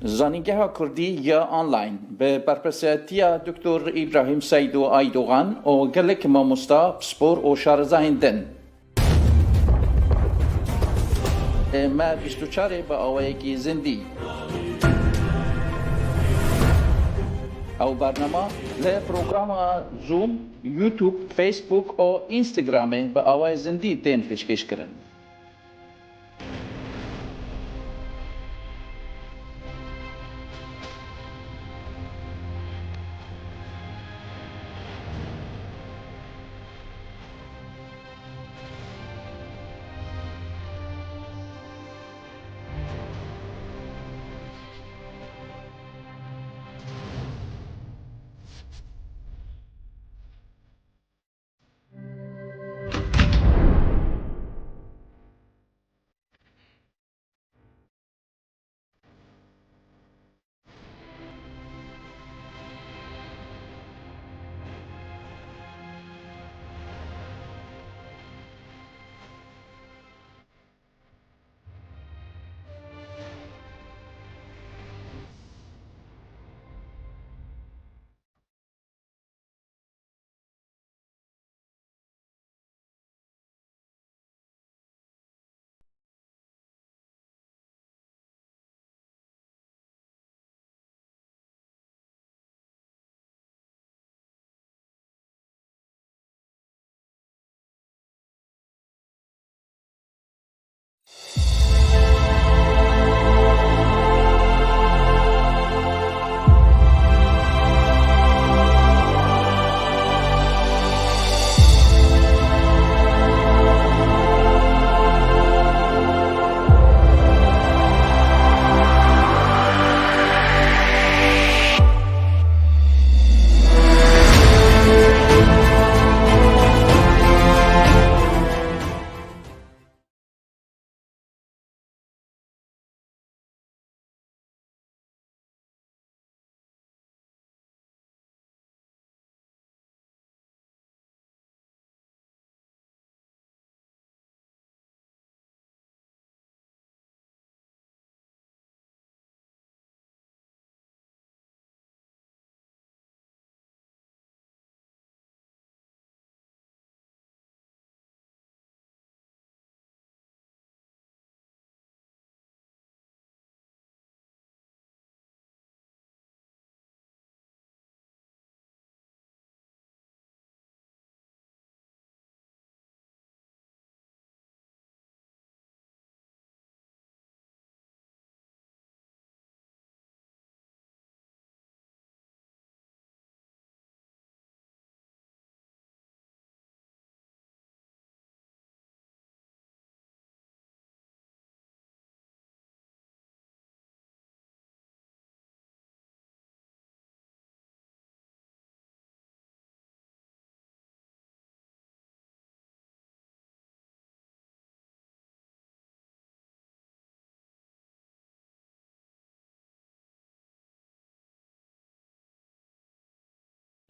زانینگاه کردی یا آنلاین به برپرسیتی دکتر ابراهیم سید و ایدوغان و گلک ماموستا سپور و شارزه هندن. ما 24 با آوایگی زندی. او برنامه ل پروگرام زوم، یوتیوب، فیسبوک و اینستاگرام با آوای زندی تین پیشکش کردن.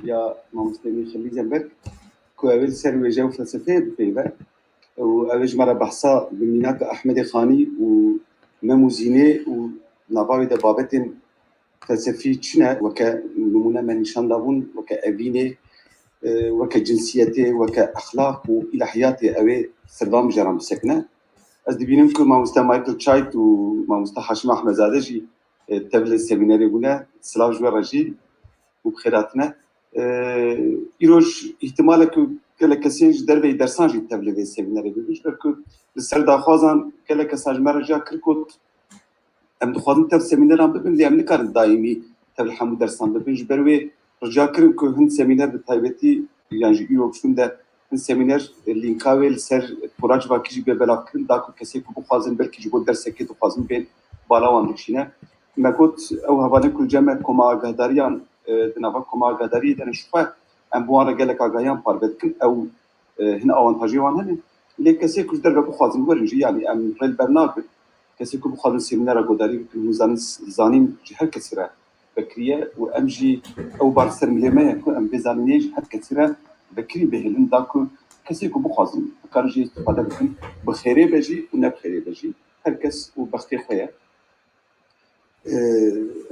يا مامستاني خليل زنبرك كو أول سر وجاو فلسفة بفيبة وأول مرة بحثا بميناك أحمد خاني ومموزيني ونباوي دا بابتين فلسفي تشنا وكا نمونا من نشان دابون وكا أبيني وكا جنسيتي وكا أخلاق وإلى حياتي أوي سردام جرام سكنة از دبینم که ماموستا مایکل چایت و ماموستا حاشم احمد زاده جی تبل سمیناری بونه سلاو جوار رجی و بخیراتنا ایروش احتماله که کسی در درسان جی تبل سمیناری بودش برکو لسر داخوازان که کساج مرجع کرکوت ام دخوازن تب سمیناران ببین لیم نکارن دائمی تبل حمو درسان ببین جبروی رجع کرن که هند سمینار بتایبتی یعنی ایروش ده سمینار لینکاویل سر پروژه واقعی به بلاکن داکو کسی که بخوازن بلکه جبود درس که تو خوازن بین بالاوان دشینه مکوت او هوانه کل جمع کماگاداریان دنوا کماگاداری دنشفه ام بوان رجال کاغایان پاربت کن او هن آوانتاژی وان هن لێ کەسێک کوش دەربە بخوازم وەرنژی یعنی ئەم ڕێل بەرناکرد کەسێک کو بخوازن سێمینەرە گۆداری بکن و زانین ji her kesî re vekiriye û em jî ew bar ser milêmeye ku em bêzanînê ji her kesî re vekirî bêhêlin da ku kesê ku bixwazin bikarin jî istifade bikin bi xêrê be jî û ne bi xêrê be jî her kes û bextê xwe ye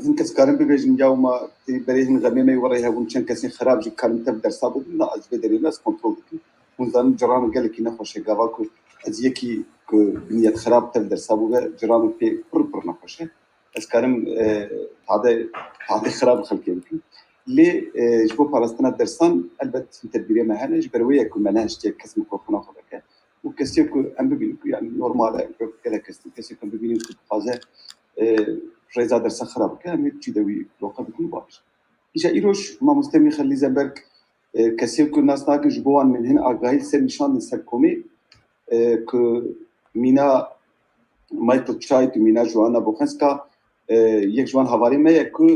hin kes karin bibêjin ya ma berê hin xemê me werê hebûn çend kesên xerab jî karin te bi dersa bidin na ez vê derê me ez kontrol dikim hûn zanin ciran gelekî nexweş e gava ku ez yekî ku niyet xerab te bi dersa bûbe ciran pê pir nexweş e ez karim tade xerab xelkê bikim lê ji bo parastina dersan elbet tedbîrê me hene ji ber wê ye ku me ne hiştê kes mikrofona xwe veke û kesê ku em bibînin ku yani normal e gelek kesê ku em bibînin ku dixwaze rêza dersa xerab bike em ê çî de wî loqa bikin û baş îja îroj mamoste Michael Liesenberg kesê ku nas nakin ji bo wan min hin agahî ser nîşandin ser komê ku mîna Michael Chait û mîna Joanna Bocheska yek ji wan havarê me ye ku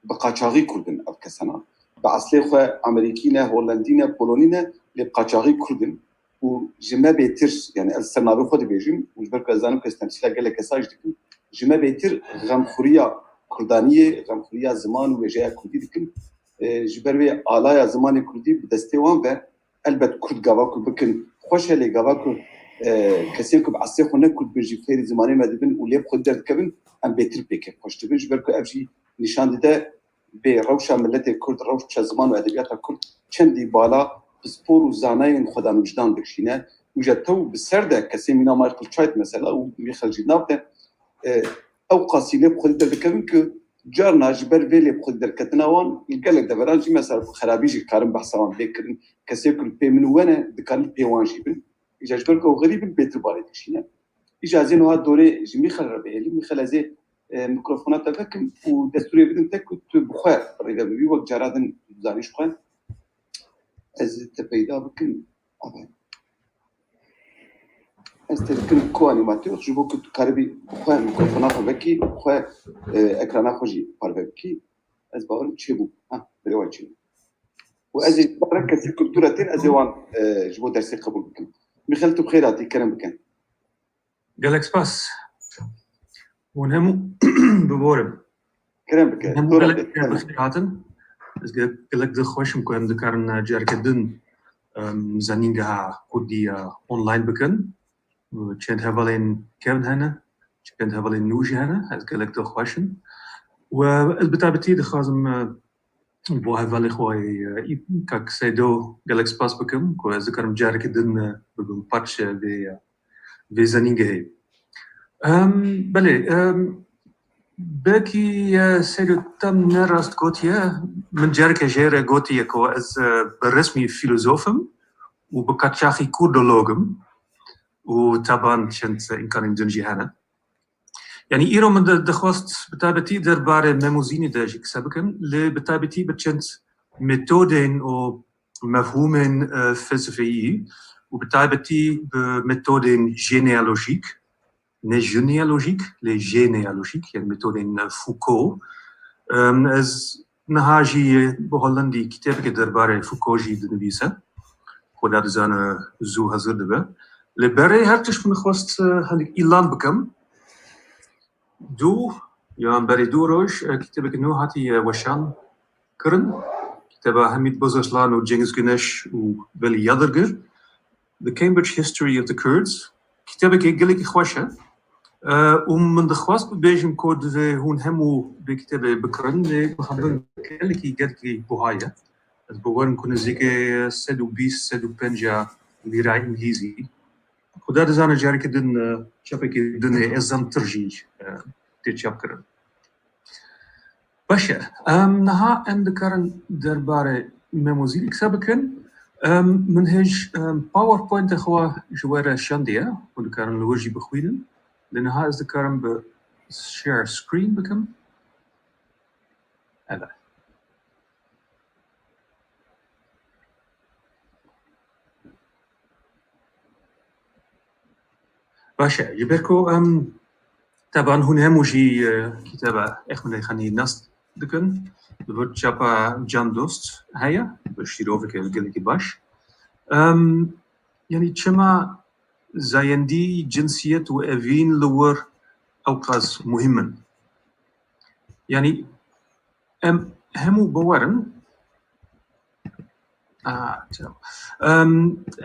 bi qaçaxî Kurdin ev kesana bi eslê xwe Amerîkî ne Holandî ne Polonî ne lê bi qaçaxî Kurdin û ji me bêtir yani ez sernavê xwe dibêjim û ji ber ku ez zanim ku ez temsîla gelek kesaj dikim ji me bêtir xemxuriya Kurdaniyê xemxuriya ziman û wêjeya Kurdî dikim ji ber wê alaya zimanê Kurdî bi destê wan ve elbet Kurd gava ku bikin xweş e lê gava ku kesên ku bi eslê xwe ne Kurd bin jî fêrî zimanê me dibin û lê bi xwe derdikevin em bêtir pêkê xweş dibin ji ber ku ev jî nîşan dide bê rewşa milletê Kurd rewşa ziman û edebiyata Kurd çendî bala bi spor û zanayên xwedan wijdan dikişîne û ji tew bi ser de kesê mîna Michael Chait mesela û Michael jî nav de ew qasî lê bi xwe derdikevin ku carna ji ber vê lê bi xwe derketina wan gelek deveran jî mesela xerabî jî karin behsa wan lê kirin kesê ku pê min we ne dikarin pê wan jî bin îja ji ber ku ew xerîbin bêtir barê dikişîne îja ez ê niha dorê ji Michael re bihêlî Michael ez ê mikrofona te vekim û destûrê bidim te ku tu bi xwe rêve bibî wek cara din zanî ji xwe ez te peyda bikim ez te dikim ko-animatör ji bo ku tu karibî bi xwe mikrofona xwe vekî bi xwe ekrana xwe jî parve bikî ez bawerim çêbû berê wan çêbû û ez ê bare kesî ku tu re tên ez ê wan ji bo dersê qebûl bikim Michael tu bi xêr hatî kerem bikin gelek spas hûn hemû biborim kerem bikin hemû gelek bixêr hatin ez gelek dixweşim ku em dikarin careke din zanîngeha Kurdî online bikin çend hevalên kevn hene çend hevalên nû jî hene ez gelek dixweşim û ez bi taybetî dixwazim bo hevalê xwe kak Seydo gelek spas bikim ku ez dikarim careke din bibim parç vê zanîngehê belê belkî Seydo tem nerast gotiye min careke jê re gotiye ku ez bi resmî fîlozofim û bi qaçaxî kurdologim û taban çend imkanên din jî hene yani îro min dixwast bi taybetî derbarê memûzînê de jî qise bikim lê bi taybetî bi çend metodên û mefhûmên felsefeyî û bi taybetî bi metodên genealojîk ne genealojîk lê genealojîk yani metodên Foucault ez niha jî bi Hollandî kitêbeke derbarê Foucault jî dinivîse ku da dizane zû hezir dibe li berê her tişt min dixwast hinek îlan bikim dû yan berê dû roj kitêbeke nû hatiye weşan kirin kitêba Hamid Bozoslan û Cengiz Güneş û Veli Yadırgır The Cambridge History of the Kurds kitêbeke gelekî xweş e û min dixwast bibêjim ku divê hûn hemû vê kitêbê bikirin lê bixebin gelekî buha ye ez biwerim ku nêzîkî 120-150 lîra îngilîzî ku da dizane careke din çapekî dinê ezantir jî tê çap kirin baş e niha em dikarin derbarê memûzînê qise bikin min hêj PowerPointê xwe ji we re şandiye hûn dikarin li wir jî bixwînin lê niha ez dikarim bi share screen bikim evet باشه ji ber ku taban hûn hemû jî kitêba Exmedê Xanî nas dikin li vir çapa Can Dost heye bi şîroveke gelekî baş يعني كما زايندي جنسية وأفين لور أوقاس مهما يعني همو بورن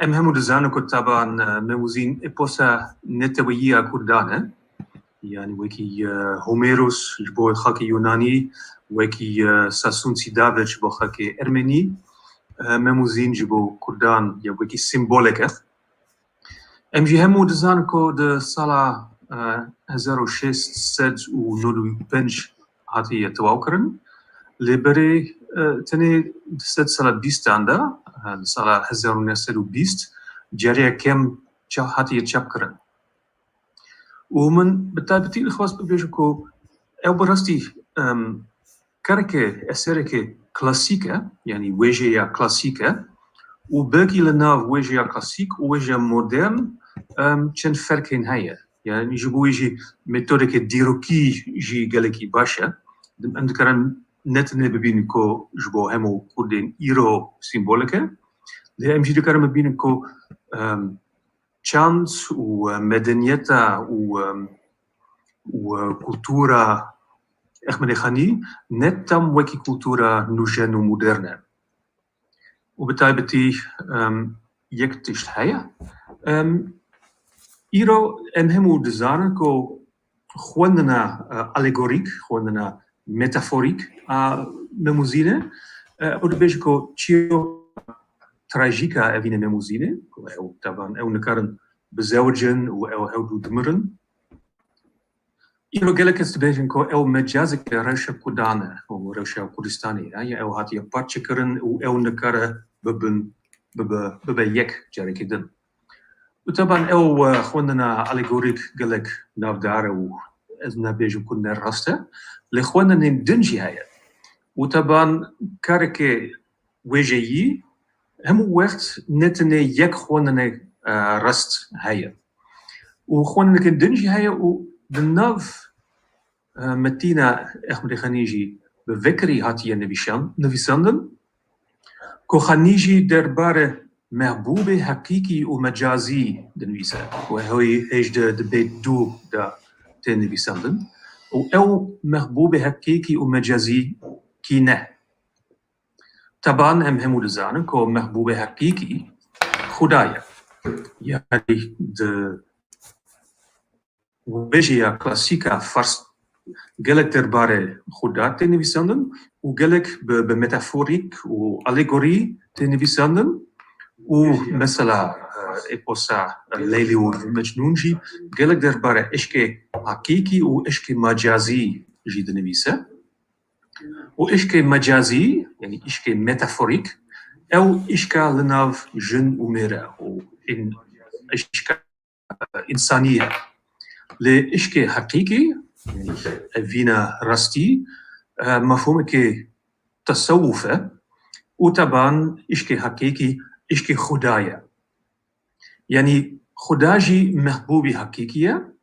همو دزانو كتابا موزين إبوسا نتويا كردانا يعني وكي هوميروس جبو خاكي يوناني وكي ساسونسي دافيد جبو خاكي أرميني موزين جبو كردان يا وكي سيمبوليكا جي همو دزانو كو د سالا 1695 هاتي توكرن لبري تني دست سالا بيستاندا سالا 1920 جاريا كم هاتي تشابكرن ومن بالتالي الخواص ببيجوكو او برستي كاركي اسيركي كلاسيكا يعني ويجيا كلاسيكا وباقي لنا ويجيا كلاسيك وويجيا مودرن كان فرقين هيا يعني جبو يجي ميثوديك ديروكي جي غالكي باشا عندكرن نت ببينكو جبو همو كودين ايرو سيمبوليكا لي ام جي دكرن ببينكو chance ومدنيتا وكولتورا احمد خاني نتم وكي كولتورا نوجن ومودرنا وبالتالي يكتشت هيا إيرو همو دزارن كو خوندنا أليغوريك خوندنا ميتافوريك مموزينة ودبيجكو تشيو تراجيكا أفين مموزينة أو طبعا أو نكارن بزوجن أو دو دمرن إيرو جالك استبيجن كو أو مجازك روشا كودانا أو روشا كردستاني يعني أو هاتي باتشكرن أو نكارا ببا يك جاري دن وطبعا أو خوندنا أليغوريك جالك نافدار و أزنا بيجو كنا راستا لخوندنا ندنجي هيا وطبعا كاركي ويجي هم وقت نتني يك خوندنا راست هيا وخوندنا كندنجي هيا وبالناف متينا احمد خانيجي بفكري هاتي نفيساندن كو خانيجي درباره محبوب حقيقي ومجازي دنويسا وهي هيج د بيت دو دا تنويساندن او محبوب حقيقي ومجازي كينه طبعا همو دزانن كو محبوب حقيقي خدايا يعني د وبيجيا كلاسيكا فرس جالك درباره خدا تنويساندن وجالك بميتافوريك وأليغوري تنويساندن ومثلا إبوسا ليلي ومجنونجي جالك درباره إشكي حقيقي وإشكي مجازي جي دنويسا وإشكي مجازي يعني إشكي ميتافوريك أو إشكا لناف جن وميرا وإن إشكا إنسانية لإشكي حقيقي يعني فينا راستي مفهومك تصوفه وطبعا إشكي حقيقي إشكي خدايا يعني خداجي محبوبي حقيقية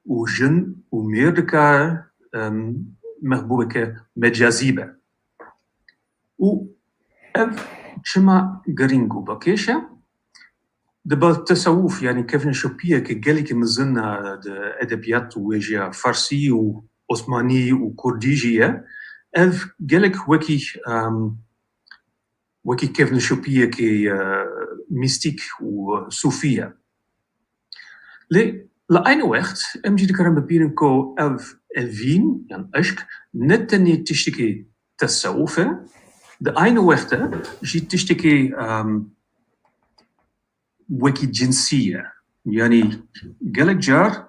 وجن وميردكا محبوبك مجازيبة و شما غرينغو بكيشا دبا التصوف يعني كيف نشوفيه كجالك مزنا أدبيات وجيا فارسي وعثماني وكرديجية اف جالك وكي كيف نشوفيه كي ميستيك وصوفية لأين وقت أمجي دكرم ببيرن كو اف الفين يعني أشك نتني تشتكي تصوفة لأين وقت جي تشتكي وكي جنسية يعني جالك جار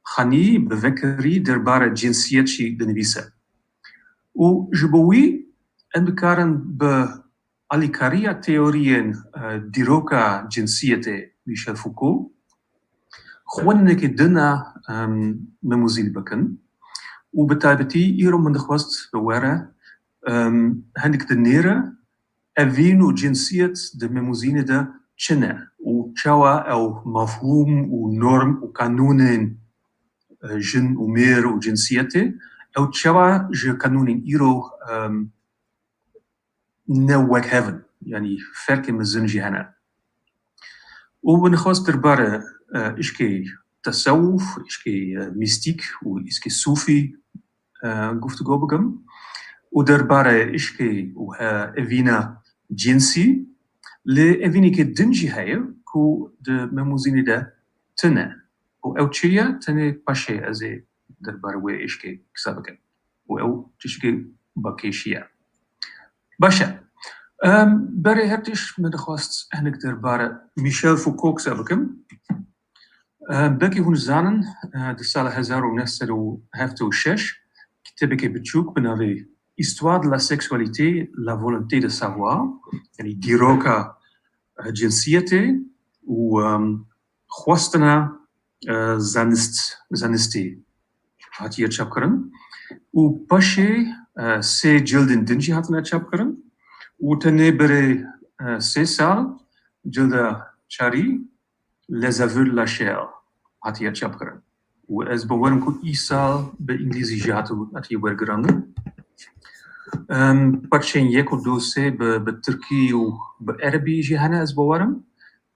خاني بفكري دربارة جنسية شي دنبيسة وجبوي أندكارن بأليكاريا تيوريين ديروكا جنسية ميشيل فوكو خوانك دنا مموزيل بكن وبالتالي إيرو من دخواست بوارا هندك دنيرة أفينو جنسية دمموزين دا شنة وشوا أو مفهوم ونورم وقانون جن ومير وجنسيته أو تشوا جو قانون إيرو نوك هيفن يعني فرق مزنجي هنا وبنخواست درباره إشكي تصوف إشكي ميستيك وإشكي صوفي گفتگو بگم ودرباره إشكي وإفينا جنسي لإفيني كدنجي هاي كو مموزيني ده تنه وأو تشيا تنه باشي أزي درباره وي إشكي كسابقا وأو تشكي باكيشيا باشا برای هرتش من خواست هنگ درباره میشل فوکو كسابقا بکی هون زانن de سال 1976 كتابي كي بتشوك بناوي Histoire de la sexualité, la volonté de savoir يعني ديروكا جنسيتي وخواستنا زانستي هاتي تشابكرن وباشي سي جلدن دنجي هاتنا تشابكرن وتني بري سي سال جلدا شاري Les aveux de la chair هاتي تشابكرن وأز بورم كو إيسال بإنجليزي جاتو هاتي ورقرن باتشين يكو دوسي بالتركي وبعربي جهانا أز بورم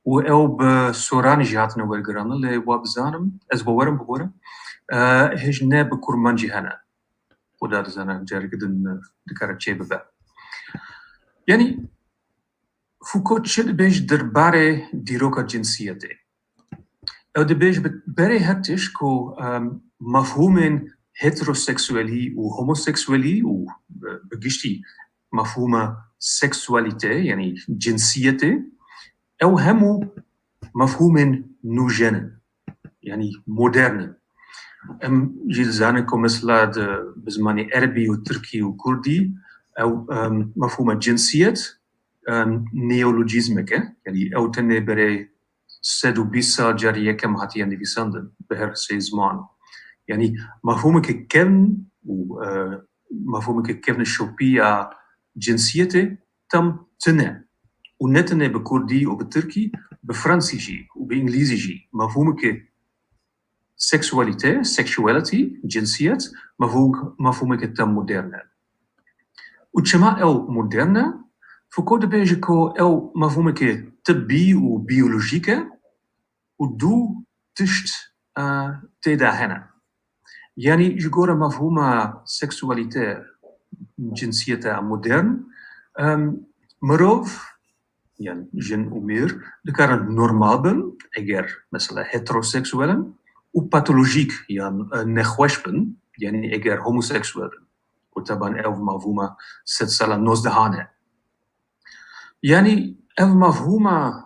وأو بسوراني جهاتنا ورقرن اللي وابزانم أز بورم هجنا بكرمان جهانا ودار زانا جاري قدن دكارة شي ببا يعني فوكو تشد بيش درباري ديروكا جنسيتي أو دبيش بري هاتش كو مفهومين هيتروسexuالي وهوموسexuالي وبقشتي مفهومة سexualité يعني جنسيتي أو همو مفهومين نوجن يعني مودرن جيل زانكو مثلا بزماني عربي وتركي وكردي أو مفهومة جنسية نيولوجيزمك يعني أو تني بري سدو بيسا جارية كم هاتيان دي بيساندن بهر سيزمان يعني مفهومك كم ومفهومك كم الشوبية جنسيته تم تنه ونتنه بكردي وبتركي بفرنسيجي وبإنجليزيجي مفهومك sexuality جنسية مفهومك تم مودرنة وتشما أو مودرنة فكو دبيجكو أو مفهومك طبي وبيولوجيكا ودو تشت تيدا هنا يعني جغورا مفهومة سexualité جنسية مودرن مروف يعني جن ومير دكارن نورمال بن اگر مثلا هيتروسexualen وباثولوجيك يعني نخوش بن يعني اگر هوموسexual بن وطبعا او مفهومة ست سالا نوزدهانه يعني او مفهومة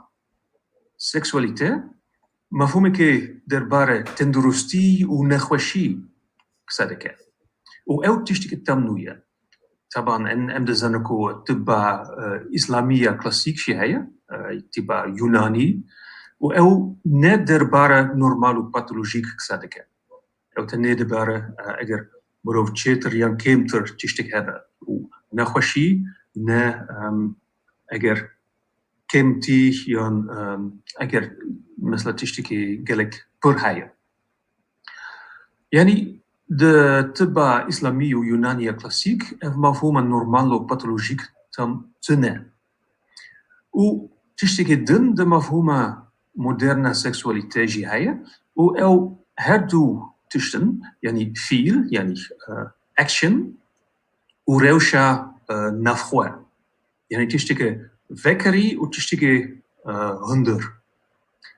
سexualité مفهومه که درباره تندرستی و نخوشی كسادك او تشتكي تمنوية طبعا ان ام دزانكو تبع اسلاميه كلاسيك شي هي تبع يوناني او ندر بارا نورمال و باثولوجيك كسادك او تندر بارا اگر بروف تشيتر يان كيمتر تشتك هذا ونخوشي نا اگر كيمتي يان اگر مثلا تشتكي قالك بور هاي يعني de تبع إسلامية ويونانية كلاسيك مفهوم نورمال وباثولوجيك تم تنه و تشتكي دن de مفهوم مودرنا سexualité جي هاي او هردو تشتن يعني فيل يعني اكشن وروشا نفخوة يعني تشتكي فكري وتشتكي هندر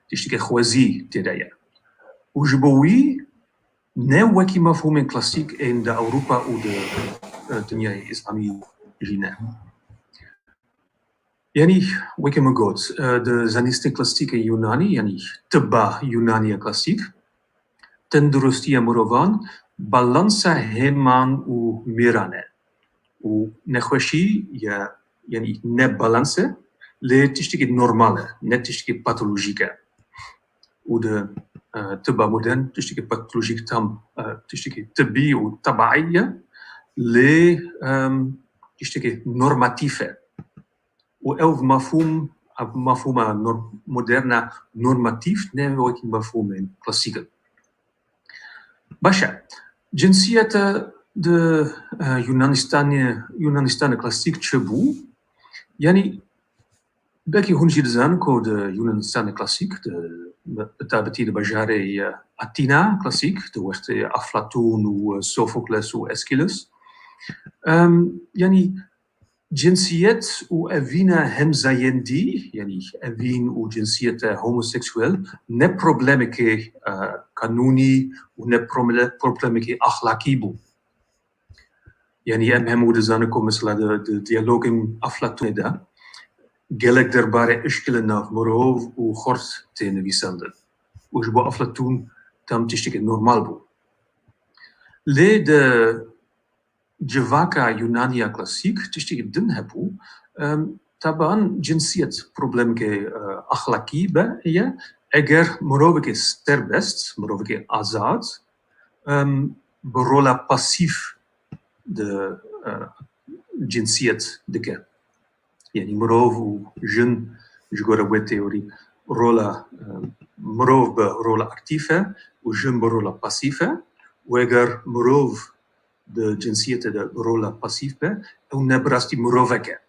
تشتكي خوازي تدايا وجبوي نوكي مفهوم كلاسيك in de Europa و de الدنيا الإسلامية جينا يعني وكي ما قلت de زانيستي كلاسيك يوناني يعني تبع يونانية كلاسيك تندرستية مروفان بالانسا همان و ميرانه و نخوشي يعني نبالانسه لتشتكي نورمالة نتشتكي باثولوجيكا و de تبع مودرن تشتكي باثولوجيك تام تشتكي طبي وطبيعية ل تشتكي نورماتيفة و مفهوم مودرنا نورماتيف نوعي مفهوم كلاسيك باشا جنسية د يونانستان كلاسيك تشبو يعني بكي هون جيدزان كود يونان كلاسيك بتابتي بجاري أتينا كلاسيك وقت أفلاطون وسوفوكلس وأسكيلس يعني جنسية وأفينا همزايندي يعني أفين وجنسية هوموسيكسوال نه بروبلمك قانوني ونه بروبلمك أخلاقي بو يعني هم ودزانكو مثلا ديالوجين أفلاطون ده gelek derbare iskelen nach morov u khort te nevisande. Uж bo Aflatun tam tishtik normal bu. Le de Jevaka Yunania klassik tishtik din hebu taban jinsiyet problem ke akhlaki be ya eger morovike sterbest morovike azad berola passif de jinsiyet dike. يعني مروف وجن جورا وي تيوري رولا مروف برولا اكتيفه وجن برولا باسيفه وغير مروف د جنسيته د رولا باسيفه او نبراستي مروفكه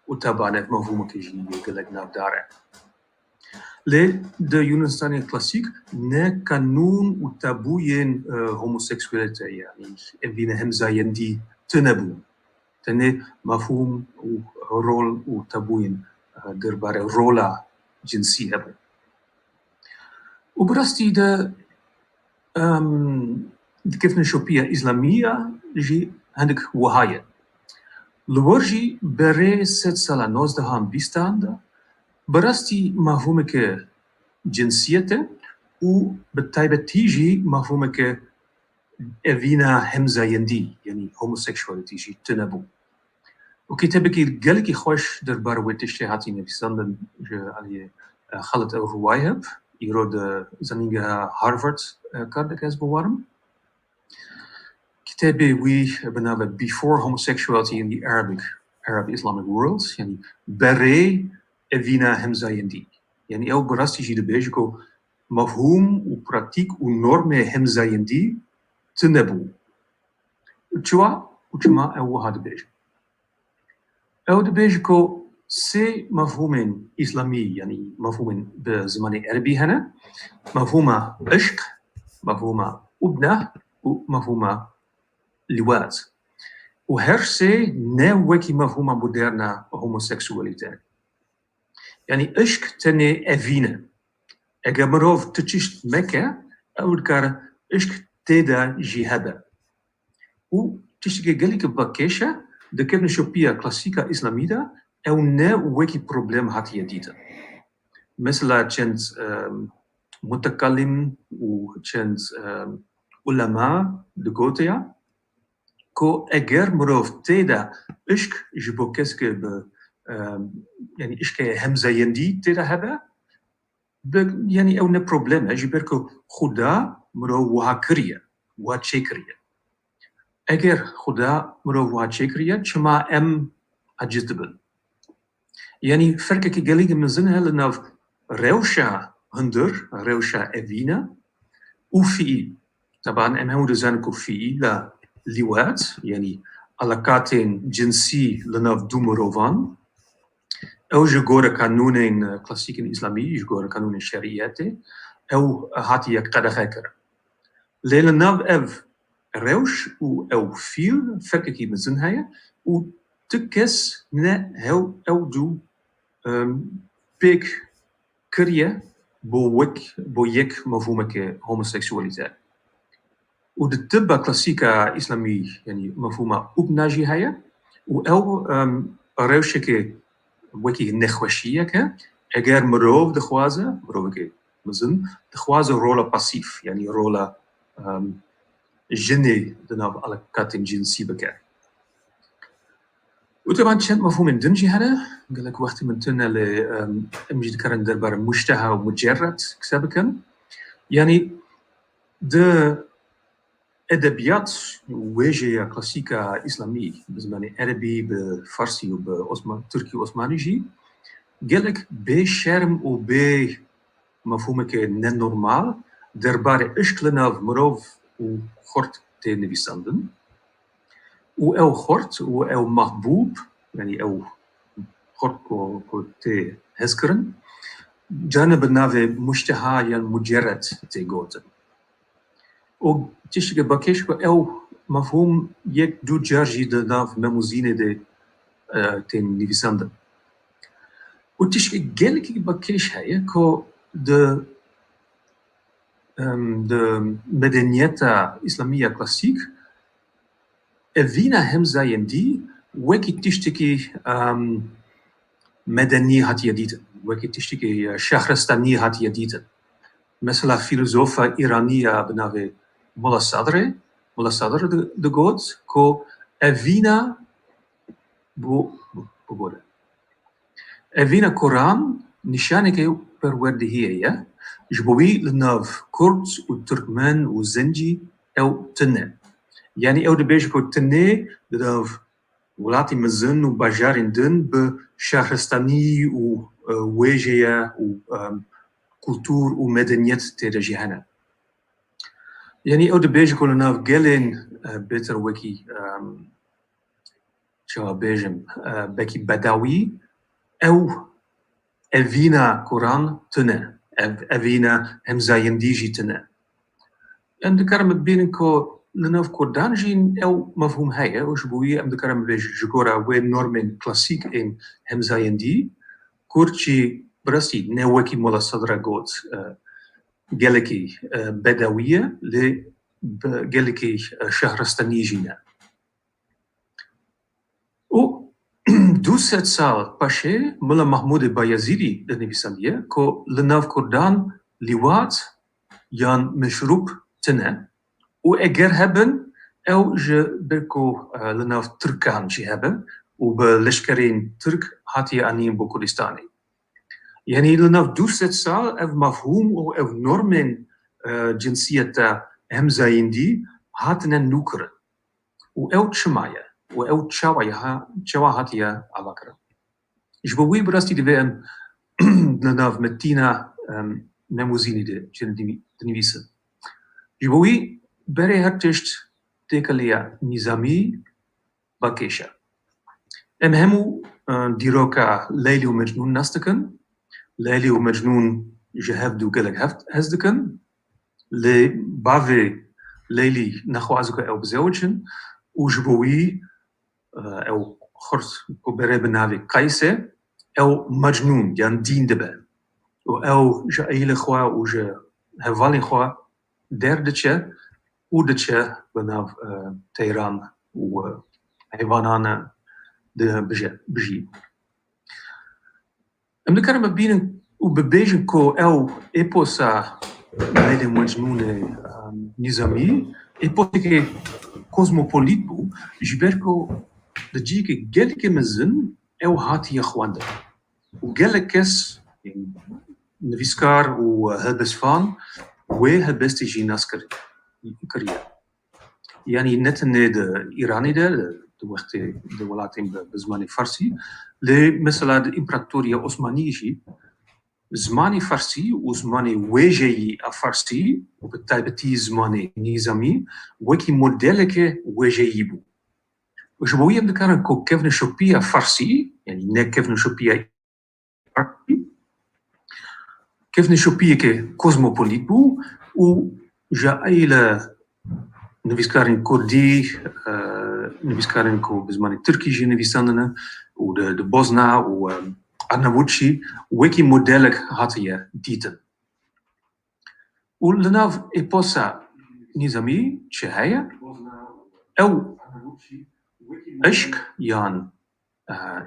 وطبعا مفهوم كيجي يقلق نافداره لي د يونستاني كلاسيك نه قانون وتابوين هوموسيكسواليتي يعني بين همزاين دي تنبو تنه مفهوم ورول وتابوين درباره رولا جنسية وبرستي ده كيف نشوفيها إسلامية جي عندك وهاية لورجي بري ست سالا نوزده هم بيستان برستي مفهومك جنسيته وبالتايبة تيجي مفهومك إفينا همزايندي يعني homosexuality جي تنبو وكتابك قالك خوش دربار ويتشتي هاتي نفسان علي خلط او روايب يرود زنينجا هارفارد كاردك از بوارم كتابي وي بنابه Before Homosexuality in the Arab Islamic World يعني بري إفينا همزايندي يعني او براستي جي دبيجكو مفهوم وبراتيك ونورمي همزايندي تنبو وشما او هذا بيج او دبيجكو سي مفهومين اسلامي يعني مفهومين بزمان عربي هنا مفهومه عشق مفهومه ابنه ومفهومه لواط وهرسي نوكي مفهومه مودرنا هوموسيكسواليتي يعني عشق تني افينا اگه مروف تشيشت مكه او دكار عشق تيدا جهبه و تشتكي قالك بكيشة ده كيف نشوفيها كلاسيكا إسلامية أو نا ويكي بروبلم هاتي يديتا مثلا كنت متكلم وكنت علماء دقوتيا كو أجر مروف تيدا إشك جبو كسك يعني إشك همزة يندي تيدا هذا يعني أو نا بروبلم جبركو خدا مروف وها كريا وها تشيكريا اگر خدا مرو واچه کریه چما ام اجتبل یعنی فرق که گلیگ مزنه لناف روشا هندر روشا اوینا و فی طبعا ام هم دزانكو في لا لوات يعني علاقات جنسي لناف دومروفان او جغور قانون كلاسيك اسلامي جغور قانون شريعه او هاتي قد فكر لناف اف روش او فيل فككي مزنهايا و تكس نا هو او دو بيك كريا بو يك مفهومك هوموسيكسواليتي و دتبا كلاسيكا اسلامي يعني مفهومه ابناجي هيا و او روشك وكي نخوشيك اگر مروف دخوازه مروفك مزن دخوازه رولا باسيف يعني رولا جني دناب على كاتن جنسي بكا وطبعا كانت مفهوم دنجي هنا قال لك وقت من تنا لمجد كرن دربار مشتهى ومجرد كسابكا يعني ده ادبيات وجهه كلاسيكا اسلامي بزمان عربي بفارسي وبعثمان تركي وعثماني جي قال لك بشرم وب مفهومك نورمال دربار اشكلنا مروف و خورت تي نویسندن و او خورت و او محبوب يعني او خود کو ته هسكرن جانب ناوي مشتها ين مجرد ته غوتن او تشك باكيش او مفهوم يك دو جارجي de ناف مموزينه de ten نيفيساند او تشك جلك باكيش هي كو de مدنيتا إسلامية كلاسيك evina hemzayendi weki tishtiki مدني هات يديتن وكي تشتكي شهرستاني هات يديتن مثلا فيلسوفة إيرانية بناوي مولا صدر دغوت كو أفينا بوغودا أفينا قرآن نشانك برورده هي جبوي لناف كرد وتركمان وزنجي أو تنة يعني أو دبيجكو تنة لناف ولاتي مزن وباجارين دن بشهرستاني وواجهة وكولتور ومدنيات تيدا جهانا يعني أو دبيجكو لناف جالين بيتر وكي شو بيجم بكي بداوي أو أفينا قرآن تنة أفينا همزاين ديجي تنة عند كرم بينكو لناف كودانجين أو مفهوم هاي وشبوية عند كرم بيج جكورا وين نورمين كلاسيك إن همزاين دي كورتشي براسي نوكي مولا صدرا قوت جالكي بداوية لجالكي شهرستاني جينا و دوست سال باشه ملا محمود بايزيدي دنيفيساندية كو لناف كردان ليوات يان مشروب تنه و اگر hebben او je بركو لناف تركان جي hebben و بلشكرين ترك هاتي انين بو كردستاني يعني لناف دوست سال اف مفهوم و اف نورمين جنسية همزاين دي هاتنا نوكر و او تشمايا و او تشاويا هاتيا علاكرا جبوي براستي دي بهم لناف متينا نموزيني دي جنويسن جبوي بري هرتشت تيكاليا نظامي باكيشا ام همو ديروكا ليلي ومجنون ناستكن ليلي ومجنون جهاف دو قلق هزدكن لبافي ليلي نخوازك او بزوجن وجبوي او خرط كبري بنافي قيسة او مجنون يان دين دبا او جايل خوا وجا هفالي خوا دردتشه ودتشه بناف تيران وحيوانانا de بجي ام نكرم بين وببيجن كو او ايبوسا ليلي مجنون نظامي ايبوتيكي كوزموبوليت بو جبركو دجيكي جالكي مزن او هاتي يخواندا وجالكس نفيسكار وهلبسفان وهلبستي جيناس كريا يعني نتني د ايراني ده وقت د ولاتين بزماني فارسي لمثلا د امبراطورية عثمانية زماني فارسي وزماني ويجي فارسي وبالتالي زماني نظامي وكي موديلك ويجي بو وشبوية بذكرن كو كيفن شوبيا فارسي يعني نه كيفن شوبيا كيفن شوبيا كي كوزموبوليت بو و جا ايلا نفيسكارين كردي نفيسكارين كو بزماني تركي جي نفيساندنا و de Bosna و Arnavutchi وكي موديلك هاتيا ديتن و لناف ايبوسا نظامي شهاية او عشق يان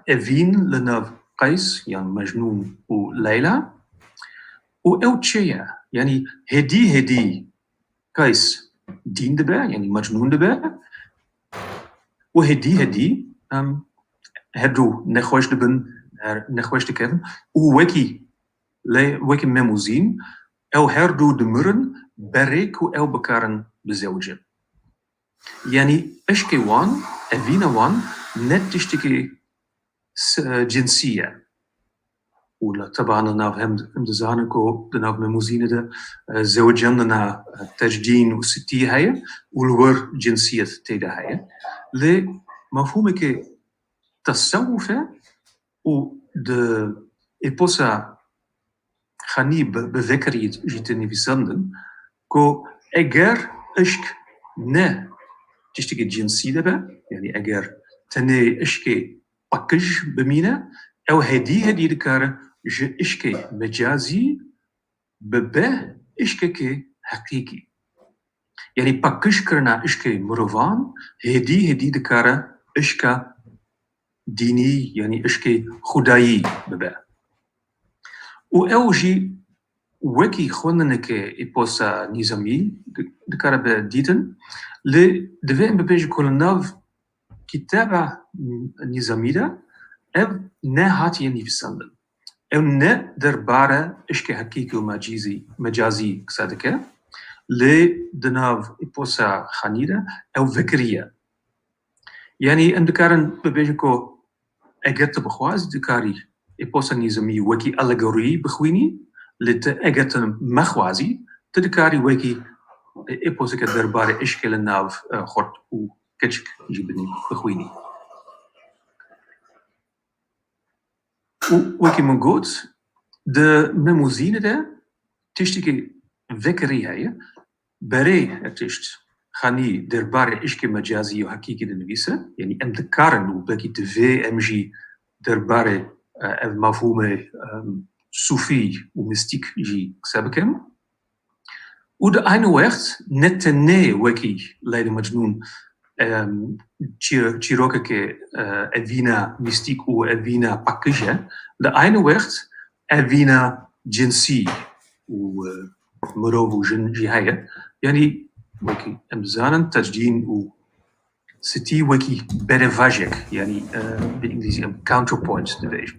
افين لناف قيس يان مجنون و ليلى و او تشيا يعني هدي قيس دين دبا يعني مجنون دبا و هدي هدو نخوش دبن نخوش دكن و وكي مموزين او هردو دمرن بريكو او بكارن بزوجن يعني اشكي وان افينا وان net تشتكي جنسية ولا طبعا ناف هم دزانكو ناف مموزين ده زوجنا تجدين وستي هاي والور جنسية تيدا هاي لمفهومك تصوفه و de eposa khani bevekeri jiteni visanden ko eger ishk ne تشتكي جنسية بقى يعني أجر تني إشكي باكج بمينا أو هدي دكارة ج إشكي مجازي ببه إشكي حقيقي يعني باكج كرنا إشكي مروان هدي دكارة إشكا ديني يعني إشكي خدايي ببه وأوجي وكي خوننك إبوسا نظامي دكارة بديتن لدفع ببيج كولناف كتابة نظامية أو نهاتي نفسندن أو نه درباره إشكي حقيقي ومجازي كسادك لدناف إبوسا خانيرة أو فكرية يعني أندكارن ببيجكو أجت بخواز دكاري إبوسا نظامي وكي ألغوري بخويني لت أجت مخوازي تدكاري وكي إبوسا كدرباره إشكي لناف خورت وكتشك جيبني بخويني وكي من قوت de memuzine de tishtike vekeri heye بري ارتشت خاني درباره إشكي مجازي وحقيقي دنويسة يعني ام دكارن وباقي دفي ام جي درباره المفهوم صوفي ومستيك جي سابكم وده eine وقت نتنه وكي ليلة مجنون تشيروكك أدينا مستيك وأدينا باكجة ده eine وقت أدينا جنسي ومروف جهاية يعني وكي أمزانا تجدين و ستي وكي بريفاجك يعني بالإنجليزي counterpoint division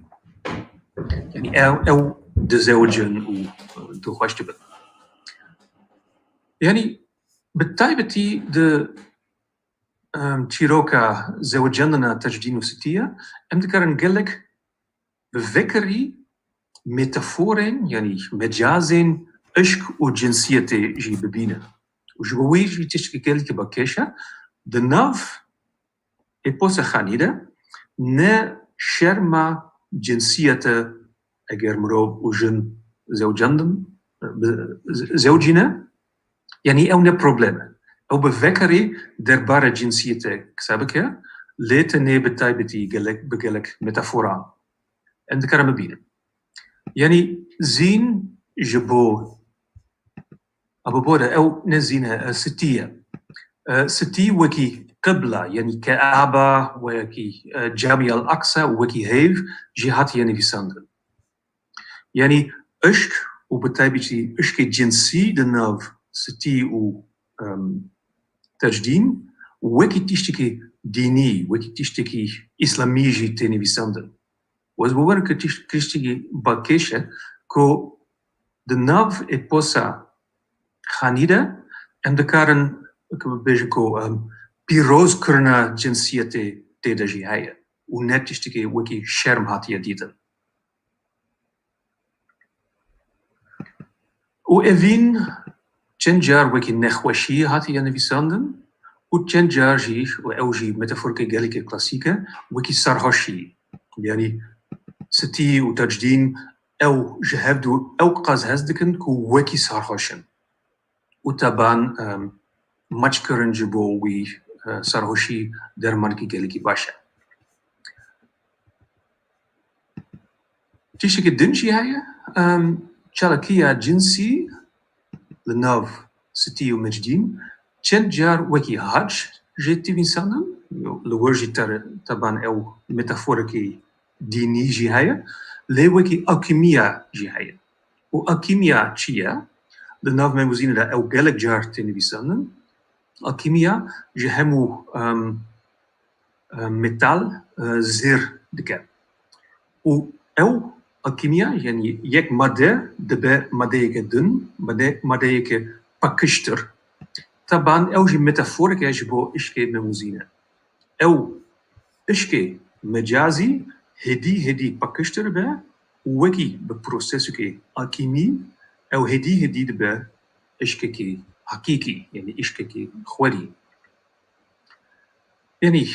يعني أو دزوجن ودخوشتبن يعني بالتايبتي د تشيروكا زوجنا تجدين وستية أمتكرن قالك بفكري ميتافورين يعني مجازين عشق وجنسية جي ببينة وجوي جي تشكي قالك باكيشة دناف إبوسا خانيدة نا شرما جنسية أجر مرو وجن زوجنا يعني أو نبروبلم أو بفكري دربارة جنسية كسابك ليتني بالتايبتي بقالك ميتافورا عند كرم بينا يعني زين جبو أبو بودا أو نزينها ستية ستي وكي قبلة يعني كعبة وكي جامع الأقصى وكي هيف جهات يعني في سندن يعني عشق وبالتايبتي عشق جنسي دناف ستي و تجدين وكي تشتكي ديني وكي تشتكي إسلامي جي تاني بسندن وزبوار كتشتكي باكيشة كو دناف إبوسا خانيدة أمدكارن كو بيروز كرنا جنسية تيدا جي هاي ونت تشتكي وكي شرم هاتي ديتا وإذين تنجار وكي نخوشي هاتي يعني في سندن وتنجار جي وأوجي ميتافوركي جاليكي كلاسيكا وكي سارهوشي يعني ستي وتجدين أو جهبدو أو قاز هزدكن كو وكي سارهوشن وتبان ماتشكرن جبو وي سارهوشي درمانكي جاليكي باشا تيشك الدنشي هاي شالكيا جنسي لناف ستي ومجدين تنجار وكي هاج جيتي فينسانا لورجي طبعا او ميتافوريكي ديني جي هاي لي وكي الكيميا جي هاي والكيميا تشيا لناف ميموزين دا او غالك جار تيني فينسانا الكيميا جهمو ميتال زير دكا او الكيميا يعني يك مادة دبا مادة يك دن مادة يك باكشتر طبعا اوجي ميتافوريك يجبو اشكي ميموزينة او اشكي مجازي هدي باكشتر با وكي ببروسيسوكي الكيمي او هدي دبا اشكي حقيقي يعني اشكي خوالي يعني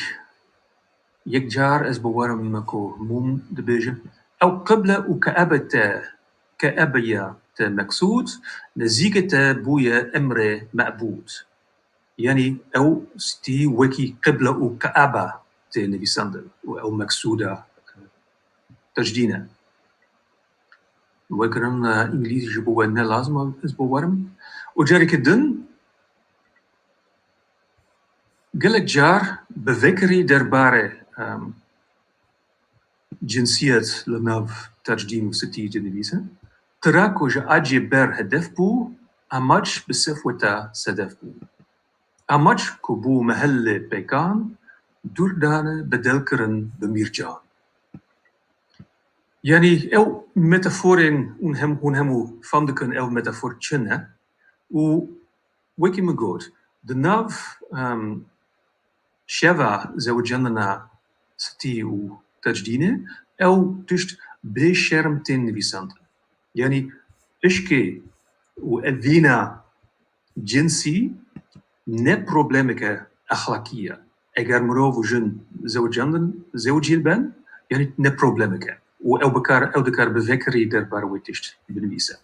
يك جار از بوارم مكو موم دبيجة أو قبلة وكأبة كأبية مقصود نزيكة بويا أمر معبود يعني أو ستي وكي قبلة وكأبة نبي سندل أو مقصودة تجدينا وكرن إنجليزي جبوا لنا لازم أسبوع ورم وجارك الدن قلت جار بذكري درباره جنسية لناف تجدين وستي جنبيسة تراكو جا أجي بر هدف بو أماج بسفوتا صدف بو أماج كبو محل بيكان دور دانا بدل كرن بميرجان يعني أو متافورين هونهمو فاندكن أو متافور تشنة و ويكي مجود de ناف شفا زوجنا ستي وتجدينه أو تشت بشرمتين نبيسانت يعني إشكي وأدينا جنسي نه بروبلمك أخلاقية أجر مروف جن زوجين بن يعني نه بروبلمك أو بكار أو دكار بذكري در بارويتشت بنبيسة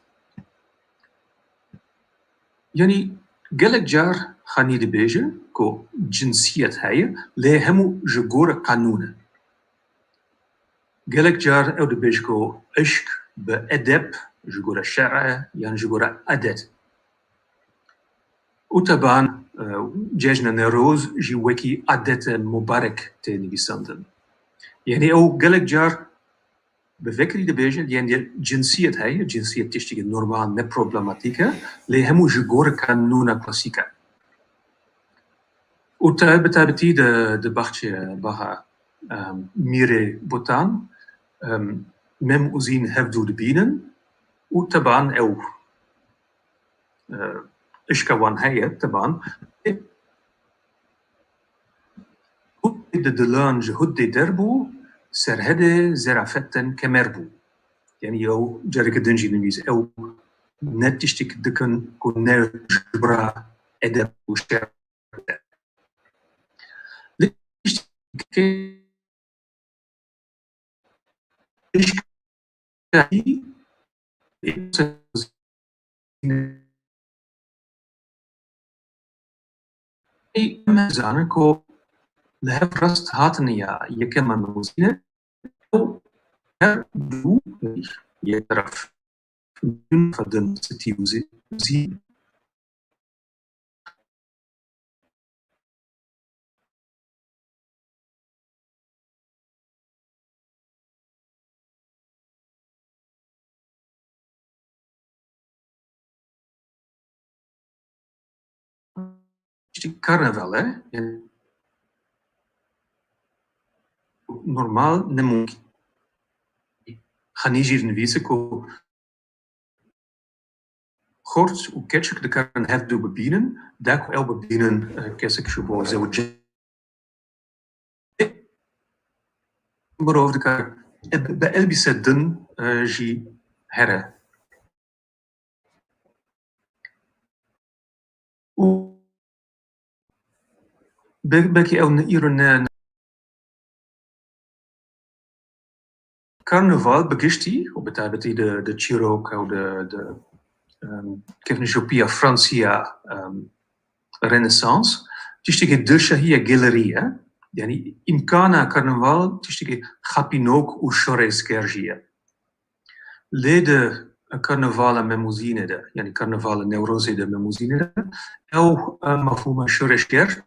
يعني قالك جار خاني دي بيجة كو جنسية هاي ليه همو جغور قانون قالك جار أو دي بيجة كو عشق بأدب جغور الشرع يعني جغور عدد وطبعا جاجنا نروز جي وكي عدد مبارك تاني بيساندن يعني أو قالك جار بفكري دي بيجة يعني جنسية هاي جنسية تشتغي نورمال نه بروبلماتيكا ليه همو جغور قانون كلاسيكا وتابتي de bachtje baha mire botan mem uzin hevdu de bienen وطبعا او اشكوان هي طبعا هد دلانج هد دربو سرهده زرافتن كمربو يعني يو جارك دنجي نميز او نتشتك دكن كون جبرا ادب وشعر زانكو لها فرست هاتنيا يكما موزينة أو هردو يترف من فدن ستي وزي carnaval, hè? Normaal ne mumkin. Hanijir nevise ko Gort u ketchuk de kan het do bebienen, daar ko el bebienen kesek shubo zewje. Maar over de kan bij elbise dun ji herre. Beki el iron carnaval begishti, op het de Chirok of de Kevnishopia Francia Renaissance. Tishtige dusha hier galerie, yani imkana carnaval tishtige chapinok u shores gergie. Lede carnavala memuzine de, yani carnavala neurose de memuzine de, el mafuma shores ger.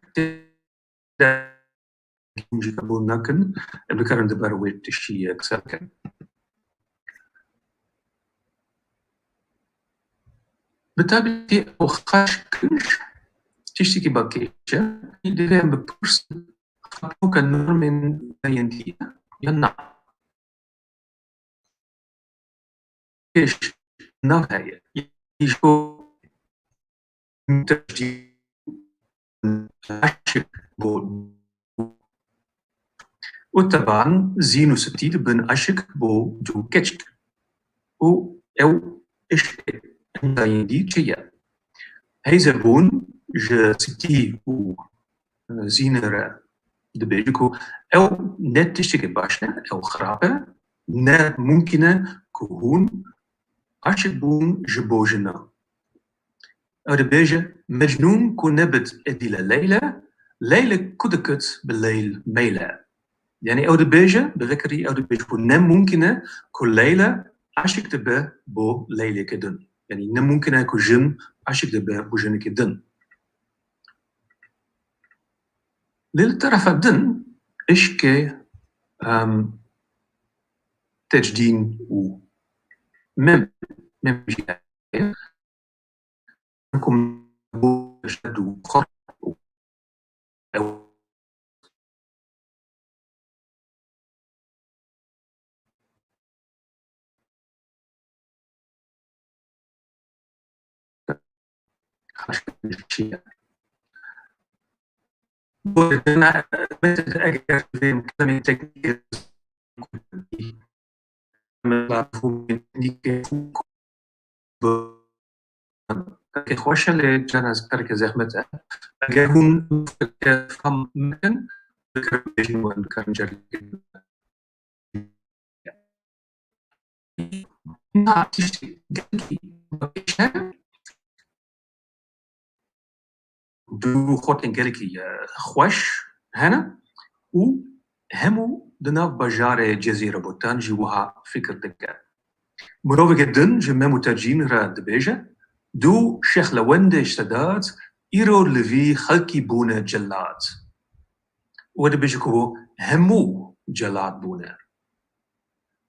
جابوا ناكن بكرن دبر ويت تشي كسركن بالتالي او خاشكش تشتكي باكيجة يدير ببرس خطوك النور من يندي ينا ايش نهاية يشكو تجديد عشق بود وطبعا زينو ستيد بن عشق بو جو كتشك و او ايش انت يندي تشيا هاي زبون je ستي و زينر دبيجكو او نت تشتكي باشنا او خرابة نه ممکنه که هون عاشق بون جبوجنا او دبیجه مجنون که نبت ادیل لیله لیله کدکت بالليل ميله يعني او دبیجه بذكري او دبیجه که نه ممکنه که لیله عاشق تبه بو لیله کدن يعني نه ممکنه که جن عاشق تبه بو جن کدن للطرف الدن إشكي تجدين و مم جاية نكون بوشد خر أو شيء أنا مثل أجر في كلمة تكنيك مفهوم ديك خوش اللي جانا ذكرك زحمة أجرون فهم مكان ذكر بيجنو ذكر جري نعطيش جالي دو خود انجليكي خوش هنا و همو دناف بجار جزيرة بوتان جوها فكر دكا مروفة جدن جمع مترجين را دبيجة دو شيخ لوند اشتداد إيرو لفي خلقي بونه جلاد ودبيجة كو همو جلاد بونه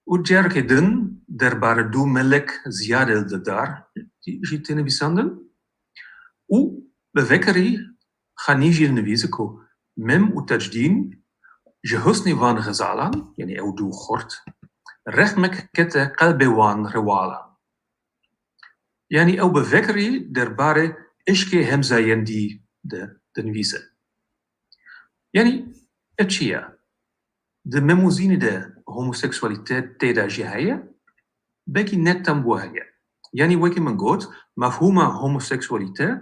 وجار كدن دربار دو ملك زيادة الدار جيتين بيساندن و بذكري خانيجي النبيزكو مم وتجدين جهسني وان غزالا يعني او دو خورت رحمك كتا قلبي وان روالا يعني او بذكري درباره اشكي همزاين دي دنويزة يعني اتشيا de memozine de homoseksualiteit تيدا جهاية بكي نت تنبوهاية يعني وكي من قلت مفهوم homoseksualiteit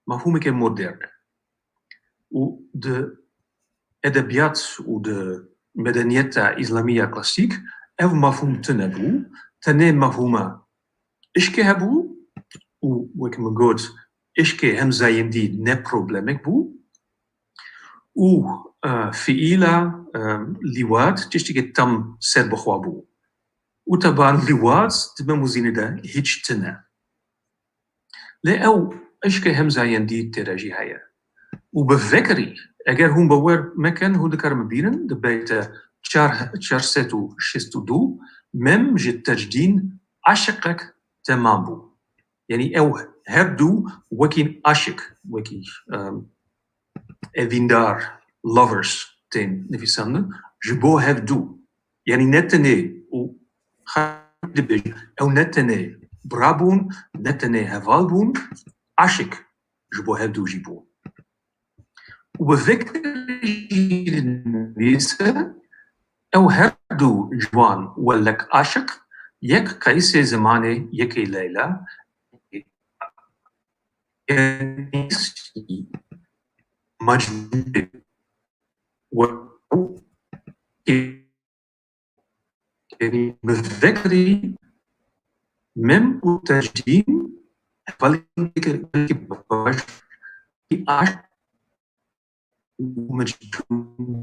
مفهوم كي مودرن و de أدبيات و de مدنيات إسلامية كلاسيك أو مفهوم تنبو تنه مفهوم إشكي هبو و وكي من قلت إشكي همزاين دي نه بروبلمك بو و فئيلا ليوات تشتكي تم سر بخوابو و طبعا ليوات تبقى مزينة ده هيج تنه لأو إشكي همزاين دي تراجي هاي وبفكري اگر هم باور مكان هو دكار مبيرن دبيت تشار ستو شستو دو مم جد تجدين عشقك تمام بو يعني او هردو وكين عشق وكي evindar lovers ten نفسنا جبو هردو يعني نتني و خدبج او نتني برابون نتني هفالبون عشق جبو هردو جيبو وبفكر الناس او هردو جوان ولك عاشق يك قيس زمانه يك ليلى مجنون و يعني بفكري مم وتجدين فالك باش عاشق ومجنون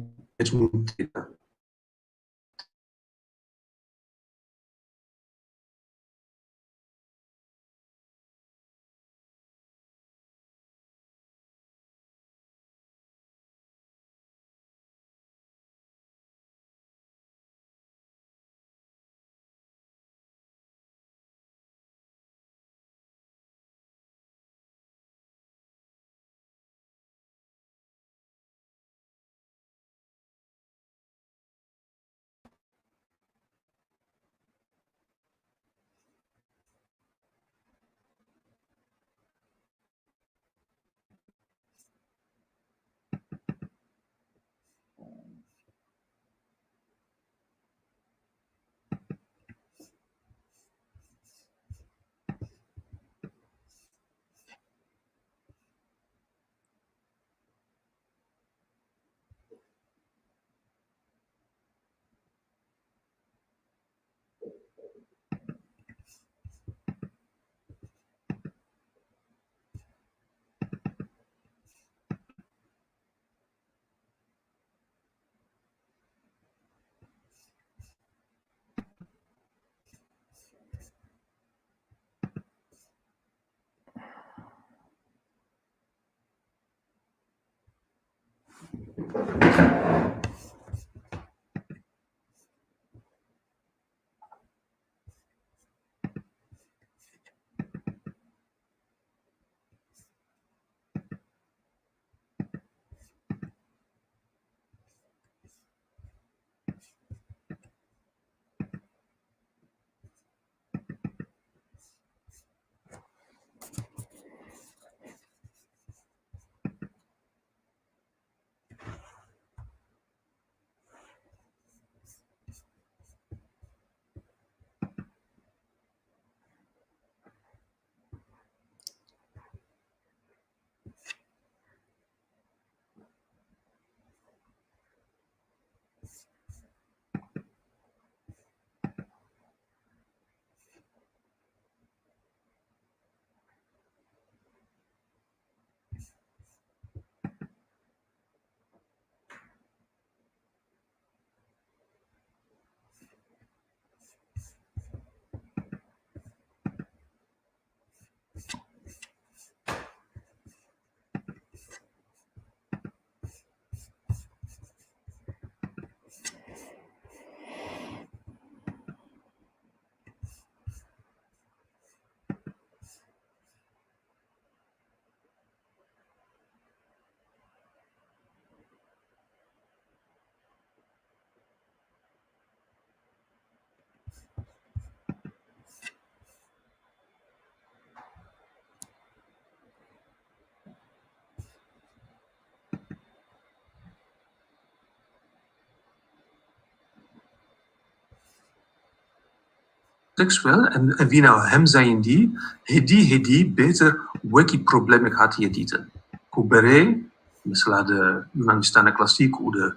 seksueel en wie nou hem zijn die هدي beter وكي problemik had je diten. Kubere مثل de Yunanistan klassiek ou de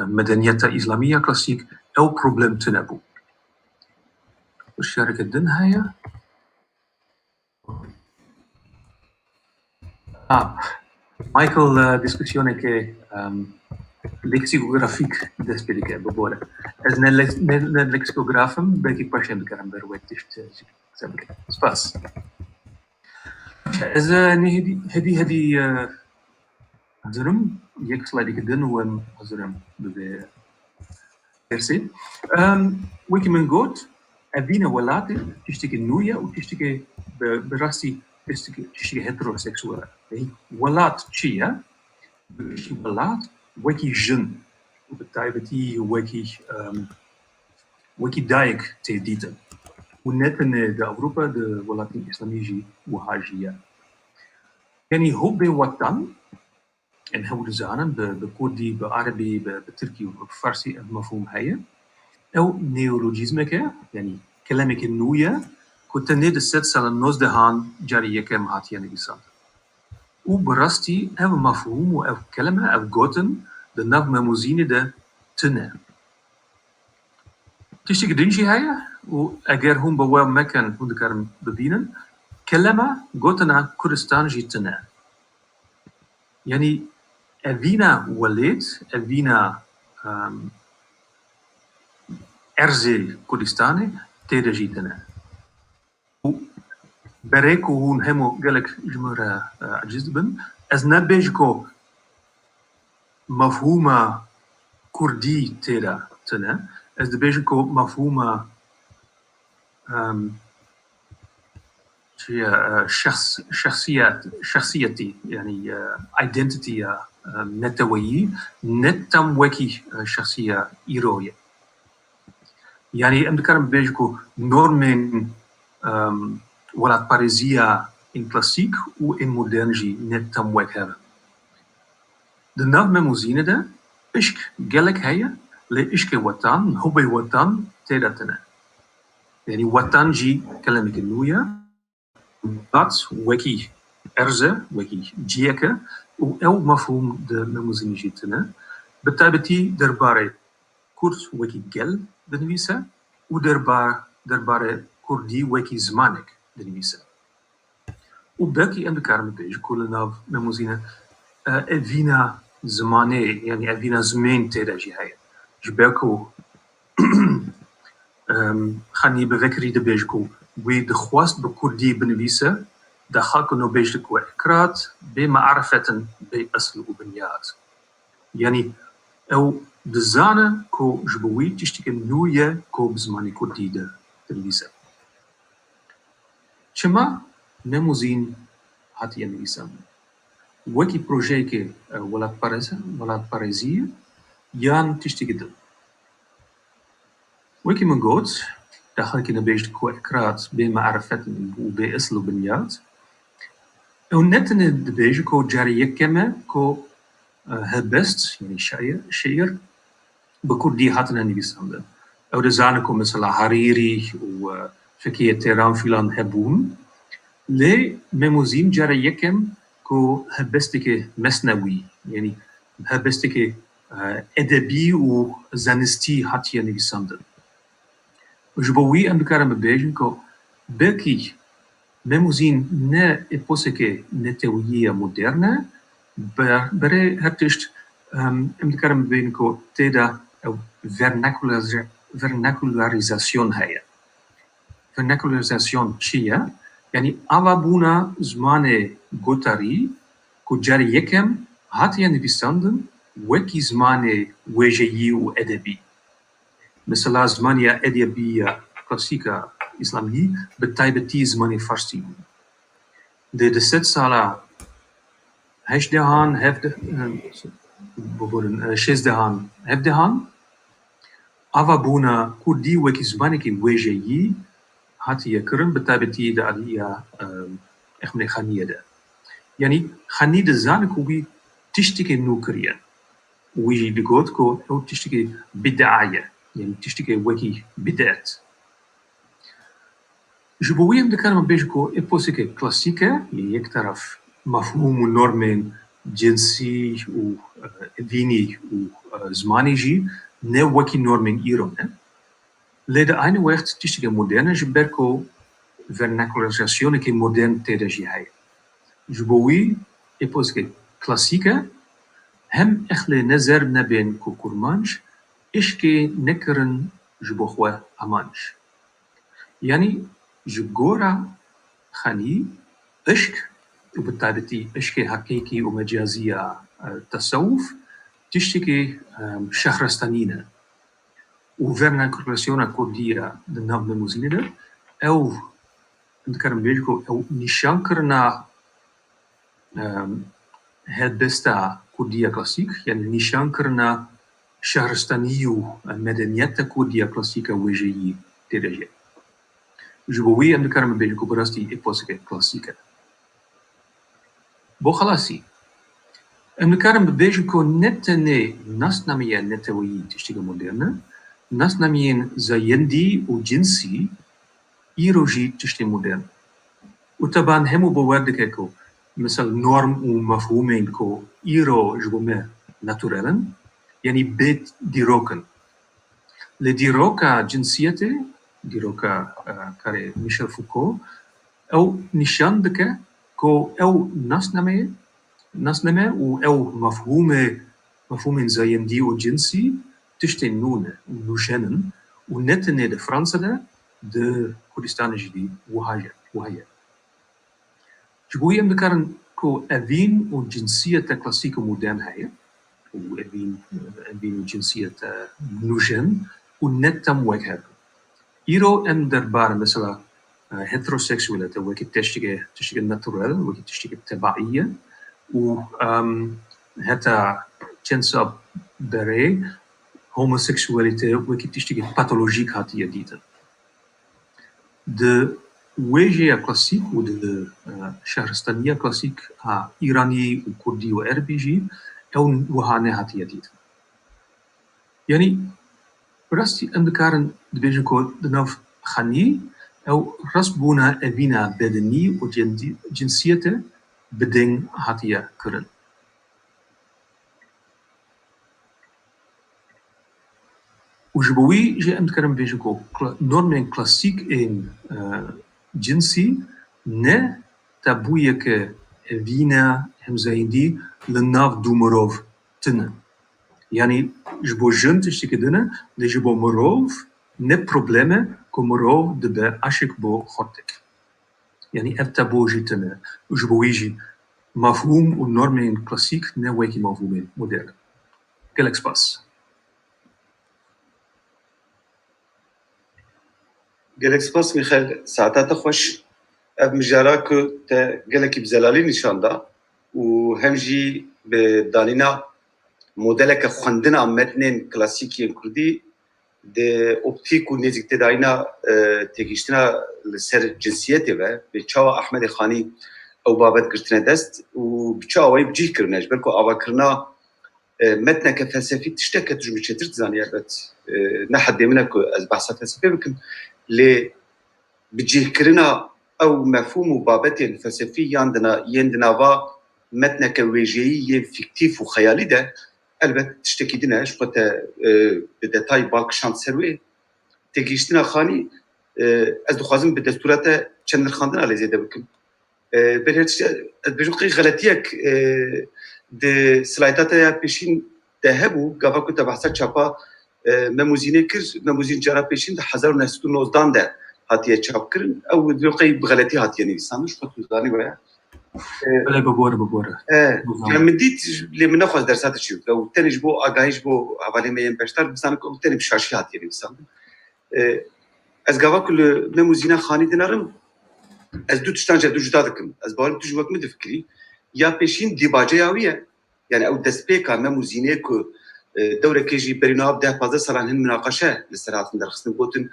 Medeniyeta Islamia klassiek el problem tenebu. Verscherke den haya. Michael discussione che lexicografiek despelike bebore. As net lexicografem beki pashem karam berwetish sebek. Spas. As هدي هزرم يكسل عليك دن وان هزرم ببي كرسي. ويكي من قوت أبينا ولاتي تشتكي نويا وتشتكي براسي تشتكي هتروسexueel. ولات شيا ولات وكي جن وبالتالي وكي دايك تيديتا ونتن دا أوروبا دا ولاتي إسلاميجي وهاجية يعني هو بوطن en هو زانم بكردي بعربي بتركي وبفارسي المفهوم هي أو نيولوجيزمك يعني كلامك النوية كنت نيد الست سال النوز دهان جاري يكم هاتيا نبيسان وبراستي أو مفهوم أو كلمة أو جوتن de nav memuzine de tene. تشتي قدنشي هاي وأجر هم بوا مكان هم ذكرن ببينن كلمة جوتنا كردستان جي تنه يعني أبينا ولد أبينا أرزل كردستاني تيدا جي تنه بريكو هون همو قالك جمرة عجز بن از نبيجكو مفهومة كردي تيدا تنه از نبيجكو مفهومة شخصيتي يعني identity نتوي نتم وكي شخصية إيروية يعني أمدكارم بيجكو نورمين ولا باريزيا إن كلاسيك و إن مودرنجي نتم وكها de nav memuzine de ishk gelek haya le ishke watan hubbi watan tedatene يعني وطن جي كلامك النوية بات وكي أرزة وكي جيكا أو مفهوم د مموزين جيتنا بالتالي دربارة كرد وكي جل دنويسة دربارة كردي وكي زمانك دنويسة وباقي أن كارم بيج كل ناف مموزينة أفينا زماني يعني أفينا زمان تيراجي هاي جباكو خاني بفكري دبيجكو ويد خواست بكردي بنويسة دخلكو نوبيجكو إكرات بمعرفة بأصل وبنيات يعني أو دزانة كو جبوي تشتكي نوية كو بزماني كردي دنويسة شما نموزين هاتي نويسة وكي بروجيكي ولا باريزية يان تشتكي دل وكي من قوت دخلك نبيجكو إكرات بمعرفة وبأصل وبنيات أو نتن دبيجكو جاري يكما كو هبست يعني شعير بكردي هاتنا نبيسان أو دزانكو مثلا حريري وفكية تيران فيلان هبون لي مموزين جاري يكم كو هبستك مسنوي يعني هبستك أدبي وزانستي هاتيا نبيسان جبوي أن بكارم بيجن كو بكي مموزين نا إبوسكي نتوية مودرنة بري هرتشت أن بكارم بيجن كو تيدا أو vernacularisation هيا vernacularisation شيا يعني أوابونا زمانة غوتاري كو جاري يكم هاتيا نبيساندن وكي زمانة وجيي وأدبي مثلا زمانية أدبية كلاسيكا إسلامي بتايبتي زماني فارسي de set sala heshdehan shezdehan hevdehan avabuna kurdi weki zmaniki wejeyi hati yakırın بتايبتي da aliya اخمني خانية ده يعني خانية ده زانك وبي تشتكي نوكريا ويجي بيقولكو أو تشتكي بدعاية يعني تشتكي وكي بدعت جبوية دكان بيجكو إبوسيكي كلاسيكة يكترف مفهوم ونورمين جنسي وديني وزماني جي نو وكي نورمين إيرون لذا أين وقت تشتغل مودرن جبركو vernacularisation que modern تدرجي هاي جبوي إبوسيكي كلاسيكة هم إخلي نظر نبين كو كورمانش إشكي نكرن جبوخوة أمانش يعني جبورا خاني إشك وبالتالي إشكي حقيقي ومجازية تصوف تشتكي شهرستانينا وفرناكولاسيونا كوديرا دناب نموزينيدا أو نتكلم بيجكو أو نشانكرنا هاد بستا كوديا كلاسيك يعني نشانكرنا شهرستانيو مدنيات كوديا كلاسيكا وجهي تدرجي جبوي أن نتكلم بيجكو براستي إبوسيكا كلاسيكا بو خلاصي أن نتكلم بيجكو نتني ناس نامية نتوي تشتغل مودرنا ناس ناميين زيندي وجنسي إيروجي تشتغل مودرن وطبعا همو بوردكو مثل نورم ومفهومين كو إيرو جبومه ناتورالن يعني بيت ديروكن لديروكا جنسيته ديروكا كاري ميشيل فوكو أو نشان دكا كو أو ناسنمه أو مفهومين زيندي وجنسي تشتغل نونه ونوشنن ونتنه ده فرنسا ده de Kurdistan جدي وهاي جبوية مذكرن كو أبين وجنسية كلاسيكو مودرن هاي وأبين وجنسية نوجن ونتم وجهه إيرو أم دربار مثلا هيتروسيكسواليتي وكي تشتغل ناتورال وكي تشتغل تبعية و هتا تنسب بري هوموسيكسواليتي وكي تشتغل باثولوجيك هاتية ديتا de وجهة كلاسيك ود شهرستانية كلاسيك إيراني وكردي وأربيجي أو وهانة هاتية ديتا يعني راستي أمدكارن دبيجنكو دناف خاني أو رسبونا أبينا بدني وجنسيته بدن هاتية كرن وجبوي جاء أمدكارن بيجنكو نورمين كلاسيك إن جنسي نه تابويك أبينا همزايندي لناف دومروف تنه يعني جبو جن تشتكي دنا لجبو مروف نه بروبلمه كو مروف دبا عشق بو خورتك يعني ارتبو جيتنا جبو يجي مفهوم ونورمين كلاسيك نه ويكي مفهومين مودرن كالك سباس gelek spas Michael saatata خوش ev mijara ku te gelekî bi zelalî nîşan da û hem jî bi danîna modeleke xwendina metnên klasîkiyên Kurdî de optîk û nêzîktedayîna têgihiştina li ser cinsiyetê ve bi çawa Ahmedê Xanî ew babet girtine dest û bi çawa wê bicih kirine ji ber ku avakirina metneke felsefî tişteke tu ji min çêtir dizanî elbet ne heddê min e ku ez behsa felsefê bikim lê bicihkirina ew mefhûm û babetên felsefî yên di nava metneke wêjeyî yên fiktîf û xeyalî de elbet tiştekî din e ji xwe te bi detay balkişand ser wê têgihiştina Xanî ez dixwazim bi destûra te çend nirxandina lê zêde bikim belê ez dibêjim qî xeletiyek di slayta te ya pêşîn de hebû gava ku te behsa çapa memûzînê kir memûzîn cara pêşîn di 1919 de hatiye çap kirin ew qey bi xeletî hatiye nivîsan ji xwe tu zanî weye بلا ببورة yani min dît lê min nexwaz dersa te çî ew tenê ji bo agahî ji bo hevalê me yên beşdar bizanim ku ew tenê bi şaşî hatiye nivîsan ez gava ku li memûzîna Xanî dinarim ez du tiştan ji du cuda dikim ez bawerim tu ji wek min difikirî ya pêşîn dîbaceya wî ye yani ew destpêka memûzînê ku dewrekê jî berîna 10-15 salan hin münaqeşe li ser hatin derxistin gotin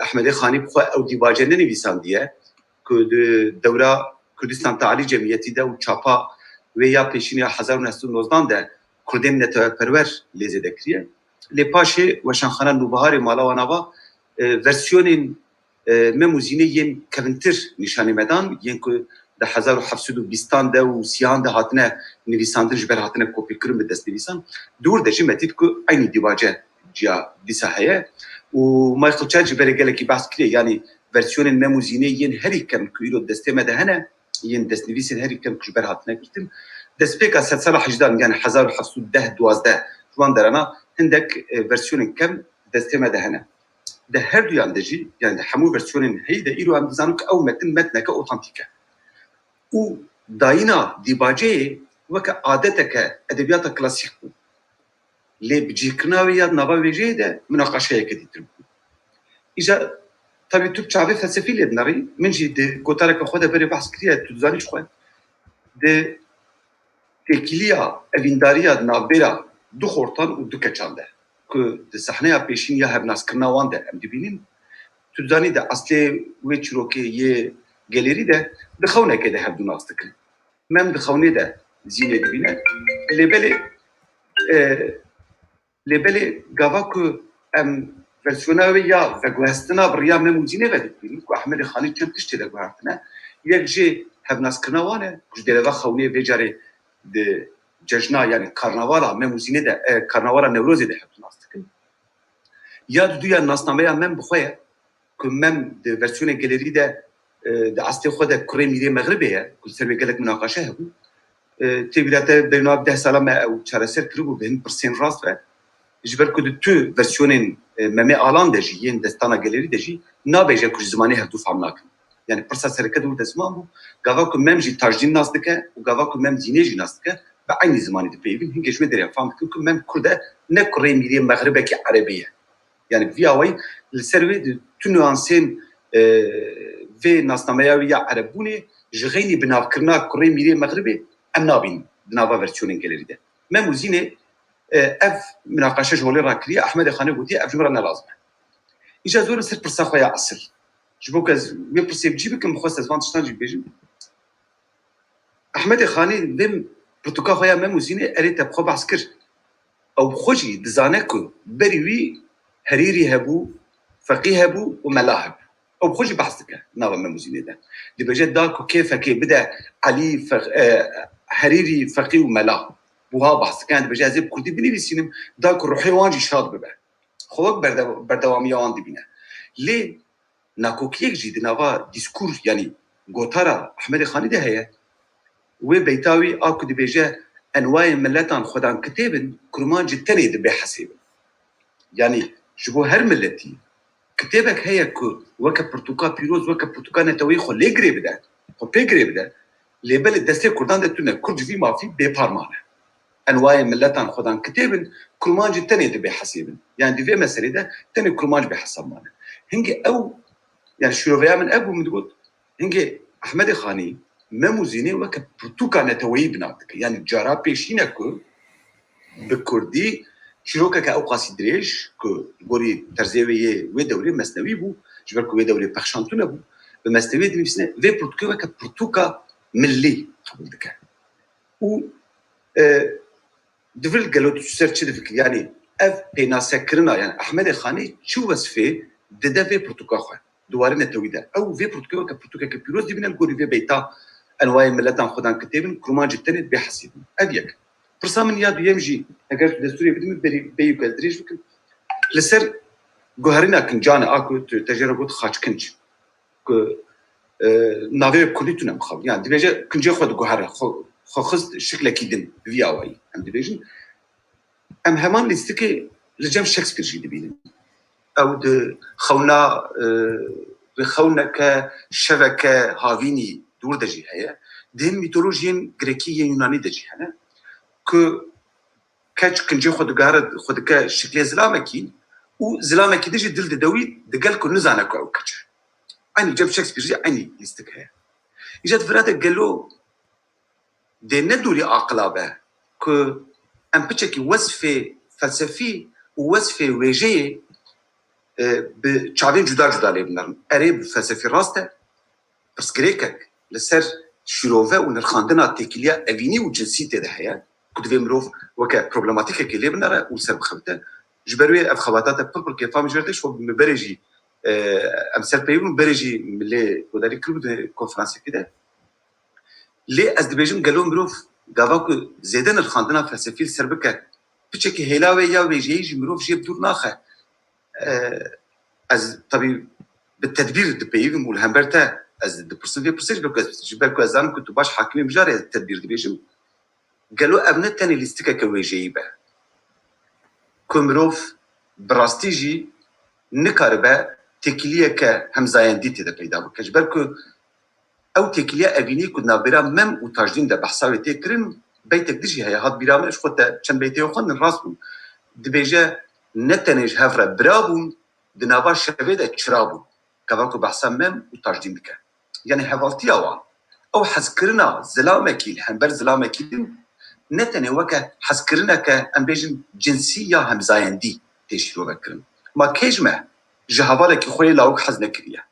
Ahmedê Xanî bixwe ew dîbace nenivîsandiye ku di dewra Kurdistan Tealî Cemiyetî de û çapa wê ya pêşîn ya 1919 de Kurdên netewperwer lê zêde kiriye lê paşê weşanxana Nûbiharê mala wan ava versiyonên مموزینه ین کونتر نشانه مدان ین که ده 1720 ده و 30 ده هاتنه نویساندن جبر هاتنه کپی کرن به دست نویسان دور دجی متید که aynı دیواجه جیا دیسا هیا و مایکل چاچ جبر گله کی بحث کړي یعنی ورسیون مموزینه ین هری کم کیلو دسته مدهنه ین دست نویسن هری کم جبر هاتنه کرتن دسپیکا 718 yani 1710 12 جوان درنا هندك ورسیون کم دسته مدهنه ده هر دو یاندجی yani همو ورسیون هی ده ایرو هم دزانو که او متنه اوتانتیکه و داینا دیباجه وک عادتك ادبیات کلاسیک بو لی بجیکناوی یاد نوا ویجه ده مناقشه کدی تر ایجا tabii Türk çavi felsefeyle dinleri minci de gotarek xoda beri bahs kiriye tu zaniş xwe de tekiliya evindariya navbera du xortan û du keçan de ku de sahneya pêşîn ya hevnaskirina wan de em dibînin tu zanî de aslê wê çîrokê yê gelerî de di xewnekê de hevdû nas dikin mem di xewnê de zînê dibîne lêbelê gava ku em versiyona ve ya ve guhestina biriya memuzine ve dibînin ku Ahmed Xanî çend tiştê de guhertine yek jê hevnaskirina wan e ku ji dereva xewnê vê carê di cejna yani karnavala memuzine de karnavala Newrozê de hevdû nas dikin ya duya nasnameya mem bixwe ye ku mem di versiyona gelerî de di astê xwe de kurê mîrê Megribê ye ku ser vê gelek münaqaşe hebû têbîlate bernav 10 sala me ew çareser kiribû bi hin pirsên rast ve ji ber ku di tu versiyonên memê alan de jî yên destana gelerî de jî nabêje ku ji zimanê hevdû fam nakin yani pirsa sereke dû de ziman bû gava ku mem jî tajîn nas dike û gava ku mem zînê jî nas dike bi aynî zimanê dipeyivîn hingê ji wê derê fam dikin ku mem Kurd e ne kurê mîrê Megribekî Erebî ye yani vîya wê li ser wê di tu nüansên vê nasnameya wî ya Erebbûnê ji xeynî binavkirina kurê mîrê Megribê em nabînin di nava versiyonên gelerî de mem û zînê ev münaqaşe ji holê rakiriye Ahmed Xanî gotiye ev ji min re nelazim e îja zor ser pirsa xwe ya asıl ji bo ku ez wê pirsê bicî bikim xwest ez van tiştan jî bêjim Ahmed Xanî vê pirtûka xwe ya mem û zînê erê te bi xwe behs kir ew bi xwe jî dizane ku berî wî herîrî hebû feqîh hebû û mela hebû ew bi xwe jî behs dike nava mem û zînê de dibêje da ku kêfekê bide Elî herîrî feqîh û mela buha bahs dikin dibêje ez ê bi Kurdî binivîsînim da ku ruhê wan jî şad bibe xwe wek berdewamiya wan dibîne lê nakokiyek jî di nava dîskûr yanî gotara Ahmed Xanî de heye wê beyta wî a ku dibêje enwayên milletan xwedan kitêbin kurman ji tenê dibe hesêbin yanî ji bo her milletî kitêbek heye ku weke pirtûka pîroz weke pirtûka netewî xwe lê girê bide xwe pê girê bide lêbelê destê Kurdan de tune Kurd ji vî mafî bêparman e enwayên milletan xwedan kitêbin kurman ji tenê dibe hesêbin yani di vê meselê de tenê kurman ji bê hesab mane hingê ew yani şîroveya min ev bû min digot hingê Ahmed Xanî mem û zînê weke pirtûka neteweyî binav dike yani cara pêşîne ku bi Kurdî çîrokeke ew qasî dirêj ku gorî terzê wê yê wê dewrê mesnewî bû ji ber ku wê dewrê pexşandû nebû bi mesnewî dinivîsine vê pirtûkê weke pirtûka millî qebûl dike û divil gelo ser çi difikir yani ev pênasekirina yani Ahmed Xanî çi wesfê dide vê pirtûka xwe duwarê netewî de ew vê pirtûkê weke pirtûkeke pîroz dibîne li gorî vê beyta enwayên milletan xwedan kitêbin kurman ji tenê bê hesîbin ev yek pirsa min ya duyêm jî eger tu destûrê bidî min bêyî ku ez dirêj bikim li ser guherîna kincanê a ku tu te jê re got xaçkinc ku navê Kurdî tune bixew yani dibêje kincê xwe diguhere xwe xist şiklekî din vîya wayî em dibêjin em heman lîstikê li cem Shakespeare jî dibînin ew di xewna vê xewneke şeveke havînî dûr de jî heye di hin mîtolojiyên Grekî yên Yunanî de jî hene ku keç kincê xwe digare xwe dike şiklê zilamekî û zilamekî de jî dil dide wî digel ku nizane ku ew keç e aynî cem Shakespeare jî aynî lîstik heye îja divira de gelo dê nedûrî aqila be ku em piçekî wesfê felsefî û wesfê wêjeyê bi çavên cuda cuda lê binirin erê bi felsefî rast e pirsgirêkek li ser şîrove û nirxandina têkiliya evînî û cinsîtê de heye ku divê mirov weke problematîkekê lê binere û ser bixebite ji ber wê ev xebatata pir kêfa min ji ber te ji me berê jî ام سر پیون برجی ملی وداری کرد کنفرانسی کده لی از دبیجم گلو مروف گاوا کو زیدن الخاندنا فلسفی سر بکه بچه که هلاوی یا ویجی مروف جیب دور ناخه از طبی بالتدبير دبيهم والهمبرتا از دبرسن في برسج بكاز جبالكو ازام كنت باش حاكمين بجار التدبير دبيجم قالوا ابنت تاني ليستيكا كويجيبه كومروف براستيجي نكاربه تكليه كهمزاين ديتي دا بيدا كجبالكو او تكليه ابيني كنا برا مم وتاجدين دا بحساوي تكرن بيتك دجي هي هاد برا مش فوت كان بيتي وخن الراسو دبيجا نتنج هفره برابون دنابا شبيده تشرابو كذلك بحسن مم وتاجدين بك يعني حفالتي او حسكرنا زلامكي الحنبر زلامكي نتني وكا حسكرنا كأنبيجن جنسية همزاين دي تشيرو بكرن ما كيجمع جهابالك خوي لاوك حزنا كريا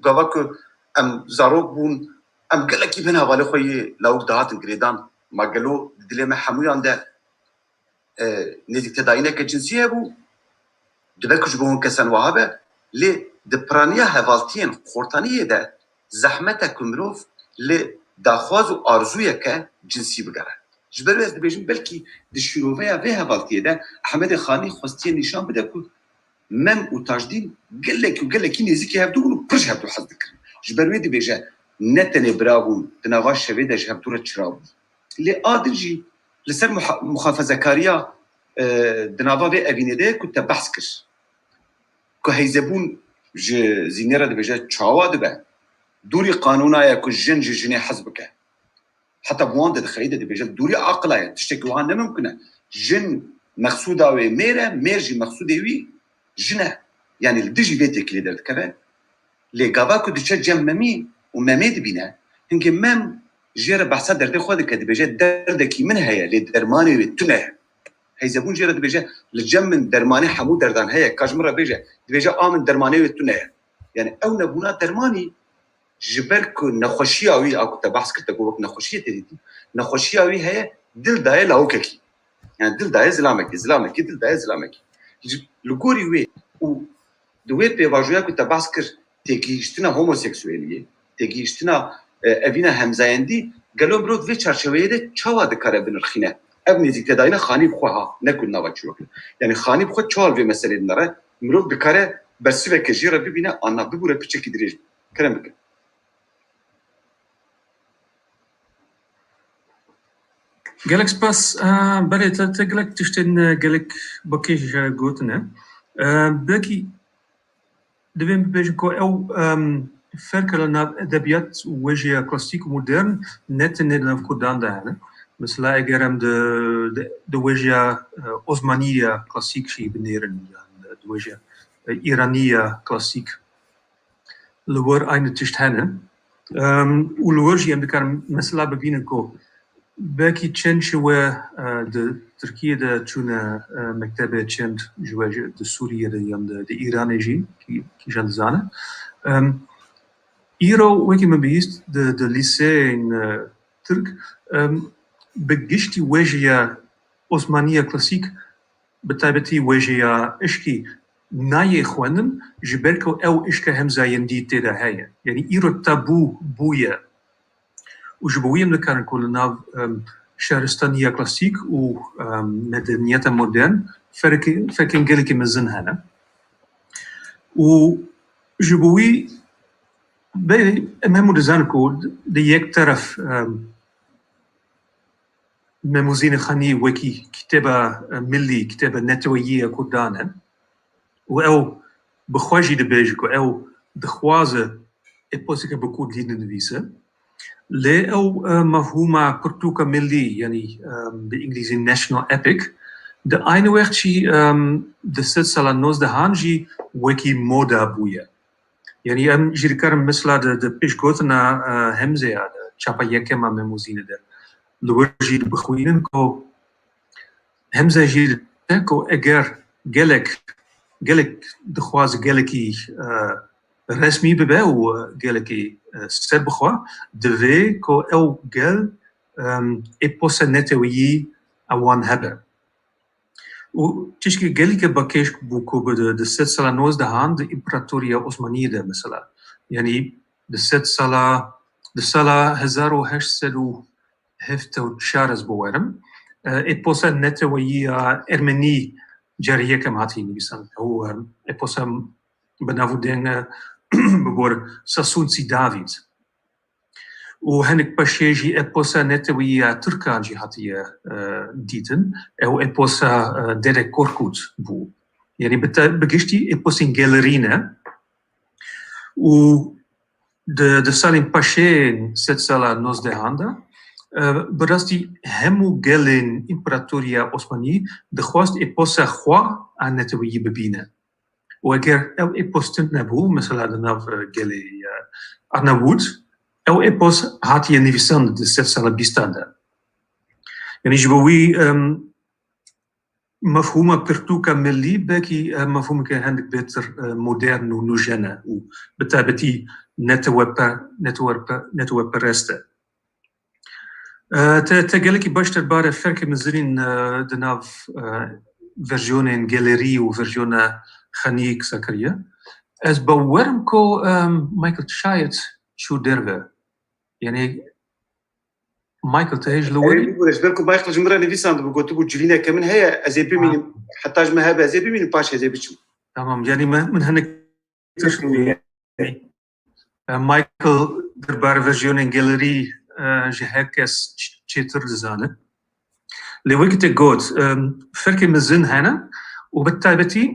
كذلك ام زاروك بون ام قالك بنا بالي خوي لاوك دهات الجريدان ما قالوا دلي ما حمويان ده نزيك تداينه كجنسية بو دبكو جبون كسن وهابه لي دبرانيا هفالتين خورتانية ده زحمتك مروف لي داخواز و آرزوية كجنسي بگره جبرو از دبیجم بلکی دشیروفیا و هفالتیه ده احمد خانی خواستیه نشان بده که مم و تاجدین گلکی نزیکی هفدو و پرش هفدو حز دکرن جبروی دبیجه نتنه براغون دنواش شوی ده هفدو را چرابون لی آدرجی لسر مخافظه کاریا دنوا و اوینه ده که تبحث کش که هیزبون زینیره دبیجه چاوا دبه دوری قانونایه که جن جنه حزبکه حتى بوان ده خريده دي بيجل دوري عقلها تشتكي وها ممكن جن مقصوده وي ميرجي مقصوده وي جنه يعني الدجي بيتك اللي درت كذا لي غافاكو دي جممي ومامد بينا يمكن مام جيره بحث درت خود كده بيجل دردكي من هي اللي درماني وتنه هي زبون جيره دي بيجل لجمن درماني حمود دردان هي كاجمره بيجل دي بيجل امن درماني وتنه يعني او نبونا درماني جبركو نخوشياوي او كنت بحث كنت اقول نخوشيه تدي نخوشياوي هي دل داي لاوككي يعني دل داي زلامكي دل داي زلامكي لغوري وي و دوي بيواجويا كنت بحث كر تيجيشتنا هوموسيكسواليه تيجيشتنا ابينا همزايندي قالوا برود في چارچويه ده چاوا د کار بن الخينه ابني زي كداينا خاني بخوها نكون نواچو يعني خاني بخو چال في مساله نره مرود بكاره برسوه كجيره ببينه انا ببوره بچكي دريج كلام بك Gelek spas, bale gelek tishten gelek bakish gotene. Belki devem bejen ko فرق لنا ادبيات وجهه كلاسيك ومودرن نت نلف كودان ده مثلا اجرام د وجهه عثمانيه كلاسيك شي بنيرن د وجهه ايرانيه كلاسيك لور eine تشتهنه والوجه يمكن مثلا ببينكو باقي تشن شوى د تركيا د تشونا مكتبه تشند جواج د سوريا د ايران جي كي جان زانه ايرو وكي ما بيست د ليسي ان ترك بقشتي وجهه عثمانيه كلاسيك بتابتي وجهه اشكي ناي خوانن جبركو او اشكا همزه يندي تدا هي يعني ايرو تابو بويا وجبوية من كان كلنا شهرستانية كلاسيك ومدنية مودرن فكان قالك مزن هنا وجبوي امامو دزانكو دي يك طرف مموزين خاني وكي كتابة ملي كتابة نتوية كودانا او بخواجي دباجكو او دخوازة ابوسيكا بكو دين نويسة لا أو مفهومة كرتوكا ملي يعني بالإنجليزي national epic de eine weg شي de سلسلة نوز de هانجي وكي مودا بويا يعني جير كارم مثلا de بيشكوتنا همزة de chapa يكما مموزين de لورجي بخوينن كو همزة جير كو اگر جلك دخواز جلكي رسمي ببا وقالكي سر بخوا دوي كو او قال ايبوسا نتويي اوان هبا و تشكي قالك باكيش بوكو بده دست سلا نوز ده هاند إمبراطورية عثمانية ده مثلا يعني دست سلا دسلا 1874 بوارم إبوسا نتويا إرمني جارية كم هاتيني بيسان هو إبوسا بنافو دين ببور ساسونسي دافيد وهنك باشيجي إبوسا نتويا تركان جهاتية ديتن أو إبوسا ديريك كوركوت بو يعني بقشتي إبوسين جالرينا و de salim pashen set sala nos de handa براستی همو گلین امپراتوریا عثمانی دخواست اپوسا خوا عن نتویی ببینه و اگر او اپوستنت نبو مثلا دناف گلی ارناوود او اپوس هاتیه نویسند de set sala بیستانده يعني جبوي مفهومه برتوكا ملي باكي مفهوم كان عندك بيتر مودرن ونوجانا وبالتالي نتوى برسته تقالك باشتر بارا فرق مزرين دناف فرجونين جاليري وفرجونا خانيك ساكريا از بورمكو مايكل شايت شو درفه يعني مايكل تهيج لوري بقولش بالكم مايكل جمرة نفيسان بقولت بقول جلينا كمن هي أزيبي من حتى أجمع هذا أزيبي من باش أزيبي شو تمام يعني من هنك تشوي مايكل دربار فيرجون جاليري جهكس تشيتر زانه لوقت جود فرق مزن هنا وبالتالي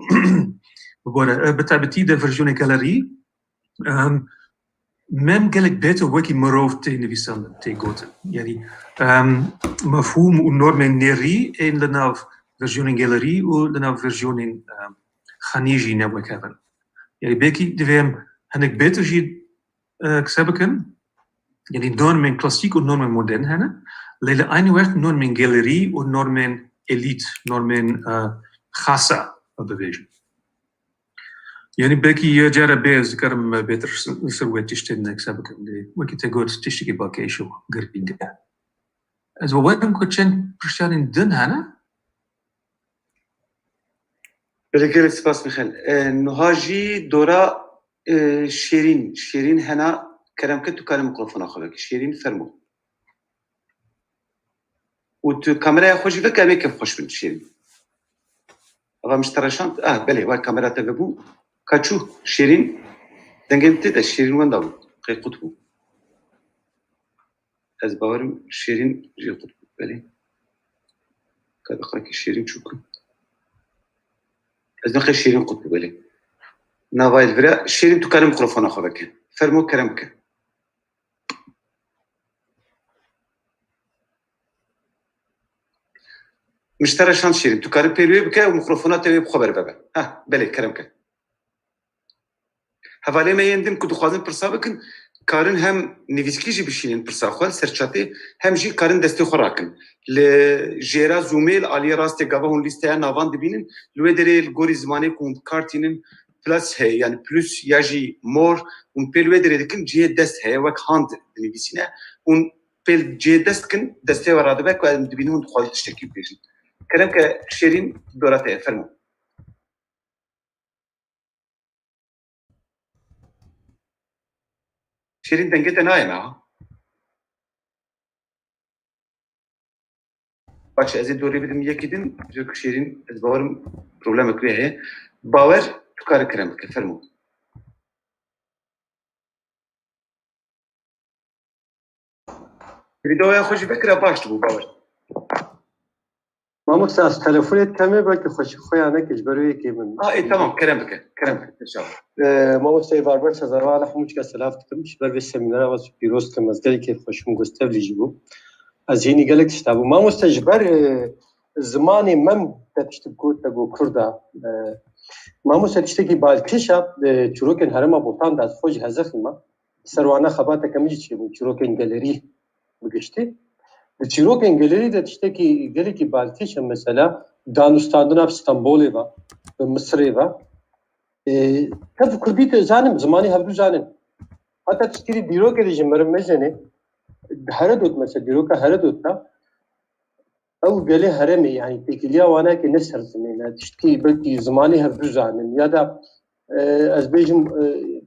بالتالي ده فيرجون جاليري مم قالك بيته وكي مروف تي نفيسان تي جود يعني مفهوم ونورمين نيري إن لناف فيرجون جاليري ولناف فيرجون خانيجي نبوي كافن يعني بيكي دفهم هنك بيته جي كسبكن يعني نورمين كلاسيك ونورمين مودرن هنا ليلة أين وقت نورمين جاليري ونورمين إليت نورمين خاصة بفيجن يعني باكي جارة بيز كرم بيتر سرويت تشتين كسبكن دي وكي تقول تشتكي باكيشو قربين ده از وين كنتشن برشارين دن هنا بلكي سباس مخل نهاجي دورا شيرين هنا كلام كنتو كلام ميكروفون اخوك شيرين فرمو وتو كاميرا خوش فيك كيف خوش من شيرين هذا مش ترشانت بلي واي كاميرا تبو كاتشو شيرين دنجنت ده شيرين وين دابو قي قطبو از باورم شيرين جي قطبو بلي كذا خاكي شيرين شكرا از نقي شيرين قطبو بلي نافايل فرا شيرين تو كلام ميكروفون اخوك فرمو كلامك مشترى شان شيرين تو كاري بيريو بكا وميكروفونات تبي بخبر بابا بلي كلامك هفالي ما يندم كنت خوازن برسابكن كارن هم نيفيسكيجي بشينين برساخوال سرچاتي هم جي كارن دستي خوراكن لجيرا زوميل علي راستي غابا هون ليستيا نافان دبينن لويدري الغوري زماني كون كارتينن بلس هي يعني بلس ياجي مور ون بيلويدري دكن جي دست هي وك هاند نيفيسينا ون بيل جي دستكن دستي ورادبك ودبينون خوازن تشتكي بيجن كلامك شيرين دورته فرمو شيرين دنجت نايمة باش ازيد دوري بدم يكيدن جوك شيرين باور بروبلم كبير باور تكار كلامك فرمو الفيديو ياخذ فكره باش تبو باور ما مستاس تلفونت كمي بلكي خوش خويا انا كجبروي كي من اي تمام كلامك ان شاء الله ما مستاي باربر سزاوا حموش كسلافتكم شبر بالسمينار واس بيروست مزدلي كيف خوشم غستف ليجبو ازيني قالك تشتابو ما مستجبر زماني مم تشتبكو تبو كردا ما مستشتكي بالكشا چروكن هرما بوتان داز خوش هزف ما سروانه خباته كمجي چبو چروكن گاليري بگشتي چروکن گالری ده تشتكي گالکی بالکش مثلا دانستاندنا في اسطنبول و مصر و كيف كربيت زانم زماني هبدو زانم حتى تشتري ديروك اللي جمر مزنه هردوت مثلا ديروكا هردوت او قال هرمي يعني تكليا وانا كنسر زمينا تشتي بلكي زماني هبزان يا دا از بيجم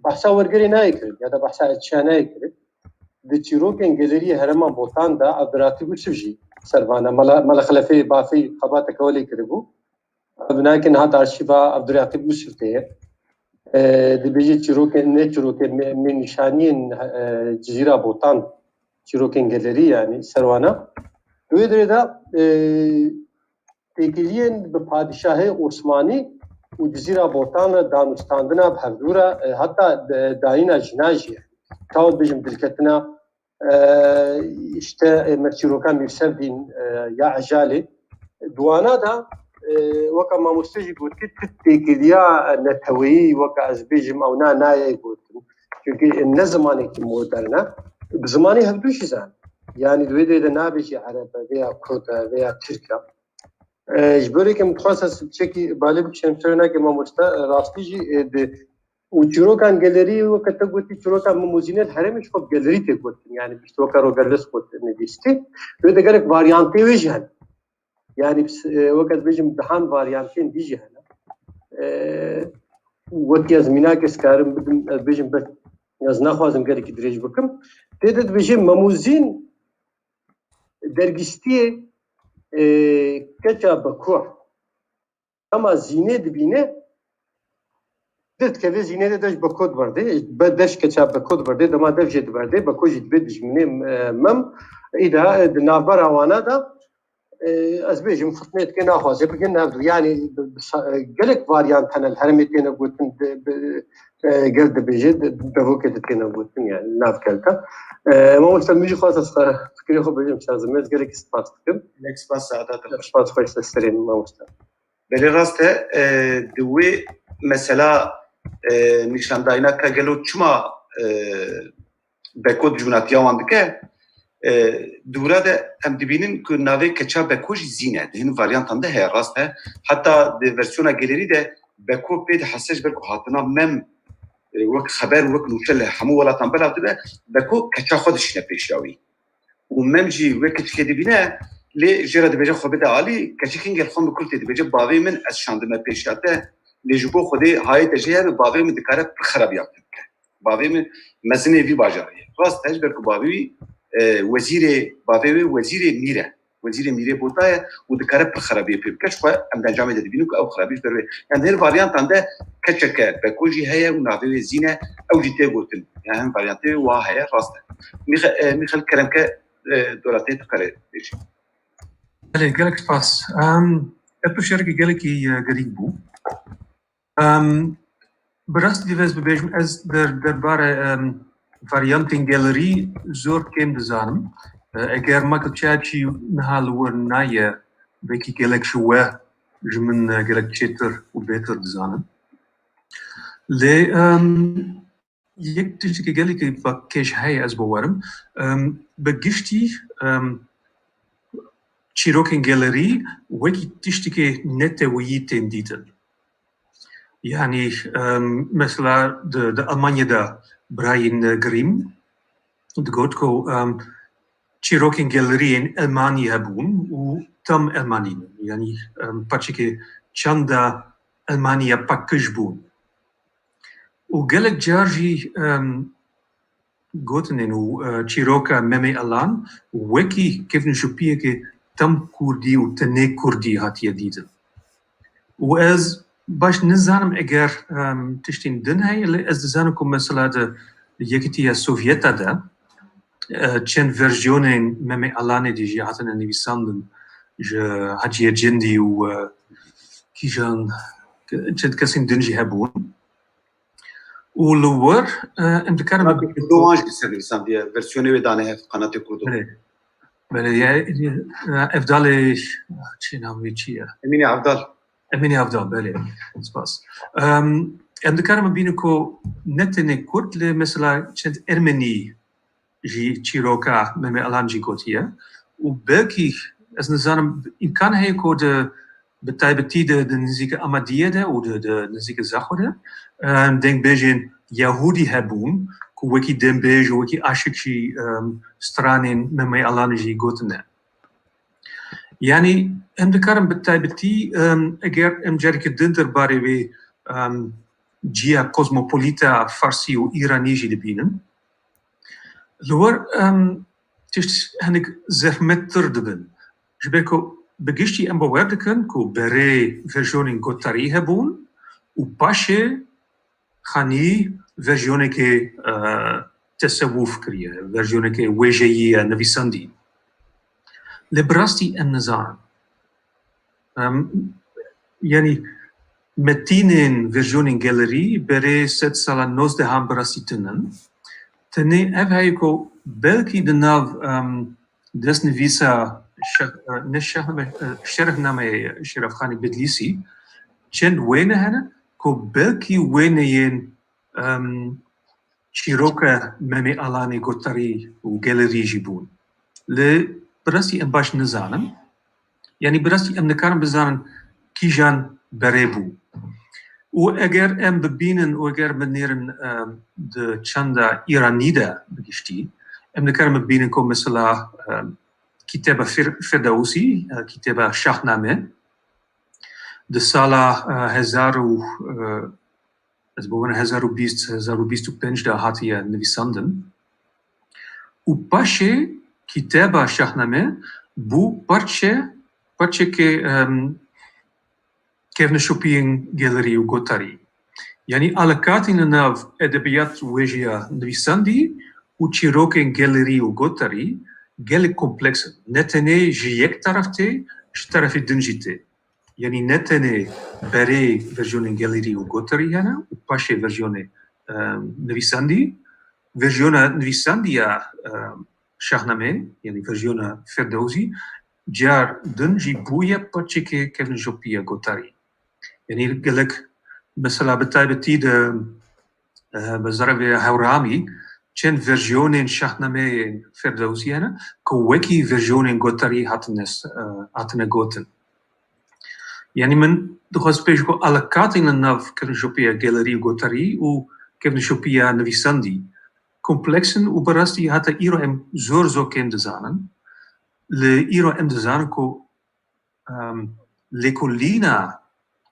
بحثا ورقري نايكر يا دا بحثا اتشانايكر بتشيروكن جاليري هرما بوتان دا ابراتي بوسجي سروانا ملا خلفي بافي خبات كولي كربو ابناكن هذا ارشيفا عبد الراتب بوسفتي دي بيجي تشيروكن نيتشيروكن من نشانين جزيره بوتان تشيروكن جاليري يعني سروانا ويدريدا تكلين بپادشاه عثماني وجزيره بوتان دانستاندنا بهدورا حتى داينا جناجي تاو بيجم دلكتنا اشتا مرتيروكا ميرسفين يا عجالي دوانا دا وكا ما مستجي قلت تكليا نتوي وكا ازبيجم او ناي قلت çünkü ne zamanı ki moderna بزماني هبدوش زان يعني دويدي دا نابيجي عربة veya Kurda veya Türk'a جبري كم تخصص بشكل بالي بشمسرنا كما مستا راستيجي وجروكان جاليري وكتبوتي جروكان موزينات هرمش خب جاليري تقول يعني بيشتوكا روغالس قلت نديستي دويدي قالك فاريانتي وجهن يعني بس وقت بيجي امتحان فاريانتين ديجي هنا وقت يزميناك اسكارم بدم بيجي بس يزنا خوازم قالك دريج بكم تدد بيجي مموزين درجستي كتا بكوح اما زينه دبينه درت كذا زينه داش بكود برده بدش كتا بكود برده دما داش جد برده بكوجي بدش من مم اذا نافر وانا دا ازبيج مخطنيت كنا خوازي بقينا يعني قالك فاريانت انا الهرمتين قلت قلت بيجد بفوكت كنا قلت يعني ناف كلتا ما مستميجي خاص فكري خو بيجم شازمت قالك سباس كم الاكسباس ساعات سباس خوش تسترين ما مست بلی راسته دوی مثلا نشان داینا که گلو چما بکود جوناتیا واندکه دوره ده هم دبینن که ناوی کچا بکوش زینه دهین واریانتان ده هی راسته حتی ده ورسیونا گلری ده بکو پید حسش برکو حاطنا مم وک خبر وک نوشل همو ولاتان بلاوته ده بکو کچا خودش نپیشاوی و مم جی وک تکی دبینه لی جرا دبیجه خو بده عالی کچی کینگل خون بکل دبیجه باوی من از شاندمه پیشاته لیجبو خودی های تجیه و باوی من دکاره خراب یافتن که باوی من مزنه وی باجاریه راست تج برکو باوی وزیر باوی وزیر میره بوده و دکاره خرابی پیکش خو ام انجام داده بینو که او خرابیش بره یعنی هر واریانت انده کچکه بکوجی هيا و ناوی زینه او جیته گوتن یعنی واریانت واه هيا راست میخل کرم که دولته تکاره بشه Allez, Galax pass. Etwas schärfer Galaki Garibu. Berast divers beweging as der bare Varianten Galerie zor kem de zanem. Eger makel chachi nahal wer naye beki Galax wa jmen Galax cheter u beter de zanem. Le yek tishke Galaki bakesh hay as bewarm. Begishti Chirokin Galerie وكي تشتكي نتويي تنديتن يعني مثلا د ألمانيا دا براين غريم دقوتكو Chirokin Galerie in ألمانيا هبون وتم ألمانيين يعني باتشكي چاندا ألمانيا باكجبون وقالك جارجي قوتن إنه Chiroka ممي ألان وكي كيف نشوفيه تم كردي و تنه كردي هاتيه ديدن واز باش نزانم اگر تشتين دن هاي اللي از نزانكم مثلا دا يكتيا سوفيتا دا چند فرجيونين ممي الاني دي جي هاتن نويساندن هاجي جندي و كيجان چند كسين دنجي هبون و لور امتكارم دوانج بسنويسان دي فرسيوني ودانه في قناة كردو بله افضل چی نامی چیه؟ امینی افضل بله سپاس. امدکارم بینم که نتنه کرد ل مثلا چند ارمنی جی چیروکا مم الان جی گوتیه و بلکی از نظرم امکان هی که د بتایبتی د نزدیک آمادیه ده و د نزدیک زاخوده denk بجن یهودی هبون که وکی دنبیج و وکی عاشقی سترانین ممی الانجی گوتنه. یعنی ام دکارم بتایبتی اگر ام جاری که دن درباره وی جیا کوزموپولیتا فارسی و ایرانی جی دبینن لور تشت هنگ زحمتر دبن جبکو بگشتی ام باور دکن کو برای ورژن گوتاری هبون و باشه خانی ورژن که تصوف کریه ورژن که وجهی نویسندی لبراستی ام نزان یعنی متینن ورژن گالری برای 19 هم براسی تنه اف هایی که بلکی de nav desnivisa شرحنامه شرف خانی بدلیسی چند وینه هنه که بلکی وینه ین شیروکه ممی آلانی گوتاری و گالری جیبون لبراستی ام باش نزانم یعنی براستی ام نکارم بزانن کی جان بره بو و اگر ام ببینن و اگر بنیرن de چنده ایرانی ده بگشتی ام نکارم ببینن که مثلا کتاب فردوسی کتاب شاهنامه de سال 1025 ده هاتی نویسندن و باشه کتاب شاهنامه بو parche ke kevne shopping gallery و گوتاری یعنی allocatie nav edebiyat wejia nvisandi و chiroken gallery و گوتاری gel complex netene jiyek tarafte taraf dinjite یعنی netene bere version gallery و گوتاری هنا و pashe version nvisandi version nvisandi شاهنامه یعنی version فردوسی جار دنجي بويا باتشيكي كيفن جوبيا غوتاري يعني قالك مثلا بتايبتي د بزربي هورامي چند فيرجونين شاهنامه فردوسي انا كوكي فيرجونين غوتاري هاتنا غوتن يعني من دخوز بيجكو على كاتين الناف كيفن جوبيا جالري غوتاري و كيفن جوبيا نويساندي كومبلكسن و براستي هاتا ايرو ام زور كين دزانن لإيرو ام دزانكو لكلنا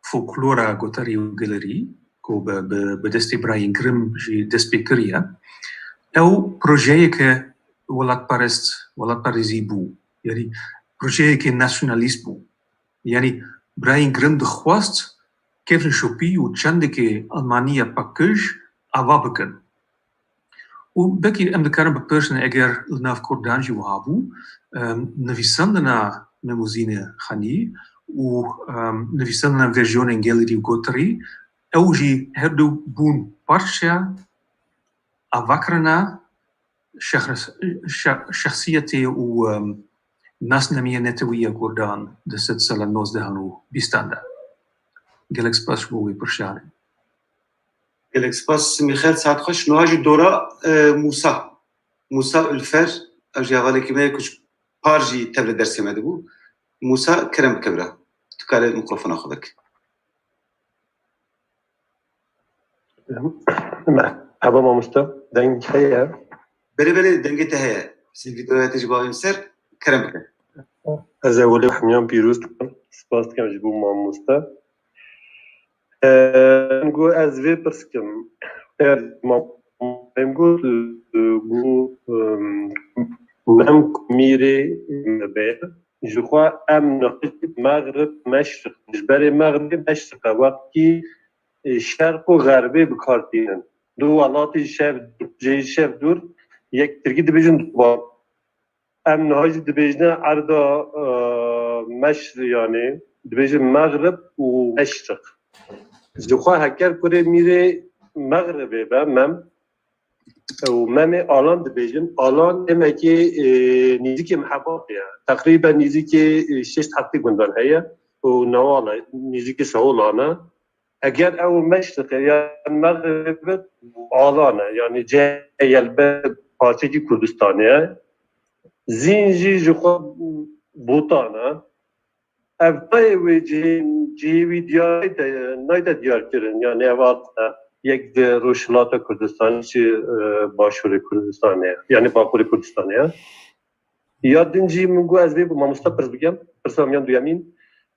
فولكلورا غوتاري وغالري كو بدستي براين غريم جي دسبيكريا او بروجيك ولات باريزي بو يعني بروجيك ناسيوناليست بو يعني براين غريم دخواست كيفن شوبي و تشاندكي ألمانيا باكج أوابكن و بكي ام دكارم ببرسن اگر لناف كوردانجي وهابو نویسندنا مموزینه خانی و نویسندنا ورژن انگلیسی و گوتری اوجی هردو بون پارچه اواکرنا شخصیتی و ناس نمیه نتویه کردان دست سال 19 هنو بیستانده گلک سپاس بوی پرشانه گلک سپاس میخیل ساعت خوش نواجه دورا موسى الفر اجي غالي كيما كش بارجي تبدا درس ما دبو موسى كرم كبره تكال الميكروفون اخذك مرحبا ماموستا دنگ هيا بلي دنگته هي سي فيديوهات تجي سر كرم بك از اول حمیان پیروز سپاس کم جبو ماموستا نگو از وی پرسکم نگو بو مم ميري مبير جو ام نقطة مغرب مشرق جبر مغرب مشرق وقتی شرق و غربی بکاردینن دو ولات شب دور یک ترکی دبیجن دو ام نهاج دبیجن عرضا مشرق یعنی دبیجن مغرب و مشرق جو هکر کره میره مغربه با مم و مم آلان دبیجن آلان امکی نیزی که محباب تقریبا نیزی که 6 هفته گندان هیا و نوالا نیزی که سهولانه اگر او مشرق یا مغرب آلانه یعنی جایل به پارچه که کردستانه زینجی جو خود بوتانه افتای و جیوی دیار دیار کرن یعنی اوات یک روشلات کردستانی چی باشور کردستانه یعنی باکور کردستانه یا دنجی من گو از بی ما مستقر بگم پرسامیان دویامین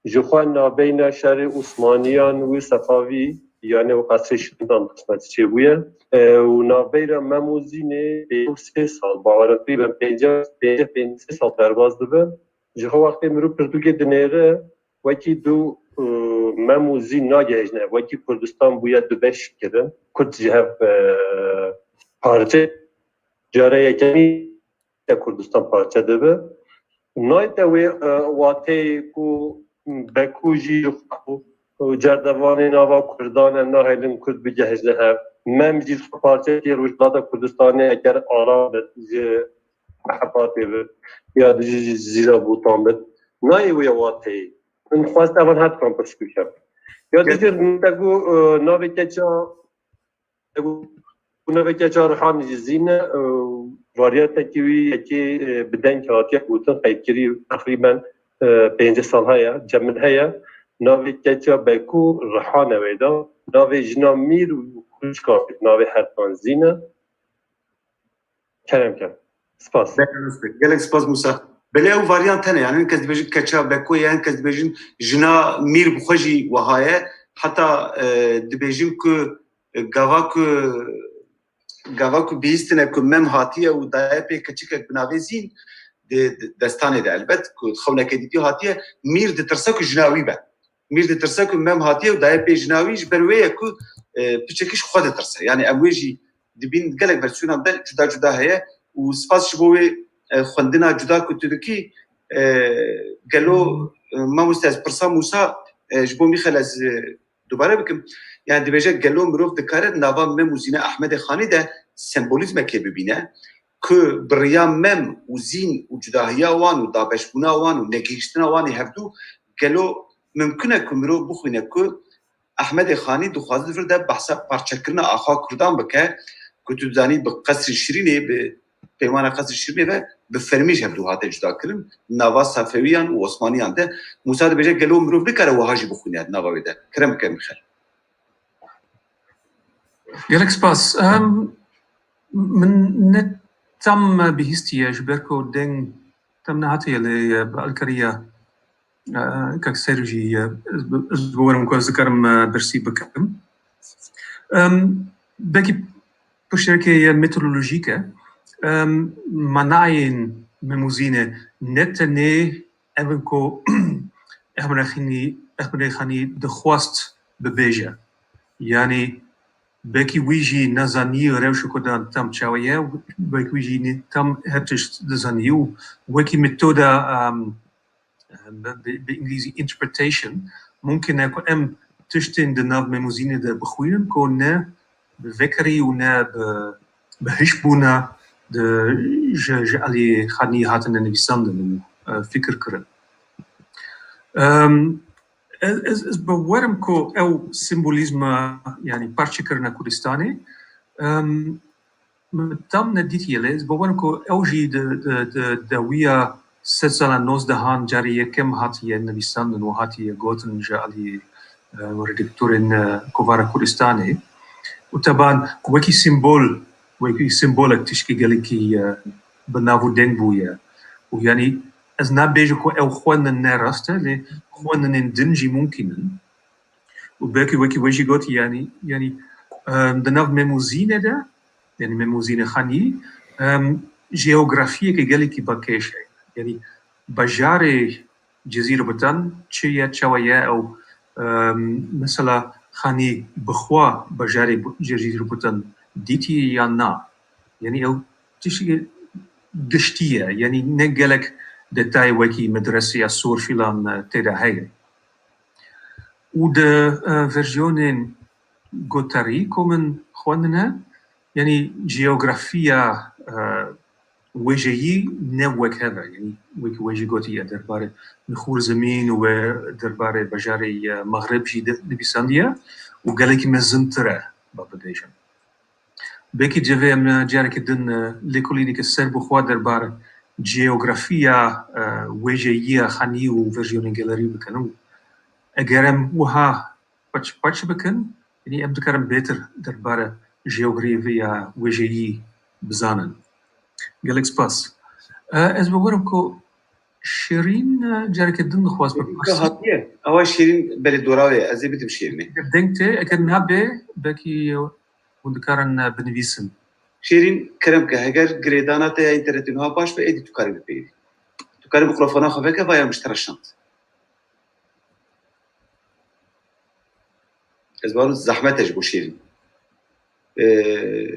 جخوان بین شهر عثمانیان و صفاوی یعنی و قصر شدان قسمت چه بویه و نابیر مموزینه به 3 سال باورقی به 5 سال پرواز دبه جخو وقتی مرو پرتوگه دنیره وکی دو مموزین ناگهش نه وکی کردستان بوید دو بش کردن کرد جهب پارچه جاره یکمی کردستان پارچه دبه نایت وی واتی کو بکوجی و جردوان نوا کردان نهایلم کرد بجهز نه من جیز پارچه که روشلات کردستانی اگر آرام به حباتی به یا زیرا بوتان به نای وی واتی من خواست اول حد کنم پرس بکم یا دیگر نگو ناوی کچا روحان زینه واریات کیوی که بدن که آتیه بودن قید کری تقریبا 5 سال هیا جمن هیا ناوی کچا بکو روحانه ویدا ناوی جنا میر و خوش کافی ناوی حرفان زینه کم سپاس گلک سپاس موسی بله او واریانت نه یعنی کس بیجن کچا بکو یعنی کس بیجن جنا میر بخوجی وهایه حتی دبیجن که گاوا کو بیستنه کو مم هاتیه و دای په کچک بناوی زین د دستانه ده البته کو خونه کې دي هاتیه میر د ترسکو جناوی به میر د ترسکو مم هاتیه و دای په جناوی بروي کو پچکش خود ترسه یعنی اوجی دبین گلک ورسیون ده جدا هه و سپاس شبوه خوندنا جدا کو تدکی گلو ما مستاز پرسا موسی جبو میخل از دوباره بکم yani dibêje gelo mirov dikare nava mem û zîne Ahmedê Xanî de sembolîzmekê bibîne ku biriya mem û zîn û cudahiya wan û dabeşbûna wan û negihîştina wanê hevdû gelo mimkün e ku mirov bixwîne ku Ahmedê Xanî dixwaze vir de behsa parçekirina axa Kurdan bike ku tu zanî bi Qesrî Şîrînê bi peymana Qesrî Şîrînê ve bi fermîj hevdû hate cudakirin nava Safeviyan û Osmaniyan de Musa dibêje gelo mirov nikare wiha jî bixwîne nava wê de kirem bike mixer Gelek spas. من نتم بهستي جبركو دين تم نهاتي اللي بالكرية كسيرجي زبورم كو ذكرم برسي بكم بكي بشركة ميتودولوجيكا مناين مموزينة نتني ابنكو احمد خاني دخواست ببيجا يعني بکی ویجی نزانی روش کدان تم چاویه بکی ویجی تم هتش دزانیو وکی متودا بانگلیزی interpretation ممکن اکو ام تشتین دناف مموزینه ده بخویرن کو نه بفکری و نه بهشبونا ده جعلی خانی هاتن نویسندن و فکر کرن از باورم کو او سمبولیزم یعنی پارچه کرنا کردستانی تم ندیتی از باورم کو اوجی د ویا 19 هان جاری یکم هاتی نویسندن و هاتی گوتن جالی ردکتورن کووارا کردستانی و طبعا وکی سمبولک تشکی گلی کی بناو دنگ بویا و یعنی از نبیجه کو او خوانن نراسته لی خوانن دنجی ممکنن و بکی وکی وجی گوتی یعنی دناف مموزینه ده یعنی مموزینه خانی جیوگرافیه که گلی کی باکشه یعنی بجاره جزیره بطن چیه چوایه او مثلا خانی بخوا بجاره جزیره بطن دیتی یا نه یعنی او تشی گشتیه یعنی نگلک دتای وکی مدرسه سور فیلان تیدا هایی و de versionen Guattari komen خواننه یعنی جیوگرافیا وجهی نوک هوا یعنی وجه گوتیه درباره نخور زمین و درباره بجاری مغرب جی نبیسندیه و گلکی مزنتره بابدیشن بکی جوه ام جاره که دن لیکولینی که سر بخوا درباره جیوگرافیا وجهی خانی و ورژیون گالری بکنم اگرم وها پچ بکن یعنی ام دکارم بهتر درباره جیوگرافیا وجهی بزانن گلک سپاس از بگورم که شیرین جاری که دن خواست که بپرسی هاتیه اوا شیرین بلی دوراوی از بیتم شیرینه دنگته اگر نبه بکی ودکارن بنویسن شیرین کرم که اگر گریدانا تا اینترنتی نها باش به ایدی تو کاری بپیری تو کاری میکروفونا خواه که باید مشترشند از بارو زحمتش بو شیرین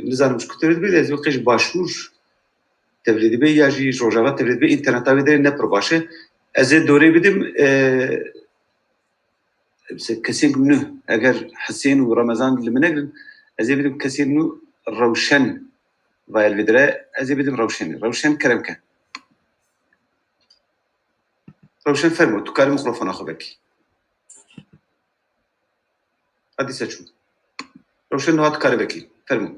نزانم شکترد بید از وقتش باشور تبلیدی بی یا جی روژاوات تبلید بی اینترنتاوی داری نپر باشه از دوره بدیم کسی نو اگر حسین و رمضان لمنگرن از بدیم کسی نو روشن وایل ویدره از بدیم روشن کرم که روشن فرمو تو کاری مخروفان آخو بکی هدی سچون روشن نوات کاری بکی فرمو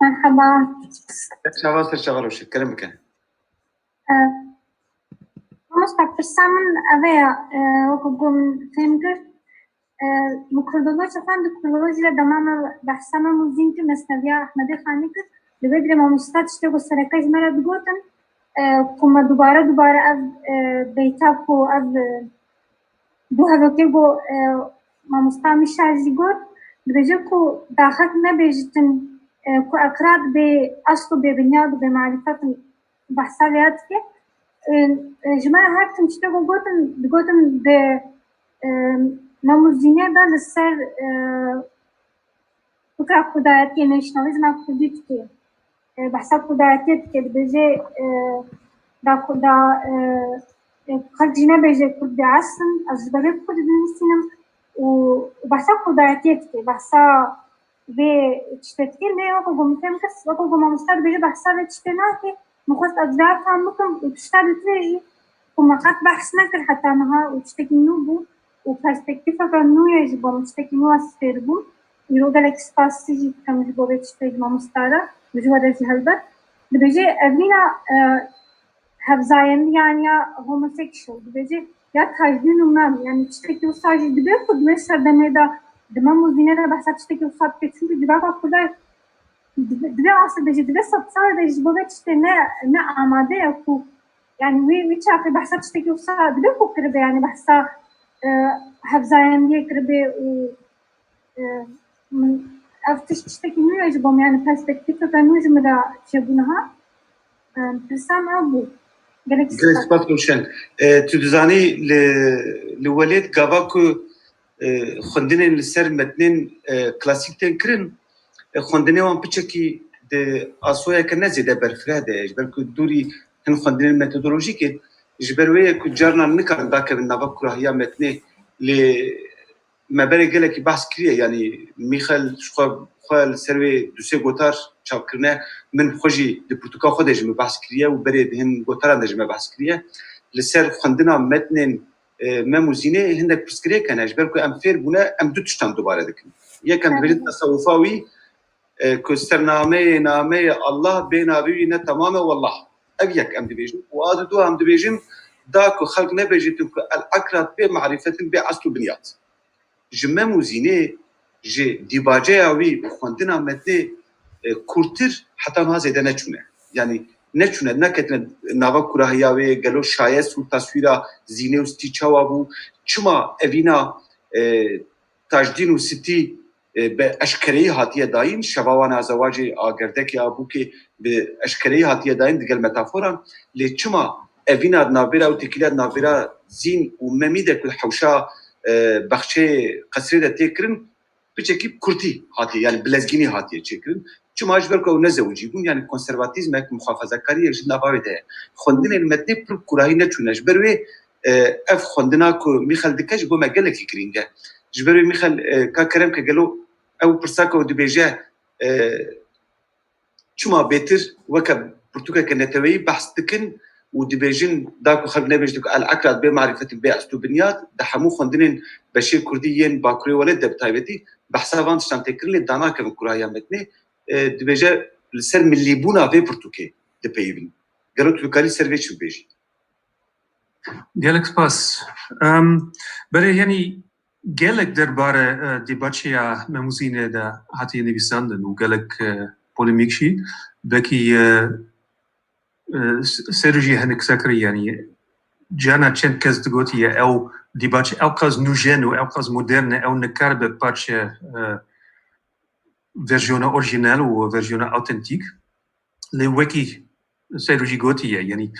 مرحبا سرچاوا روشن کرم که مستقبل من أبيع وكم فهمت مكرودولوج أفهم دكتورولوج لدمام بحسنا مزين كمستبيع أحمد خانيك لبدري ما مستات تشتغل سركاز مرة بقولن كم دوباره أب بيتاكو أب دوها بكيبو ما مستعمل شارجي قول برجوكو داخل نبيجتن كو أكراد بأصله ببنياد بمعرفات بحسابياتك جماعة هاتم تشتغل قوتن ب نموذجينية ده للسر فكرة قدراتية ناشناليزم كرديتكي بحساب قدراتيتكي بيجي دا خرجينا بيجي كردي عصن أجبالي كردي دنسينم وبحساب قدراتيتكي بحساب بتشتكين بيه وكو قمتين كس وكو قمم مستاد بيجي بحساب تشتناكي مخص أجزاء فهمكم وتشتغل تريجي وما قد بحث نكر حتى نهار وتشتكي نوبو وبرسبكتيفة كانو يجبو مشتكي نو أستيربو يرودا لك سباس تيجي كم يجبو بيتشتكي ما مستارا بجوا درجي هلبت بيجي أبينا هفزاين يعني homosexual بيجي يا تهاجدين ومام يعني تشتكي وصاجي دبيكو دمشر دميدا دمام وزينة بحث تشتكي وصاد كتشو دباكا خداي دبي عصر بيجي دبي صار بيجي بوجتشتي نا عمادة أكو يعني وي شافي بحث تشتكي وصاد دبي كو كربي يعني بحث هفزاين دي كربي و من أفتش تشتكي نو يجبهم يعني perspektifa كانو يجمدا تشبونها برسام أبو جالك سباس روشن تدزاني لوليد قاباكو خندين لسر متنين كلاسيك تنكرن خندين وان بتشكي د اسويا كنزي د برفراده جبركو دوري هن خندين ميثودولوجيك جبروي كجارنا نكر داك النبا كراهيا متني ل ما بالك لك بحث كريه يعني ميخال شخو خال سروي دوسي غوتار چاپكرنه من خوجي د برتقال خودج ما بحث كريه وبريد هن غوتار اندج ما بحث كريه لسر خندنا متنين مموزينه هندك بسكريه كان جبركو امفير بنا ام دو تشتان دوباره دك يكن بريد تصوفاوي كسترنامه نامه الله بين ابينا تماما والله ابيك ام دبيجن وادو ام دبيجن داكو خلق نبيجتو الاكراد بمعرفه باصل بنيات جمع موزينه جي ديباجياوي خوندنا متي كورتر حتى ما زيد نچونه يعني نچونه نكتن ناوا كراهياوي گلو شايس و تصويره زينه وستي چوابو چما اviنا تاجدين وستي باشكري هاتيه داين شباوانا زواجي اگردك يا بوكي باشكري هاتيه داين دگل متافورا لچما اviنا نابرا و تكيلا نابرا زين ومميده كل حوشا بخشي قصريده تكرن بچكي كورتي هاتيه يعني بلزگيني هاتيه چكرن چما اجبركو نزوجي بون يعني كونسرفاتيزم محافظه‌كاري جناباوده خوندن المتن پر كوراهي نچونش بروي اف خوندنا كو ميخل دكاج بو مگلك كرينگه جبروي ميخل كا كرم كگلو او برساكو دبيجه چما بيتر وك برتوكا كنتوي بحث تكن ودبيجن داكو خلق نبيجدك الاكراد بمعرفه البيع استوبنيات دحمو خوندن بشير كرديين باكوري ولد بتايبتي بحسابان شان تكرل داناك كورايا متني دبيجه لسر ملي بونا في برتوكي دبيبن قالوا لوكالي سيرفيس بيجي ديالك سباس بري يعني gelek درباره دیباچیا مموزینه دا هاتی نویسندن و gelek پولیمیکشی بکی سرجی هنک سکری یعنی جانا چند کس دگوتیه او دیباچ او قاز نوجن و او قاز مدرن او نکار به پاچ ورژن اورجینال و ورژن اوتنتیک لوکی سرجی گوتیه یعنی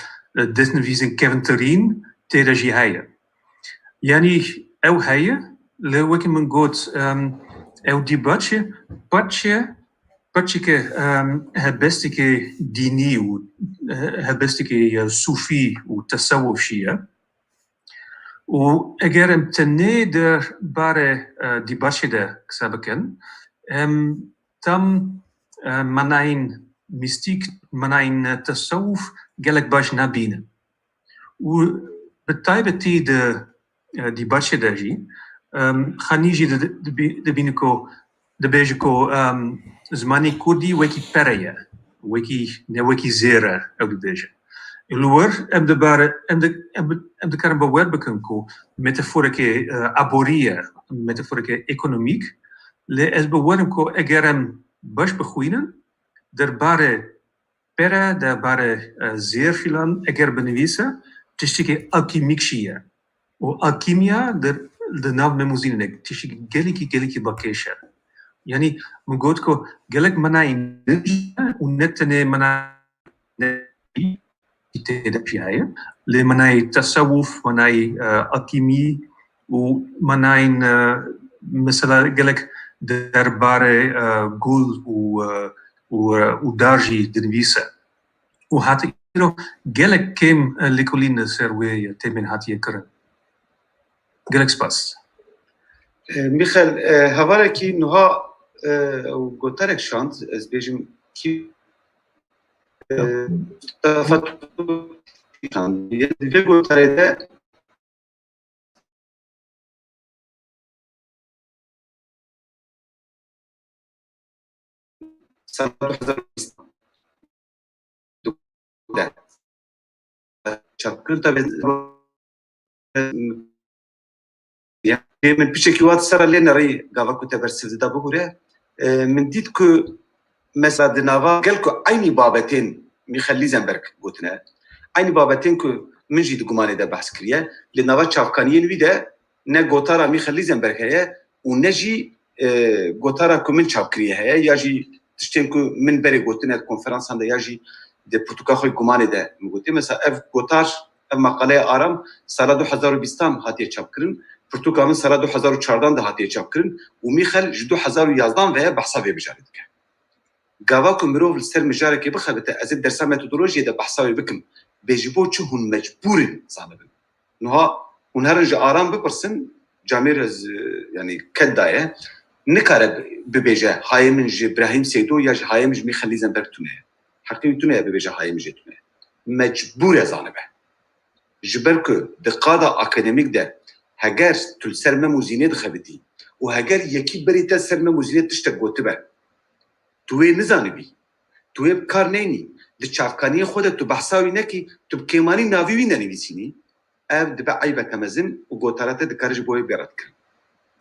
دسنویزن کevin ترین تیرجی هايه يعني او هايه لوکی من گوت او دیباچ پاچ که هبستك ديني و هبستك صوفي و تصوف شيء و اگر امتنه در باره دیباچه ده کسابکن تم مناین میستیک مناین تصوف گلک باش نبینه و بتایبتی ده دیباچه ده جی خانیجی دبینه کو دبیجه کو زمانی کردی وکی پریه وکی زیره او دبیجه الور ام de bare ام de karm bewer beken ko metaforike aborie metaforike economiek le es bewer ko egerem bash begoinen der bare pera der bare zeer filan eger benevisa tishike alchemikshia o alchemia der nav memuzine tishike geliki bakesha yani mugot ko gelek manain unetne mana تدبيعية لمناي تصوف مناي alchemie ومناي مثلا قالك دربارة قول ودارجي دنبيسة وهاتي قالك كم لكلين سروي تمن هاتي كرن قالك سباس ميخال هواركي نها وقلتلك شانت از بيجم كي Diego Tarede çapkın tabi yani من پیش کی وات سر لین ری گاوا کو تبرسیز دا بگوره من دید کو مثلا دناوا قال کو عيني بابتين ميخلي زنبرك قلتنا عيني بابتين كو من جي دقماني دا بحث كريا لناوا تشافكانيين ويدا نا قوتارا ميخلي زنبرك هيا ونجي قوتارا كو من تشاف كريا هيا ياجي تشتين كو من بري قلتنا الكونفرنس هندا ياجي دي برتوكا خوي قماني دا مقلتي مثلا اف قوتار اف مقالة آرام سالا 2020 هاتي تشاف كرن برتوكا من سالا 2014 دا هاتي تشاف كرن وميخل جدو 2011 ويا بحثا في بجاردك گاوا مروف السر مجاره که بخبته از درس متدولوژی ده بحثاوی بکم بجبو چه هن مجبورن زانبن نها هنرج آرام بپرسن جامیر از یعنی کدایه نکاره ببیجه های من ابراهیم سیدو یا های من میخلی زنبرگ تونه حقیقی تونه ببیجه های من تونه مجبور زانبه جبر که دقاده اکادمیک ده هگر تل سر مموزینه دخبتی و هگر یکی بریت سر مموزینه تشتک گوتبه توی نزانبی توی بکار نینی دی چافکانی خودت تو بحثاوی نکی تو بکیمانی ناویوی ننویسینی اف دبا عیبه کمزن و گوتاراته دکارج بوی بیرد کرن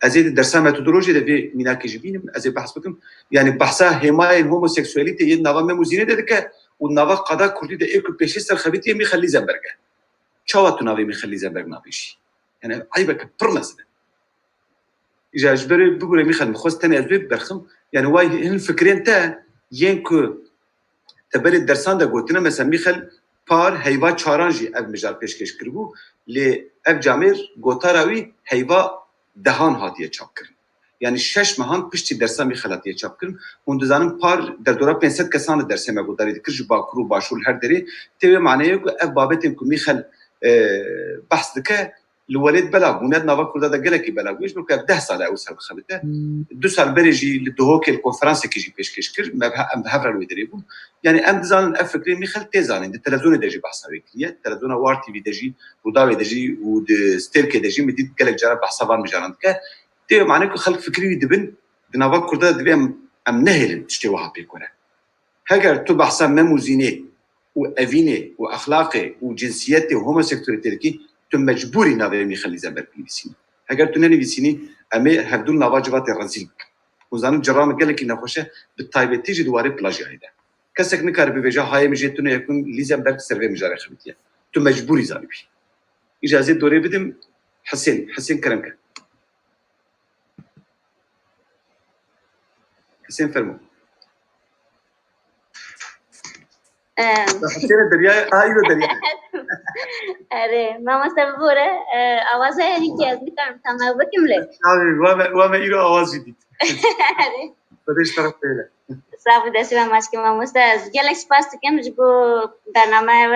ازید درسا متدولوژی ده میناکی جبینم ازید بحث بکم یعنی بحثا همای هوموسکسوالیته یه نوا مموزینه ده که و نوا قدا کردی ده ایکو پیشی سر خبیتی میخلی زنبرگه چاوا تو ناوی میخلی زنبرگ نابیشی یعنی عیبه که پرمزنه إذا أجبري بقول ميخال مخوز تاني أسباب برخم يعني واي هن فكرين تا ينكو تبري الدرسان دا قلتنا مثلا ميخال بار هيوا چارانجي أب مجال پیشکش کربو لی أب جامير قوتاراوي هيوا دهان هاتيه چاپ کرن يعني 6 مهان پشتی درسان ميخال هاتيه چاپ کرن هون دزانم بار در دورا 500 کسان درسه ما قداری دکر جو باکرو باشول هر دری تیوی معنیه که أب بابتين كو ميخال بحث دکه الولد بلاغ وناد نافا كل هذا قال لك بلاغ ويش بقى 10 سنه او سنه خبته 2 سال بريجي للدهوك الكونفرنس كيجي بيش كر ما بهفر الويدريبو يعني ام دزان افكري ميخل تيزان التلفزيون دجي بحسابي كليه التلفزيون وار تي في دجي وداوي دجي ود ستيركي دجي مديد قال لك جرب بحسابان مجاراند ك تي معناك خلق فكري دبن نافا كل هذا دبي ام نهل تشتي واحد بيكونه هاجر تو بحساب مموزيني وافيني واخلاقي وجنسيتي وهوموسيكسواليتي تم مجبوري ناوي ميخلي زنبرك بيسين اگر تو ننویسینی امی هفدول نوا جوات رزیل وزانم جرام گلکی نخوشه بالتایبتی جی دواره پلاژی هایده کسک نکاره ببیجه های میجتونه یکون لیزنبرگ سروی مجاره خبیتیه تو مجبوری زانی بی اجازه دوره بدم حسین کرم که حسین فرمو حسین دریای آیو دریای अरे मामा सब बोल रहे आवाज है नहीं क्या इसमें काम था मैं वो क्यों ले وام ایرو آواز دیدید अरे بدش طرف پیله صاحب دست و ماسک ما مستعد گلکس پاست کم جبو برنامه و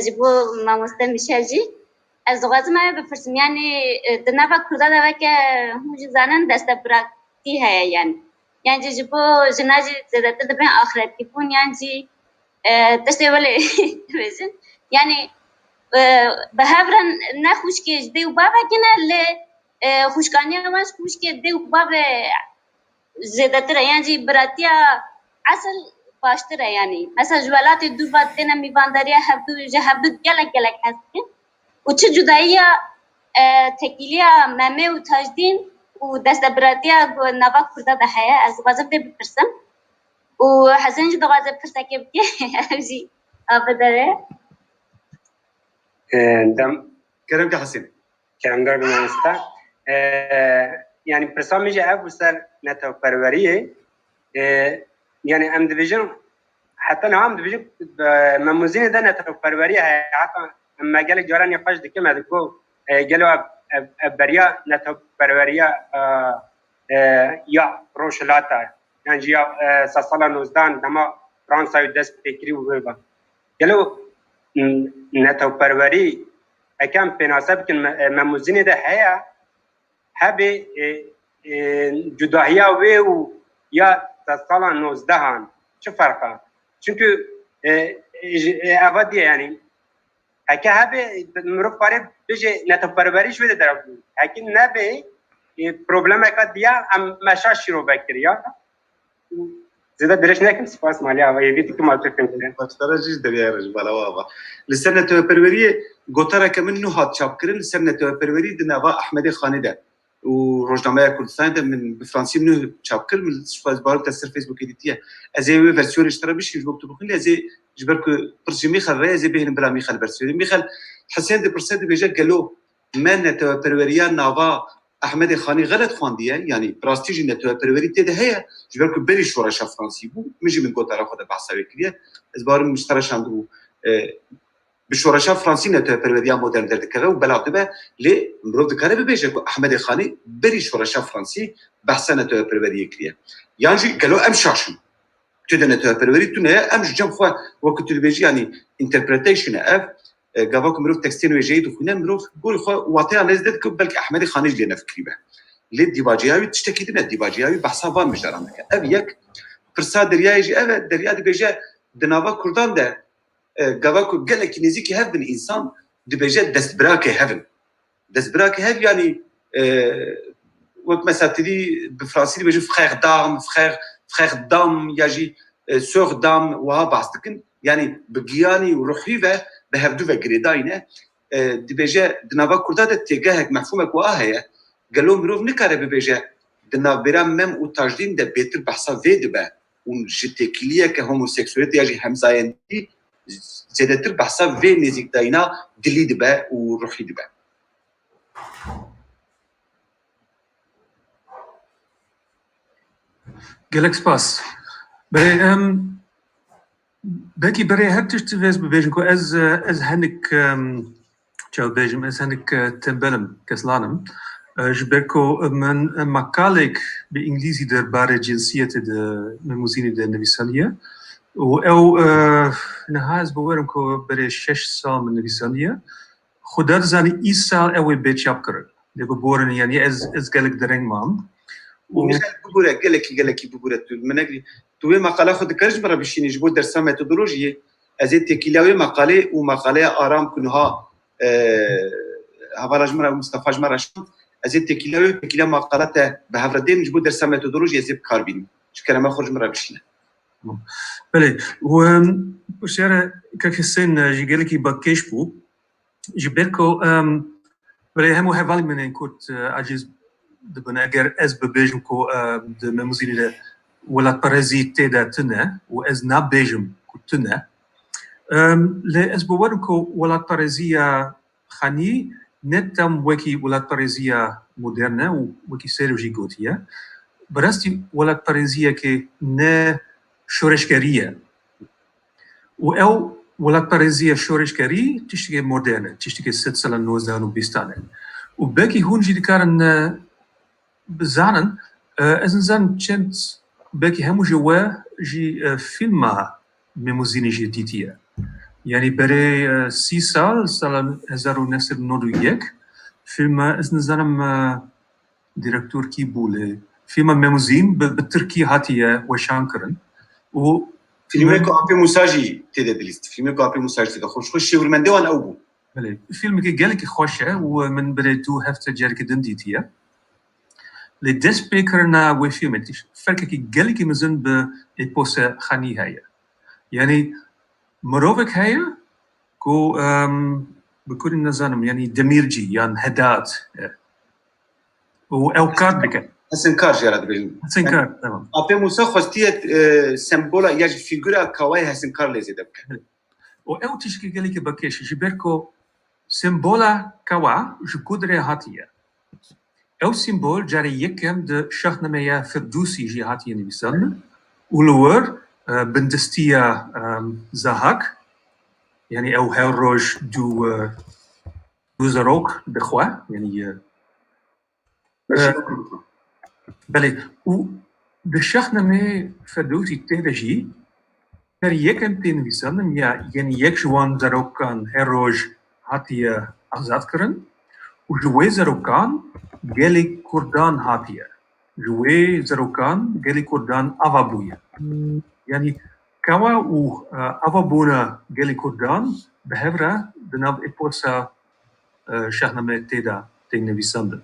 جبو ما مستعد میشجی از دوغاز ما بفرسم يعني تنافع كردا ده که هم جزانن دست براتی هيا يعني جبو جناجي زادت ده بين آخرت كيفون يعني تشتغل بيزن يعني بهابرن نخوش که دی و بابا کنه ل خوشکانی همش خوش که دی و بابا زیادتر یعنی براتیا اصل باشتر یعنی مثلا جوالات دور باتنا میبانداریا هبدو گلک هستن و چه جدایی تکیلیا ممه و تاجدین و دست براتیا نوا کرده ده هیا از غازب ده بپرسم و حسن جو غازب پرسه که بگی آبداره دم کرم که حسین كلام قرب المنستا يعني برسامج أبو سر نتو بروريه يعني أم ديفيجن حتى نعم ديفيجن مموزين ده نتو بروريه حتى أما قالك جوران يفاش دكتور ما دكتور قالوا بريا نتو بروريه يا روشلاتا يعني يا ساسالا نوزدان دما فرنسا يدس بكري وبا قالوا نتو بروري اكام بناسب كن مموزين ده هيا هبه جداهيا و يا ساسالا نوزدهان شو فرقه çünkü avadi yani هكا هبه مروف قريب بيجي نتبربري شويه درب لكن نبي بروبلم كديا ام مشاش رو بكريا زيدا درش نكم سپاس ماليا و يبيت كما تفهمين باشتراجيش دريا رجبالا وابا لسنة توبروري قطرة كمنه هات شابكرن لسنة توبروري دنوا أحمد خاني ده وروجنامه كردستان ده من بفرنسي منه شابكر من سپاس بارو تسر فيسبوك ديتيه ازي فيرسيون اشترى بيش يجبك تبخين ازي جبرك برسي ميخل رأي ازي بيهن بلا ميخل برسيون ميخل حسين دي برسي دي بيجا قالو من توبروريان نوا احمد خاني غلط خوانديه يعني براستيجي نتوبروري تده هي جبرك بري شورش فرنسي بو مجي من قطرة خد بحثاوي كليه از بارو مشترش عنده بشورشا فرنسي نتوبروريا مودرن دردكره وبلاد به لي مرود كاره بيجا احمد خاني بري شورشا فرنسي بحث نتوبروري كليه يعني قالوا ام شاشن تده نتوبروري تونه ام جم خو وقت بيجي يعني انتربريتيشن اف قابوك مروف تكستين وجيد وخنا مروف قول خو واطي نزدت بلك احمد خاني اللي نفكري به لي ديباجياوي تشتكي دنا ديباجياوي بحثا فان مش درام ابيك فرسا درياجي اب دريا دي بيجا دناوا كردان ده قابوك قال لك نزيكي هاف من انسان دي بيجا دستبراكي هافن دستبراكي هاف يعني وقت مثلا تدي بفرنسي بيجي فخير دام فخير دام يجي سور دام وها باستكن يعني بقياني وروحيفه بهفدو وگریداینه دبیجه دنوا کرده ده تگهک مفهومک واهیه گلو مروف نکاره ببیجه دنوا مم و تاجدین ده بیتر بحثا وید به اون جتکلیه که هوموسکسولیت یا جی همزایندی زیادتر بحثا وی نزیک داینا دلی ده به و روحی ده به گلکس پاس برای بەکی بەرێ هەر تشت vێز ببێژن کو ez hinek çavbêjim ez hinek tembelm keslanim ji ber ku min makalek bi îngilîzî derbarê cinsiyetê de memûzinê de nivîsaniye û ew niha ez bi werim ku berê 6 sal min nivîsaniye xwe der dizanî îsal ew ê bêçap kirin lê bi borin yani ez gelek dereng mam ومثال بقولة قالك بقولة منقلي توي مقالة خد كرج مرة بشيني جبود درسها ميثودولوجية أزيد تكيلاوي مقالة ومقالة آرام كنها هفراج مرة مصطفى مرة شو أزيد تكيلا مقالة بهفردين جبود درسها ميثودولوجية زي بكاربين شكرا ما خرج مرة بشينه بله و بشاره كحسين جيجلكي باكيش بو جبركو برای همو حوالی من این کت عجیز دبن اگر از ببیجم که د مموزینی ده ولاد پرزی تیدا تنه و از نبیجم که تنه لی از بورم که ولاد پرزی خانی نتم وکی ولاد پرزی مدرنه و وکی سروجی گوتیه براستی ولاد پرزی که نه شورشگریه و او ولاد پرزی شورشگری تشتگی مدرنه تشتگی 6 سال 19 و 20 و بکی هون جی دکارن بزانن از نزان چند بکی همو جوا جی فیلم مموزینی جی دیتیه یعنی برای 30 سال 1991 فیلم از نزانم دیرکتور کی بوله فیلم مموزین به ترکی هاتیه و شانکرن و فیلمی که آپی موساجی تیده دلیست فیلمی که آپی موساجی تیده خوش شورمنده وان او بو بله فیلمی که گلک خوشه و من برای 2 هفته جرک دن دیتیه لی دست بکرنا و فیلم تیش فرق که گلک مزن به اپوس خانی هایه یعنی مروفک هایه کو بکوری نزانم یعنی دمیرجی یعنی هدات و اوکاد بکن حسن کار جراد بجن حسن کار تمام آپی موسا خوستیه سمبولا یا فیگورا کاوای حسن کار لیزیده بکن و او تشکی گلک بکش جبرکو سمبولا کوا جکودره هاتیه او سیمبول جاری یکم د شاهنامه فردوسی جی هاتیه نویسان اولور بندستیا زهاک یعنی او هر روز دو زروک بخوا یعنی بله و د شاهنامه فردوسی تهرجی جاری یکم تین نویسان یعنی یک جوان زروکان هر روز هاتیه آزاد کرن و جوی زروکان گلی کردان هاتیه جوی زروکان گلی کردان آوابویه یعنی کوا و آوابونا گلی کردان به هفره دناب اپوسا شاهنامه تیدا تین نویسنده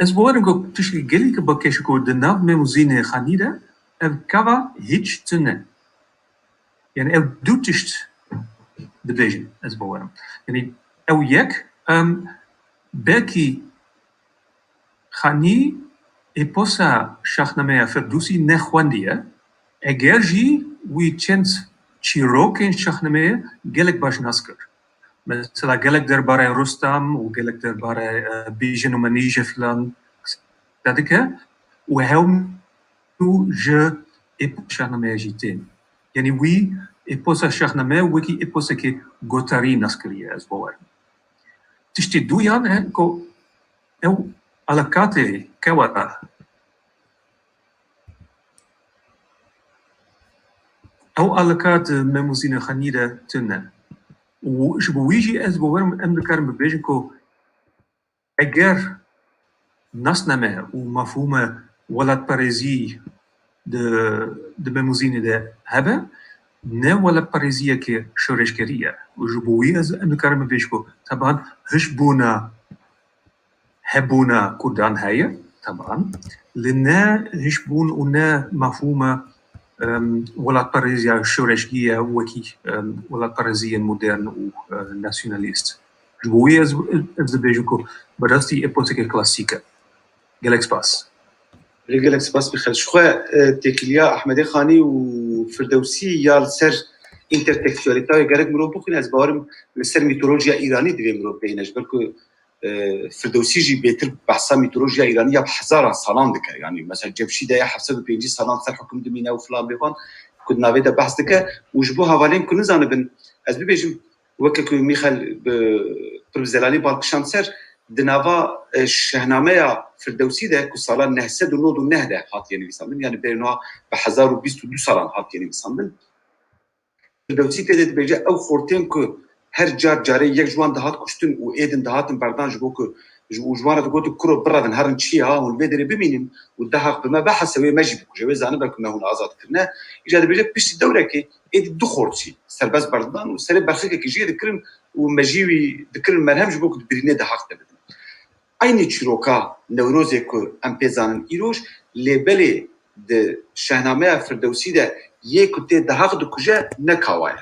از بورم که تشکی گلی که بکش که دناب مموزین خانیده او کوا هیچ تنه یعنی او دوتشت division از بورم یعنی او یک بکی خانی اپوسا شاهنامه فردوسی نخواندیه اگر جی وی چند چیروکین شاهنامه گلک باش نسکر مثلا گلک درباره رستم و گلک درباره بیژن و منیژه فلان دادکه و هم تو جه اپوسا شاهنامه جیتین یعنی وی اپوسا شاهنامه وکی اپوسا که گوتاری نسکریه از بورم تشتی دویان هن که او علاقات کوا او علاقات مموزین خانیده تنه و شبویجی از بورم امدکارم ببیجن که اگر نسنمه و مفهوم ولاد پرزی de مموزین ده هبه نه ولا پرزیه که شورشگریه و جبوی از امکارم بیشکو طبعا هشبونا هبونا کردان هایه طبعا لنا هشبون و نه مفهوم ولا پرزیه شورشگیه وکی ولا پرزیه مدرن و ناسیونالیست جبوی از بیشکو براستی اپوتیک کلاسیکه گلکس باس رجالك سباس بخير شخوا تكليا احمدي خاني وفردوسي يا سر انترتكستواليتا يقرك مرو بكون از بارم سر ميتولوجيا ايراني دي مرو بينش بالكو فردوسي جي بيتر بحثا ميتولوجيا ايرانيه بحزار سالان دك يعني مثلا جبشي ده حفصه بيجي سالان سر حكم دمينا وفلان بيفان كنا نافيدا بحث دك وجبو هوالين كن زانبن از بيجم وكك ميخال بروزلاني بالكشانسر دنافا الشهنامه فردوسي ده كسالا نهسد ونود النهده هات يعني بيسمن يعني بينها ب 1022 سالان هات يعني بيسمن فردوسي تدت بيجا او خورتين كو هر جاري يك جوان دهات كشتن و ايدن دهات بردان جبوك جوان دغوت كرو برادن هرن تشيها والبدر بمينم ودهق بما بحث وي مجب جواز انا بالكم هون ازاد كنا اجا بيجا بيش الدوله كي ايد دخورتي سرباز بردان وسرب برخك كي جي ذكرم ومجيوي ذكرم مرهم جبوك برينه دهق aynı çiroka Nevrozê ku em pê zanin îroj lêbelê di şehnameya Firdewsî de yê ku tê dihaq dikuje ne kawa ye.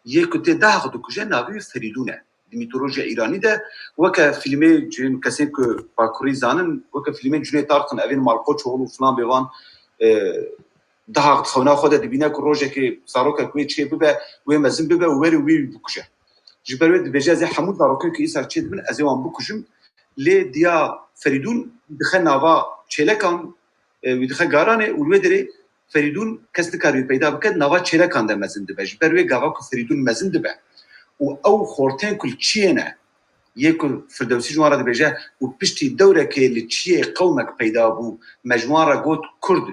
Yê ku tê dihaq dikuje navê Ferîdûn e. میتولوژیا ایرانی ده وک فیلم جن کسی که باکوری زانن وک فیلم جنی تارقن اوین مالکوچ و فلان بیوان ده خونا خود دبینه که روزه که ساروکا کوی چی ببه و مزن ببه و وی بکشه جبرت بجاز حمود باروکن که ایسر چی دبن از وان بکشم لی دیا فریدون دخل نوا چلکان و دخل گارانه و دری فریدون کس نکاری پیدا بکد نوا چلکان ده مزن دبه جبروی گاوا که فریدون مزن دبه و او خورتن کل چیه نه یکل فردوسی جواره دبیجه و پشتی دوره که لچیه قومک پیدا بو مجموعه گوت کرد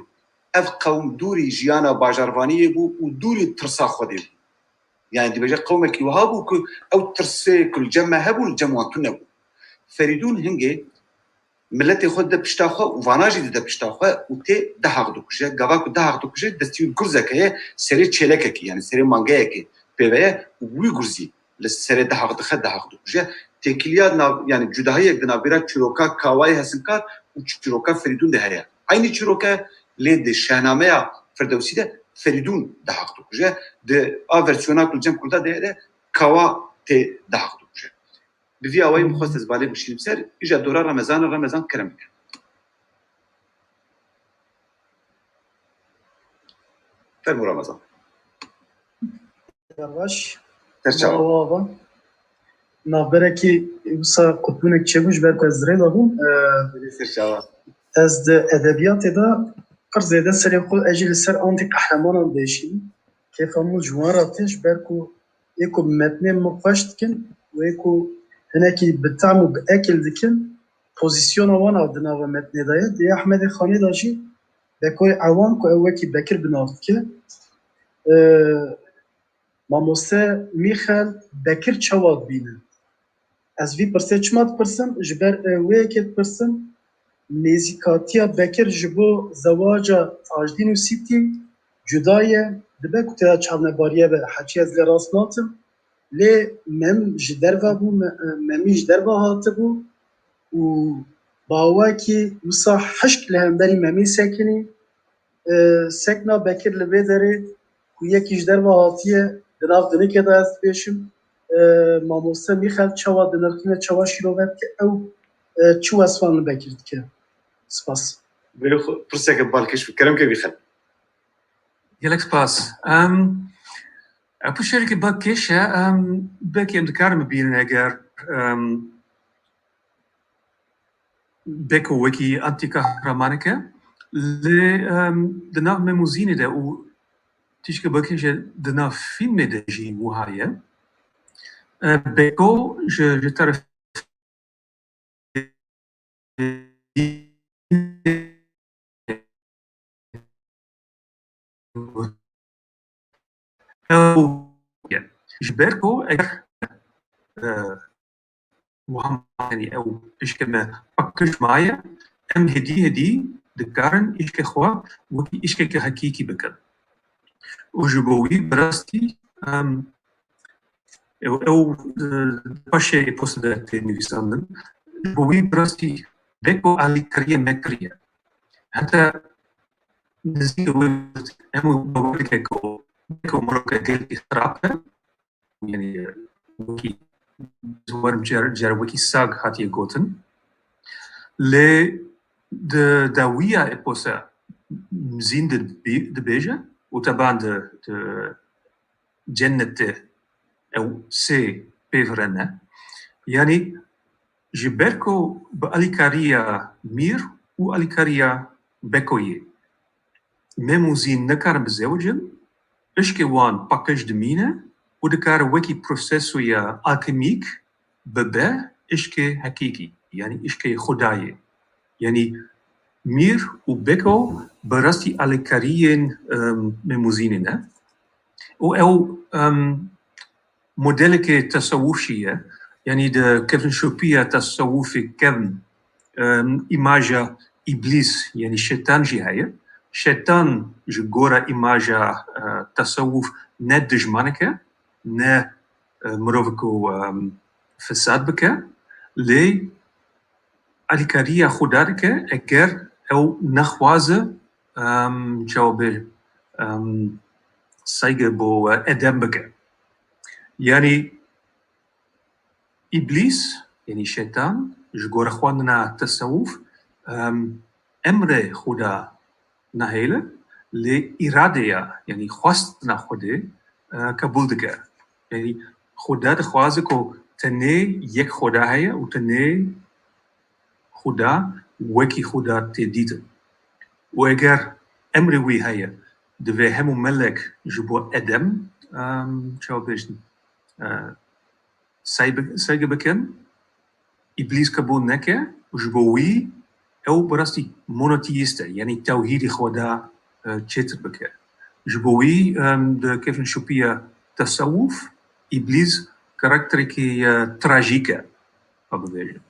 اف قوم دوری جیانا باجروانی بو و دوری ترسا خودی بو يعني دبیجه قومک یوهابو که او ترسه کل جمع هبو الجمعان تنبو فریدون هنگه ملت خود ده پشتاخوا و واناجی ده پشتاخوا و تی ده حق دو کشه گاوا که ده حق دو کشه دستیو گرزه که سری چلکه که یعنی سری مانگه که پیوه وی گرزی لسری ده حق دخه ده حق دو کشه تکلیات یعنی جدایی یک دنابیره چروکا کاوای هسنکار و چروکا فریدون ده هیا aynı چروکا لید شاهنامه فردوسی ده فریدون ده حق دو کشه ده آورسیونا کل جمع کرده ده کاوا تی ده حق دو کشه بفي اوای مخواست از بالی بشیم سر ایجا دورا رمضان کرم بکن فرمو رمضان یواش ترچاو نابرکی وسا قطبونك چبوش برکو از ری لابون ترچاو از ده ادبیات دا قر زیده سری خود اجیل سر آنتی قهرمانان دیشیم که فهمو جوان را تیش برکو ایکو متنه مقفشت کن و ایکو هناکی بتعم و بأكل دکن پوزیسیون وانا دنا و متنه دایه دی احمد خانی داشی بکوی عوام کو اوکی بکر بنافت که ماموسه میخل بکر چواد بینه از وی پرسه چمات پرسم جبر اوی کت پرسم نزیکاتیا بکر جبو زواجا تاجدین و سیتی جدایه دبه کتا چاونه باریه به حچی از لراس ناتم لی مم جدروا بو ممی جدروا هاته بو و باوا کی وسا حشک لهمبری ممی سکنی سکنا بکر لبه داره و یکی جدروا هاتیه دناف دنی که دا از بیشم ماموسه میخواد چوا دنرکینه چوا شیروت که او چو اسفان بکرد که سپاس پرسه که بالکش بکرم که بیخد Gelijk spas. Apo شركة باكيش باكي امتكار بين اگر بيكو وكي انتي كهرمانكا ل دنا ميموزيني ده و تيشك باكيش دنا فيلم ده جي وهاية بيكو je تعرف جبركو اگر وهم يعني او ايش كما فكرش معايا ام هدي دكارن ايش كخوا وكي ايش كحقيقي بكر وجبوي براستي او باشي بوسدات نيفيساندن جبوي براستي بيكو علي كريه مكريه حتى نزيدو امو بابريكو بيكو مروكا قلت اختراقها يعني وكي زوارم جار وكي ساق هاتي غوتن ل داوية إبوسا مزين د بيجا وطبعا د جنة أو سي بيفرنا يعني جبركو بأليكاريا مير وأليكاريا بكوية ميموزين نكارن بزوجن إشكي وان باكج دمينة ودكار وكي بروسيسويا alchemiek ببه إشكي حقيقي يعني إشكي خداية يعني مير وبيكو براستي أليكاريين ميموزيننا أو موديلك تصوفية يعني ده كيفن شوبيا تصوفي كيفن إيماجا إبليس يعني شيطان جهاية شيطان جغورا إيماجا تصوف ند دجمانكا نه مروفكو فساد بك لي أليكاريا خدارك أجر أو نخوازة جواب سايق بو أدم بك يعني إبليس يعني شيطان جگور خواندنا تصوف امر خدا نهيله لإرادة يعني خواستنا خدا قبول دکر يعني خدا دخوازه که تنه یک خدا هيا و تنه خدا وکی خدا تدیده و اگر امر وی هيا دوی همو ملک جبو ادم چاو بشن سایگه بکن إبليس قبول نکه و جبو وی او براستی مونوتيسته يعني توحيد خدا تشتر بكر جبوي ده كيف نشوفيها تصوف إبليس كاركتريكي تراجيكا أبدا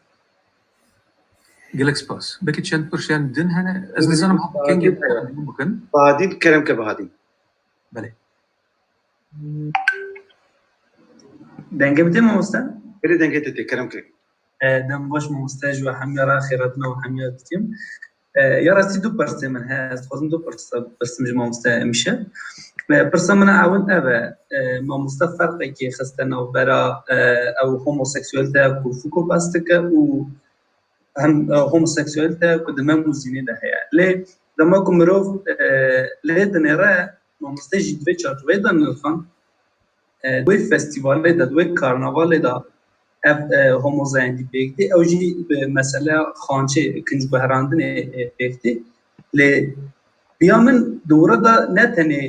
جالكس باس بكي چند پرشان دن هنا از نظرم كان جيب ممكن بهادين كلام كبهادين بله دنگه بتیم مامۆستا بله دنگه تتكلم كلام دەم بۆش مامۆستای ژوە هەمیێرا خێرەتنەوە هەمیە بتیم یا ڕاستی دوو پرسێ من هەیە دەخوازم دوو پرسم ji مامۆستا ئەمیشە پرسە منە ئەوەن ئەوە مامۆستا فەرقێکی خستنەوە بەرە ئەو هۆمۆسێکسوێلتە کو فوکۆ باس دکە و هەم هۆمۆسێکسوێلتە کو دمە موزینێدا هەیە لێ دەما کو مرۆڤ لێ دنێرە مامۆستای ژی دوێ چارچوبەیەدا نرخان دوێ فەستیڤالێدا دوێ کارناڤالێدا ev homozayendî pêkdî ew jî bi mesela xançê kinc guherandanê pêkdî lê biya min dowra da ne tenê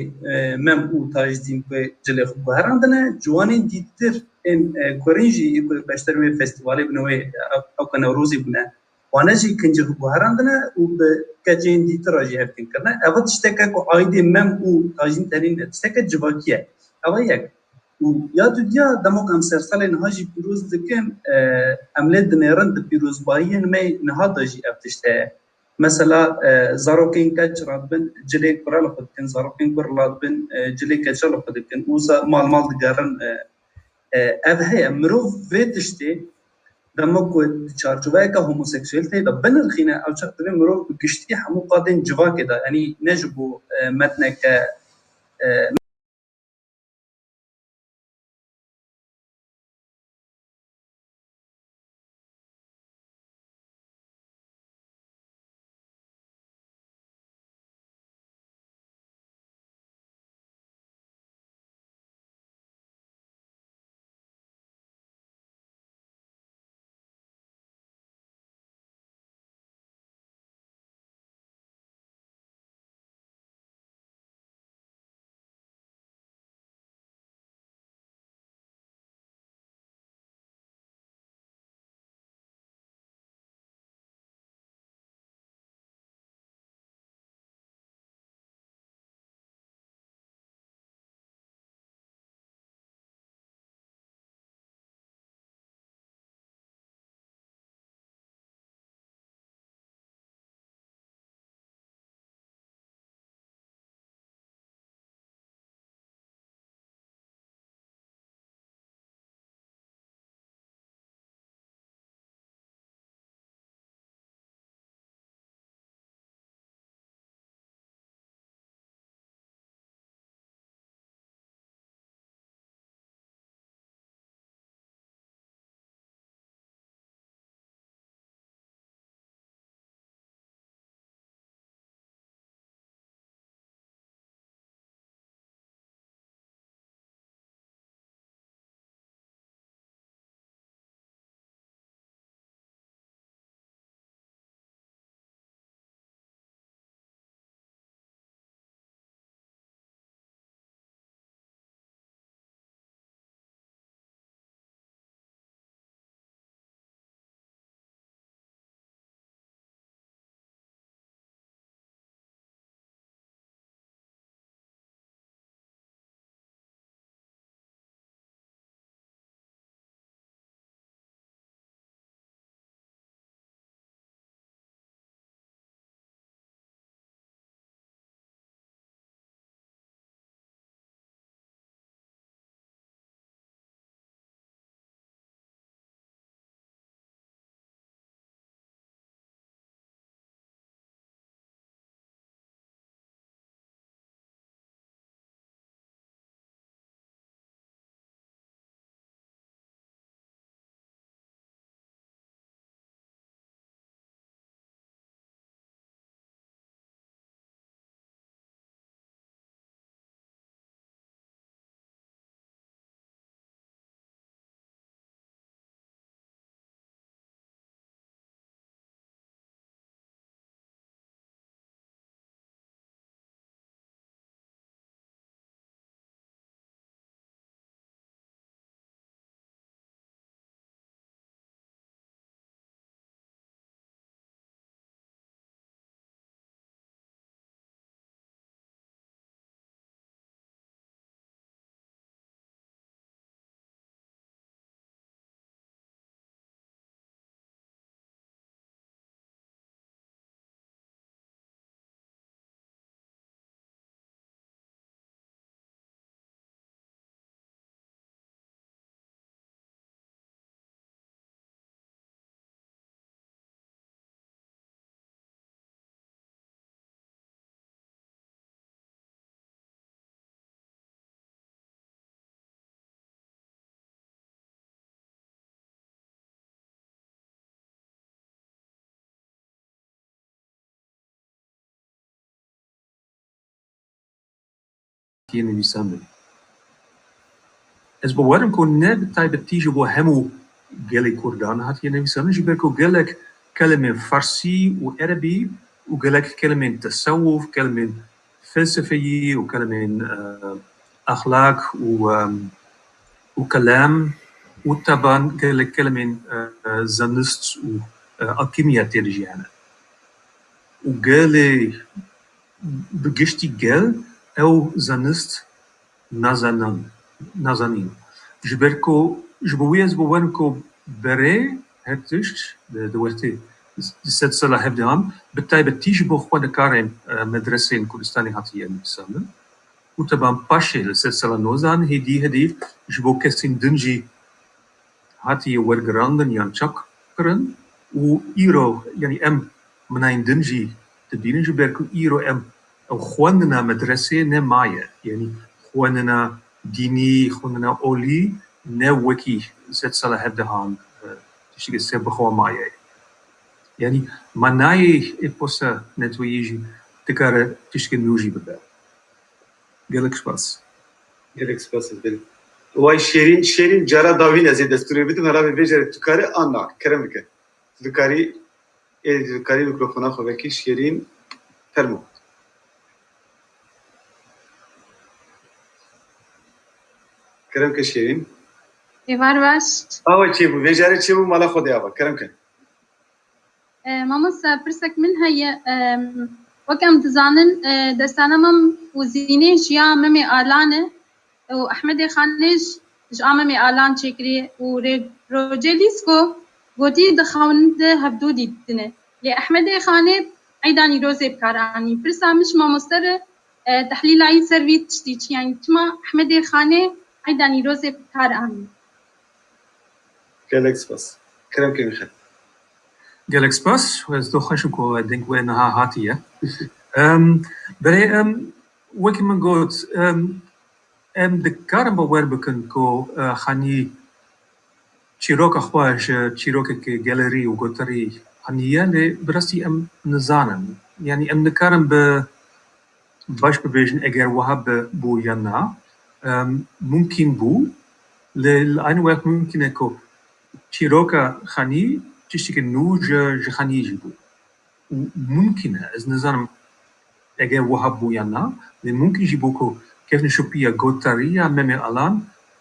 mem û tajdîn ku cilê xwe guherandine ciwanên dîttir ên kurên jî beşter wê festîvalê bûne wê ew ku Newrozê bûne wane jî kincê xwe guherandine û bi keçên dîtir jî hevkirine ev tişteke ku aîdê mem û tajîn tenîn tişteke civakî ye ew yek یا تو دیا دموک ام سرسال نها جی پیروز دکن امله دنیرن د پیروزبایی می نها دجی افتشته مثلا زاروکین کچ رادبن جلیک برال خدکن زاروکین بر لادبن جلیک کچال خدکن اوزا مال دگرن اف هي مرو ویتشته دموک چارچوبه که هوموسیکسوال ته د بنرخینه او چرته مرو گشتي همو قادن جواکه دا یعنی نجبو متنک هاتي نویسندن از باورم کن نه بتایب تیجه با همو گلی کردان هاتي نویسندن جبركو گلک كلمة فارسي وعربي وقالك كلمة تصوف كلمة فلسفية وكلمة أخلاق وكلام وطبعا قالك كلمة زنست وألكيميا ترجعنا وقال بقشتي قال أو زنست نازانين جبركو جبويز بوانكو بري هرتش دوستي السلسلة هبدهم بالتالي بتيجي بخوان كارين مدرسين كردستاني هاتي نويسندن وطبعا باشي السلسلة نوزان هدي جبو كسين دنجي هاتي ورقراندن يان شكرن وإيرو يعني أم مناين دنجي تبين جبركو إيرو أم أو خواننا مدرسة نمايا يعني خواننا ديني خواننا أولي نوكي السلسلة هبدهم تشتغل سبب خوا مايا يعني مناي إبوسا نتويجي تكاره تشتغل نوجي بدا قالك شباس Gerek spasız benim. Vay şerin cara davin az desturi bütün ara becer tukare anla keremke. Tukari mikrofona xoveki şerin fermo. Keremke şerin. Evar baş. Ava çebu becere çebu mala xode ava keremke. مامۆستا پرسێک من هەیە وەکەم دەزانن دەستانە مەم و زینێ ژیا مەمێ ئالانە و ئەحمەدێ خانێژ ژا مەمێ ئالان چێکرێ و ڕۆژێ لیسکۆ گوتی دەخاونتە هەفتوو دیتنە لێ ئەحمەدێ خانێ عەیدانی رۆزێ بکارانی پرسا مش مامۆستەرە تەحلیلایی سەروی تشتی چیانی چما ئەحمەدێ خانێ عەیدانی رۆزێ بکارانی Gerek spas. Keremke mikhel. قالك سباس واز دو خشكو دينك وينها هاتيه بري وكي من قلت دكارم بوير بكن كو خاني تشيروكا خواج تشيروكا جاليري وقوتري خانية لي براسي نزانن يعني دكارم باش ببيجن اگر وهاب بو ينا ممكن بو لأن وقت ممكن اكو تشيروكا خاني تشتكي نوج جخاني يجيبو ممكن از نظام اگر وهابو يانا ممكن يجيبوكو كيف نشوفيا غوتاريا ممي الان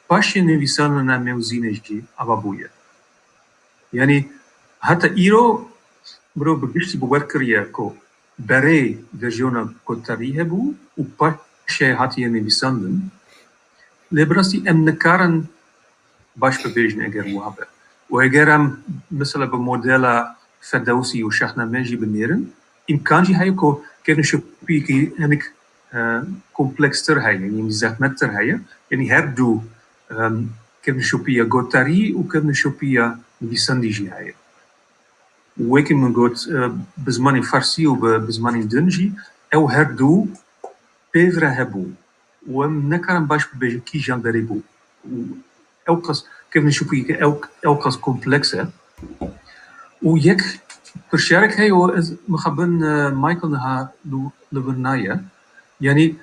باشي نويسانا موزينجي ابابويا يعني حتى ايرو برو بقشتي بوركريا كو بري فيرجونا غوتاري هبو وباشي هاتي نويساندن لبراسي نكارن باش ببيجن اگر وهابا وأجرام مثلا بموديل فردوسي وشحنة ماجي بنيرن إمكانجي هايكو كيف نشوف بيكي هنك كومبلكس تر هاي يعني زحمة تر هاي يعني هبدو كيف نشوف بيا غوتاري وكيف نشوف بيا بيسانديجي هاي ويكي من قلت بزماني فارسي وبزماني دنجي أو هردو بيفرا هبو ومنكرم باش ببيجي كي جان دريبو أو قص كيف نشوف elkas complexe ويك برشارك هاي مخبن مايكل نها لبنايا يعني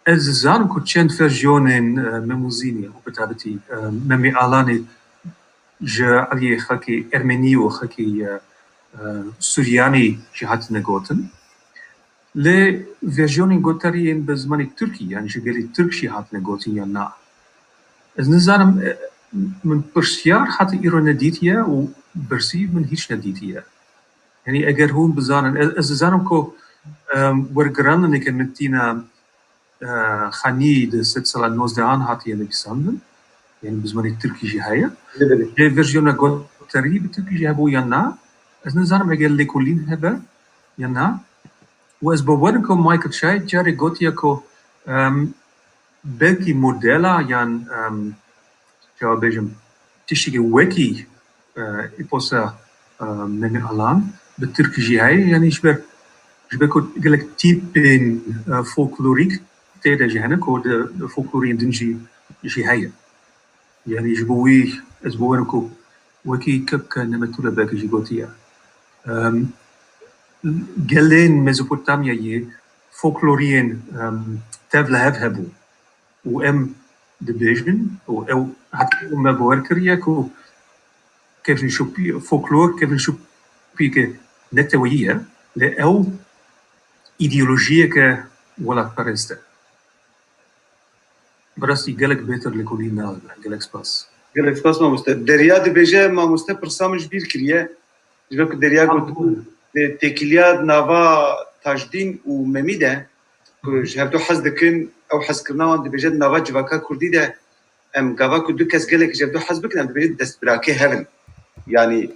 الزان كوتشين فيرجونين مموزيني وبتابتي ممي آلاني جا علي خاكي أرميني وخاكي سورياني جهات نغوتن لي فيرجونين غوتاريين بزماني تركي يعني جالي تركي هات نغوتين يانا از نظرم من برسيار حتى إيرو نديتيا وبرسي من هيش نديتيا يعني أجر هون بزانن أزانم كو ورقرانا نكن متينا خاني د سلسلة نوزدان هاتي اللي بيساندن يعني بزمان التركي جهاية جاي فيرجونا غوتاري بالتركي جهابو يانا از نظرم أجر ليكولين هبا يانا وأز بوارنكو مايكل شاي جاري غوتيا كو بلكي موديلا يان جواب بيجم تشتغل وكي إبوسا من الآن بالتركي جهاي يعني جبر كود قالك تيبين فولكلوريك تيدا جهانا كود فولكلورين دنجي جهاي يعني جبوي أزبوانكو وكي كبك نمتولا باك جيغوتيا قالين ميزوبوتاميا يه فولكلورين تابلا هبهبو وام دبيجن او حتى ما بوركرياكو كيف نشوفي فولكلور كيف نشوفي نتويه او ايديولوجيه ولا بارستا براسي قالك بيتر لكولينا قالك سباس قالك سباس ما مست دريا دبيجه ما مست برسامج بير كريه جبك دريا قلت تكلياد نافا تاجدين ومميده جهبتو حز دكن او حز كرنا دبيجه نافا جواكا كردي ده ام غاوا كدو كاس قالك جهبتو حز بكنا دبيجه دست براكي هيفن يعني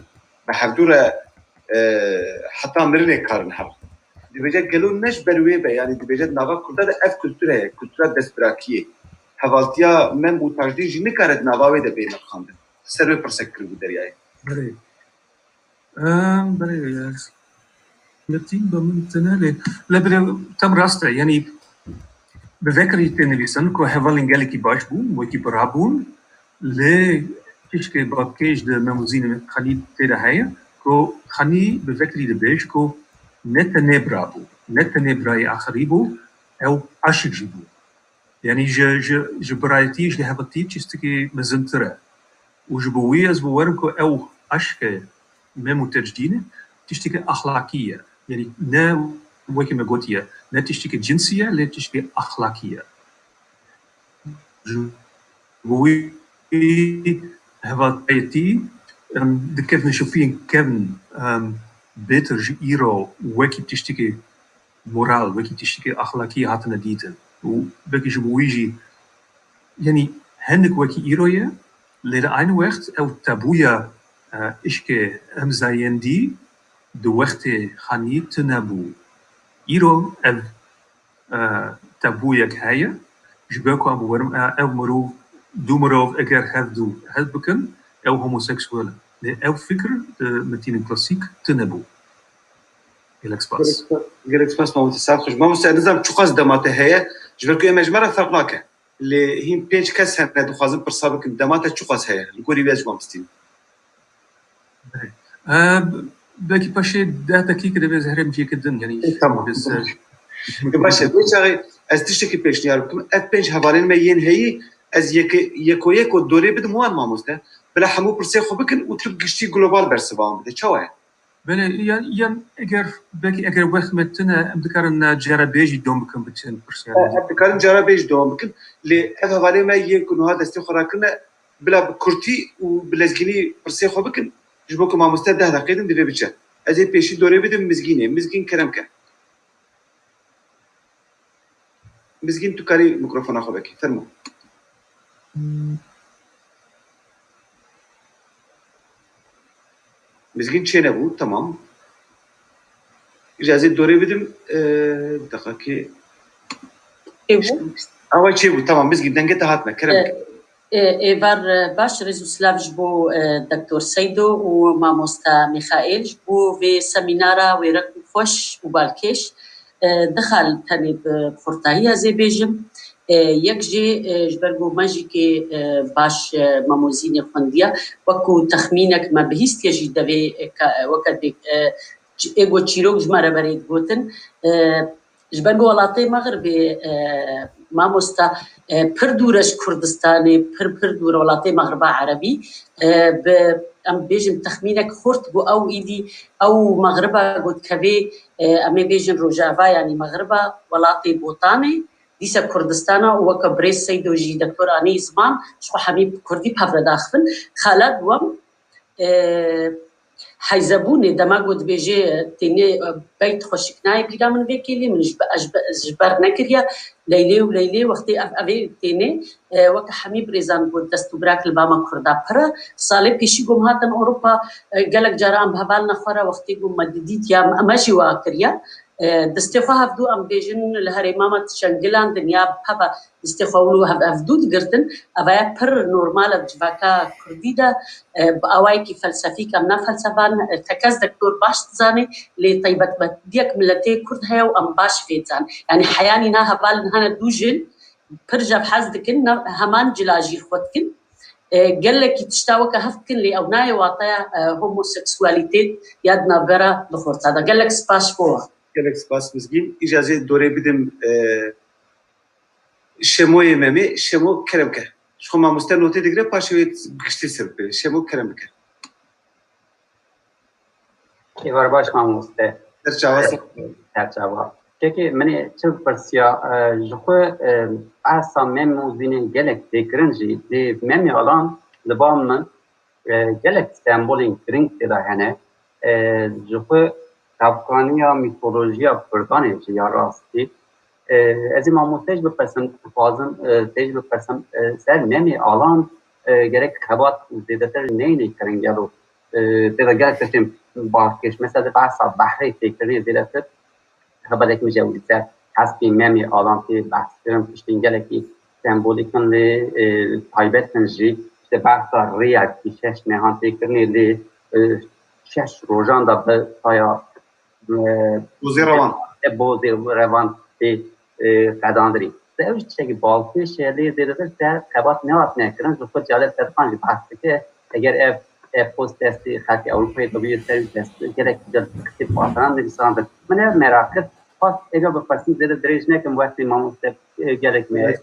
بحضوره حتى مرني كارن حر دبيجه قالوا نش برويبه يعني دبيجه نافا كردا اف كلتورا دست براكي حوالتیا من بو تاجدین جی نکارد نواوی ده بین خواندن سر پرسکر بود دریای بله لطیم بمن تناله لبره تم راسته يعني بذكري تنويسن كو هفالين قالكي باش بون وكي برابون ل تشكي باكيج ده مموزين خلي تيدا هيا كو خاني بذكري ده بيش كو نتا نبراي اخريبو او عشق جيبو يعني je bereidties je hebben tietjes te mezenteren. و je بويز بورمكو او اشكي ميمو تجدينه تشتكي اخلاقيه يعني نا وكي ما قلت لا تشتكي جنسيه لا تشتكي اخلاقيه. بوي هذا ايتي كيف نشوفين كيفن بيتر ايرو وكي تشتكي مورال وكي تشتكي اخلاقيه هاتنا ديتن وبكي جبويجي يعني هنك وكي ايرويا ليلة عين وقت او تابويا اشكي امزاين دي دو وقت خاني تنابو ايرو ال تابويا كهايا جباكو ابو ورم او مرو دو مرو اگر هفدو هلبكن او هوموسيكسوال او فكر متين كلاسيك تنابو الاسباس قالك سباس ما متسابقش ما مستعد تشوقاز دماته هي جبركو مجمره فرقناك اللي هي بيج كاس هنا دخازن برصابك دماته تشوقاز هي الكوري بيج ما مستين باقي باشي داتا كي كده بزهرم جي كدن يعني بس باشا بيجي از تشتكي بيش نياركم اف بيج هوالين مين هي از يكو دوري بدموان ما مسته بلا حمو برسي خو بكن وتبقشتي جلوبال برسبان بده تشوه بله يعني اگر وقت متنا ابدكارن جرا بيجي دوم بكم بتشن برسيان ابدكارن جرا بيجي دوم بكم لي هذا غالي ما يكون هذا استخرا كنا بلا كرتي وبلازجيني برسي خو بكن جبوكم ما مستعد هذا قيدن دبي بتشا ازي بيشي دوري بدم مزجين كلام كان مزجين تكاري ميكروفون اخو بك فرمو مزجين شي نبو تمام اجازه دوري بدم دقيقه اول شيء تمام مزجين دنگت هاتنا كرمك ایوار باش رزوسلاف جبو دكتور سيدو وماموستا ميخائيل جبو في سمينارا ويركو خوش وبالكيش دخل تاني بفورتاهية زي بيجم يكجي جبرگو ماجي كي باش ماموزيني خونديا وكو تخمينك ما بهيست يجي دوي وكدك ايگو چيروك جمارا بريد بوتن جبرگو ولاطي مغربي ماموستا پر دورش کردستانی پر دور ولاتی مغرب عربی ام بیجم تخمینک خورد بو او ایدی او مغربا گود کبی ام بیجم روجاوا یعنی مغربا ولاتی بوتانی دیسا کردستانا و کبریس سیدو جی دکتور آنی زمان شو حبیب کردی بحفر داخل خالد وم حيزبوني دماغود بيجي تيني بيت خوشكناي بيدا من بيكيلي من جبر نكريا ليلي وقتي افي تيني وك حميب ريزان بود دستبراك الباما كردا برا صالي بيشي قوم هاتن اوروبا قالك جرام بهبالنا خورا وقتي قوم مدديت يا ماشي واكريا دستخوا هفدو ام بيجن الهريمامه شنجلان دنيا بابا استخواولو هفدو دغرتن افا بر نورمال جواكا كرديدا باواي كي فلسفي كم فلسفان تكاز دكتور باش تزاني لي طيبت بديك ملتي كرد هي وام باش فيتان يعني حياني نا هبال هنا دوجن برجا بحزدكن همان جلاجي خوتكن قال لك تشتاوك هفكن لي او ناي واطيا هوموسيكسواليتي يادنا برا بخورت هذا قال لك سباش فور قالك سباس مزگین اجازه دوره بدم شموی ممی شمو کرم که شما ما مستنوتی دیگه پاشوی گشتی سر به شمو کرم که ایوار باش ماموسته در جواز در جواب که من چه پرسیا جخو اصلا من موزین گلک دکرنجی دی ممی الان لبام من گلک سمبولین کرینگ تدا هنه جخو افغانیا میتولوژیا کردانه یا راستی از این ماموستش بپرسم فازم تیج بپرسم سر ممی الان گرک خبات زیاده تر نینی کرینگ یالو تدا گلک تشتیم باکش مثل بحثا بحری تکرنی زیاده تر خبرك مجاوب سر حسب مامي آلانتي بحث كرم تشتين جالكي سمبوليكن لي تايبت نجي بحث رياض في شش مهان تكرني لي شش روجان دا بطايا بوزي روان في قداندري سأوش تشكي بالكي شالي زيادة سر خبات نوات نكرن جو خود جالب تدخان بحث كي اگر پست دستی خطی اروپایی طبیعی سرویس دستی گرک جل کتی پاسران نویسان من مراکز پس اگه بپرسیم زیاده دریج نکم وقتی ماموسته گرک میاد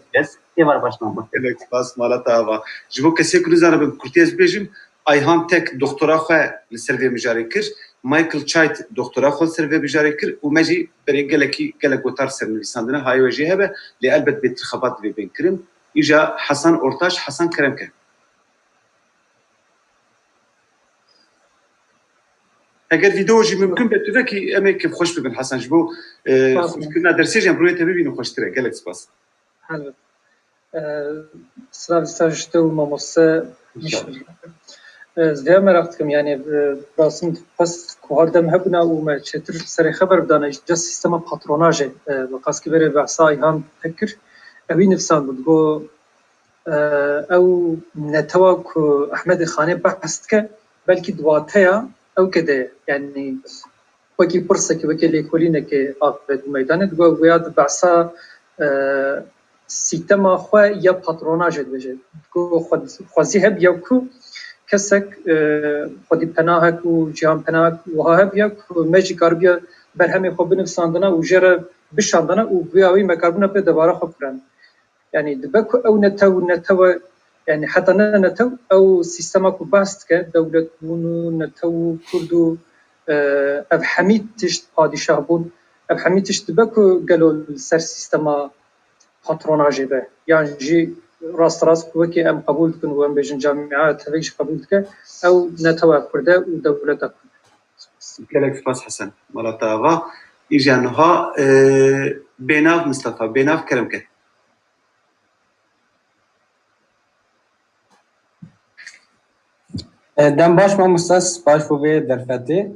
ایوار باش ماموسته گلک سپاس مالتا آوا جبو کسی که روزانه بم کرتیز بیجیم ایهان تک دکترا خواه لسروی مجاری کر مایکل چایت دکترا خواه سروی مجاری کر و مجی برای گلک وطار سر نویسان دنه های وجه هبه لی البت بیت خبات بی بین کرم ایجا حسن ارتاش حسن کرم که اگر ویدیو جی ممکن بتونه که امی که خوش ببین حسن جبو خوش کنه درسی جم روی تبیین خوش تره گلک سپاس حلو سلام استاجته و ماموسه زیاد مرافت کم یعنی راسم پس کوهردم هبنا و ما چطور سر خبر بدانه جس سیستم پاتروناژ وقاس که بره بحثای هم فکر اوی نفسان بود گو او نتوا کو احمد خانه بحث که بلکه دواتیا او كده يعني وكي برسك وكي ليكولينا كي اقبد ميدان دغو وياد بعصا سيتما خو يا باتروناج دجه دغو خوازي هب يوكو كسك خدي پناهك و جام پناهك وهاب يك ماجي كاربيا برهم خو بنفساندنا وجره بشاندنا وبياوي مكربنا به دوباره خبرن يعني دبك او نتو يعني حتى نتو او سيستمك باست كدولة نتو كردو ابحميت تشت پادشاه بون ابحميت تشت بكو قالوا السر سيستما باتروناجي به يعني جي راس وكي ام قبول تكون وام بيجن جامعات هذيش قبول تك او نتو كرده ودولة كرده كلك سباس حسن مرتا وا ايجانها بيناف مصطفى بيناف كرمك دم باش ما مستاس باش فوی در فته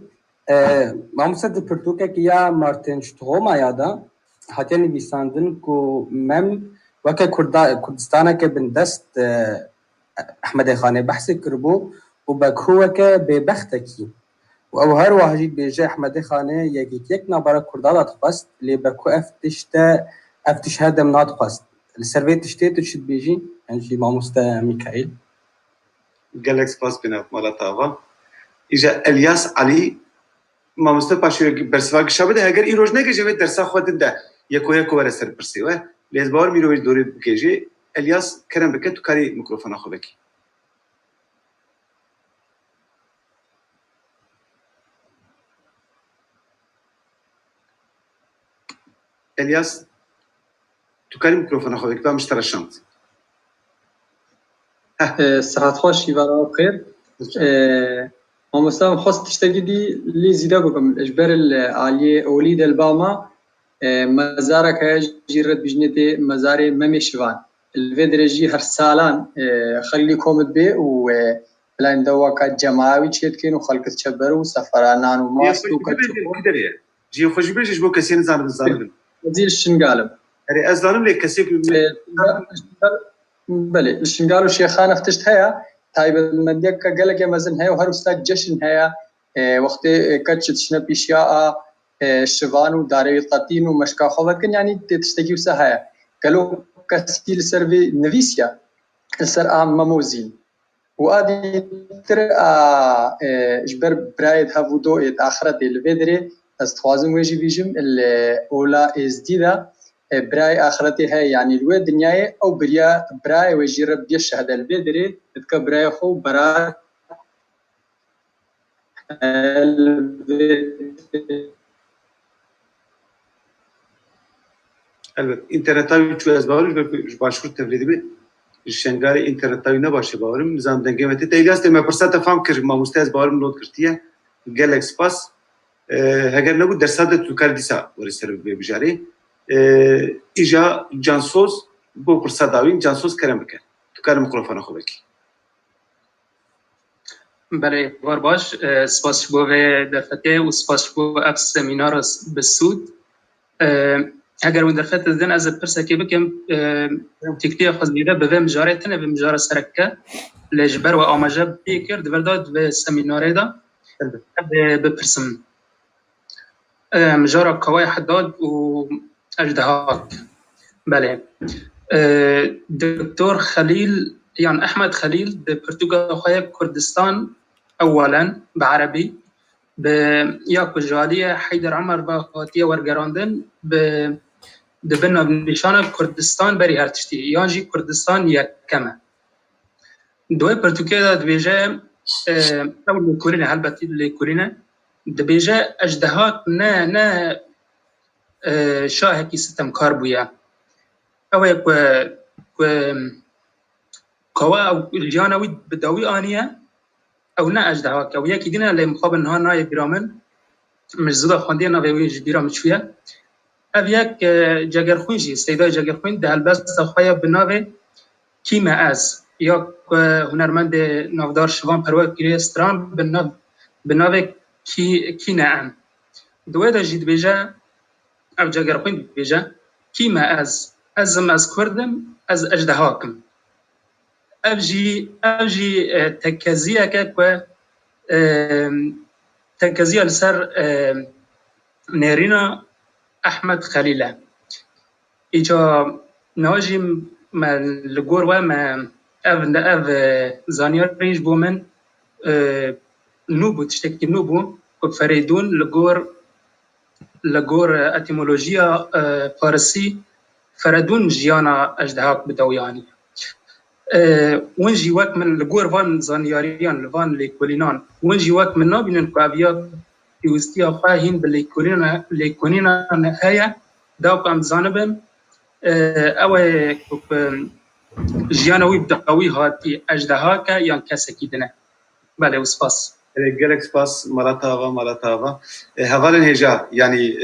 ما مستاس پرتوکه که یا مارتین شتروما یادا حتی نویساندن کو مم وکه کردستانه که بندست احمد خانه بحث کربو و بکهوه که ببخته کی و او هر واحجی بیجه احمد خانه یک نباره کردادا تخواست لی بکو افتش هدم ناتخواست السروی تشتی تو شد بیجی انجی ما مستاس میکائیل گلک سپاس بینم مالتا آوا ایجا الیاس علی ما مستفا شوی برسواق شابه اگر این روز نگه جوید درسا خود ده یکو ور سر پرسیوه لیز باور میروی دوری بکیجی الیاس کرم بکه تو کاری میکروفون خو بکی الیاس تو کاری میکروفون خو بکی با مشترک شمت صحت خوش يبارك بخير ومستوى خاص تشتغلي لي زيدا بكم اجبار العاليه وليد الباما مزارك جيرت بجنتي مزاري ممشوان الفيدرجي هر سالان خلي كومد بي و بلان دوكا جماوي تشيتكين وخلق تشبروا سفرانان وماستو كدري جي خوش بيجي بو كسين زانب زي الشنقالب اري ازلانم لي كسيك بله الشنقالو شيخان افتشت هيا تايب المديك قالك يا مزن هيا وهر استاذ جشن هيا وقت كتشت شنا بيشياء شفانو داري قطين ومشكا خوكن يعني تشتكي وسهيا قالوا كسيل سيرفي نفيسيا السر ام مموزين وادي تر اجبر برايد هافودو اخرت الفيدري استوازم ويجي بيجم الاولى از ديدا براي آخرتي هاي يعني الوي دنياي أو بريا براي ويجي ربي الشهادة البدري تذكر براي خو برا البته اینترنتاوی چو از باورش باشکر تبلیغ بی شنگاری اینترنتاوی نباشه باورم نظام دنگه متی تیگاست ما فرصت فهم کرد ما مستعد باورم نوت کرتیه گالکس پاس هگر نبود در صد تو کار دیسا ورسر به بجاری ایجا جانسوز بو فرصت داوین جانسوز کرم بکن تو کار میکروفون خوبه کی بله وار باش سپاس بو درفته و سپاس بو اف سمینار بسود اگر اون درفته دن از پرسه که بکم تکتیه خزمیده به مجاره تنه به مجاره سرکه لجبر و آماجه بیکرد ورداد به سمیناره دا بپرسم مجاره کوای حداد و اجدهاک بله دكتور خليل يعني أحمد خليل ببرتغال خويا كردستان أولا بعربي بياكو جالية حيدر عمر باقاتية ورقراندن دبنا بنشانة كردستان بري هرتشتي يانجي كردستان يكما دوي برتغال دبيجا أول لكورينا هلبتي لكورينا دبيجا أجدهات نا شاهكي ستم كاربويا أو كوا أو الجانوي بدوي آنية أو نا أجدهاك أو ياكي دينا اللي مقابل نها ناي برامن مش زودا خواندينا بيويج برامن شوية أبيك جاگر خوينجي سيدا جاگر خوين ده البس خوايا بناوي كيما أز ياك هنرمند نافدار شوان پروا كريستران بناوي كينا أم دوي دا جيد بيجا أو جاگر خوين بيجا كيما أزم از كردم از أجدهاكم أبجي تكازية كاكوا تكازية لسر نيرينا أحمد خليلة إيجا نواجي ما لقور وما أف زانيار ريج بومن نوبو تشتكي نوبو كفريدون لقور أتيمولوجيا فارسي فردون جيانا أجدهاك بدوياني ونجي وقت من لقور فان زانياريان لفان ليكولينان ونجي وقت من نابين كوابيات يوستيا فاهين بالليكولينا هيا داوك عم زانبن أو جيانوي بدقوي هاتي أجدهاك يان كاسكي دنا بله وسباس جالكس باس مالاتاغا هفالن هجا يعني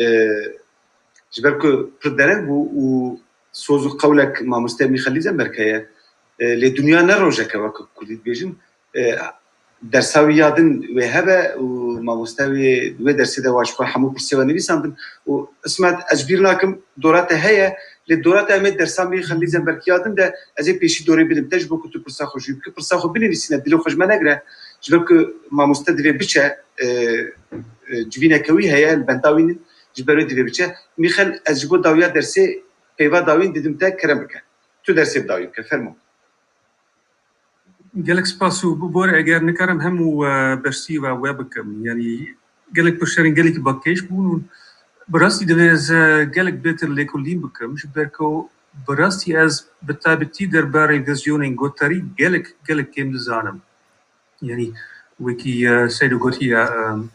جبركو پردرن و سوزو قولك ما مستمي خلي زمبركيه لدنيا نروجك وك كليت بيجن درساوي يادن وهبه وما مستوي و درسي ده واش حمو برسيو نبيساندن واسمعت اجبرناكم دورات هي للدورات امد درسامي خلي زمبركيادن ده ازي بيشي دوري بدم تجبو كنت برساخو جيب برساخو بني سنه دلو خج ما نقرا جبركو ما مستدري بچه جوينا كوي هي البنتاوين جبرو دي بچه ميخل ازجبو داويا درسي پیوا داوین دیدم تا کرم بکن تو درسی بداوین که فرمو گلک سپاسو بور اگر نکرم همو برسی و وبکم یعنی گلک پشترین گلک باکیش بون براستی دویز گلک بیتر لیکولین بکم جبرکو براستی از بتابتی در باره ویزیون گوتاری گلک کم دزانم یعنی وکی سیدو گوتی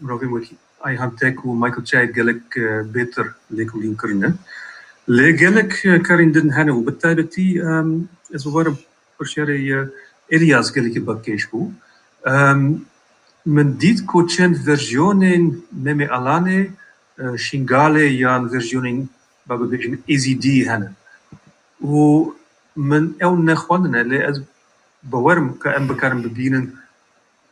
روی وکی ای هم تک و مایکل چای گلک بیتر لیکولین کرنه لجلك كاريندن هنا وبالتالي از وارم برشاري إلياس جلك باكيشبو من ديت كوتشن فيرجونين نمي ألاني شينغالي يان فيرجونين بابا بيجن إيزي دي هنا ومن أو نخواننا اللي از بوارم كأم بكارم ببينن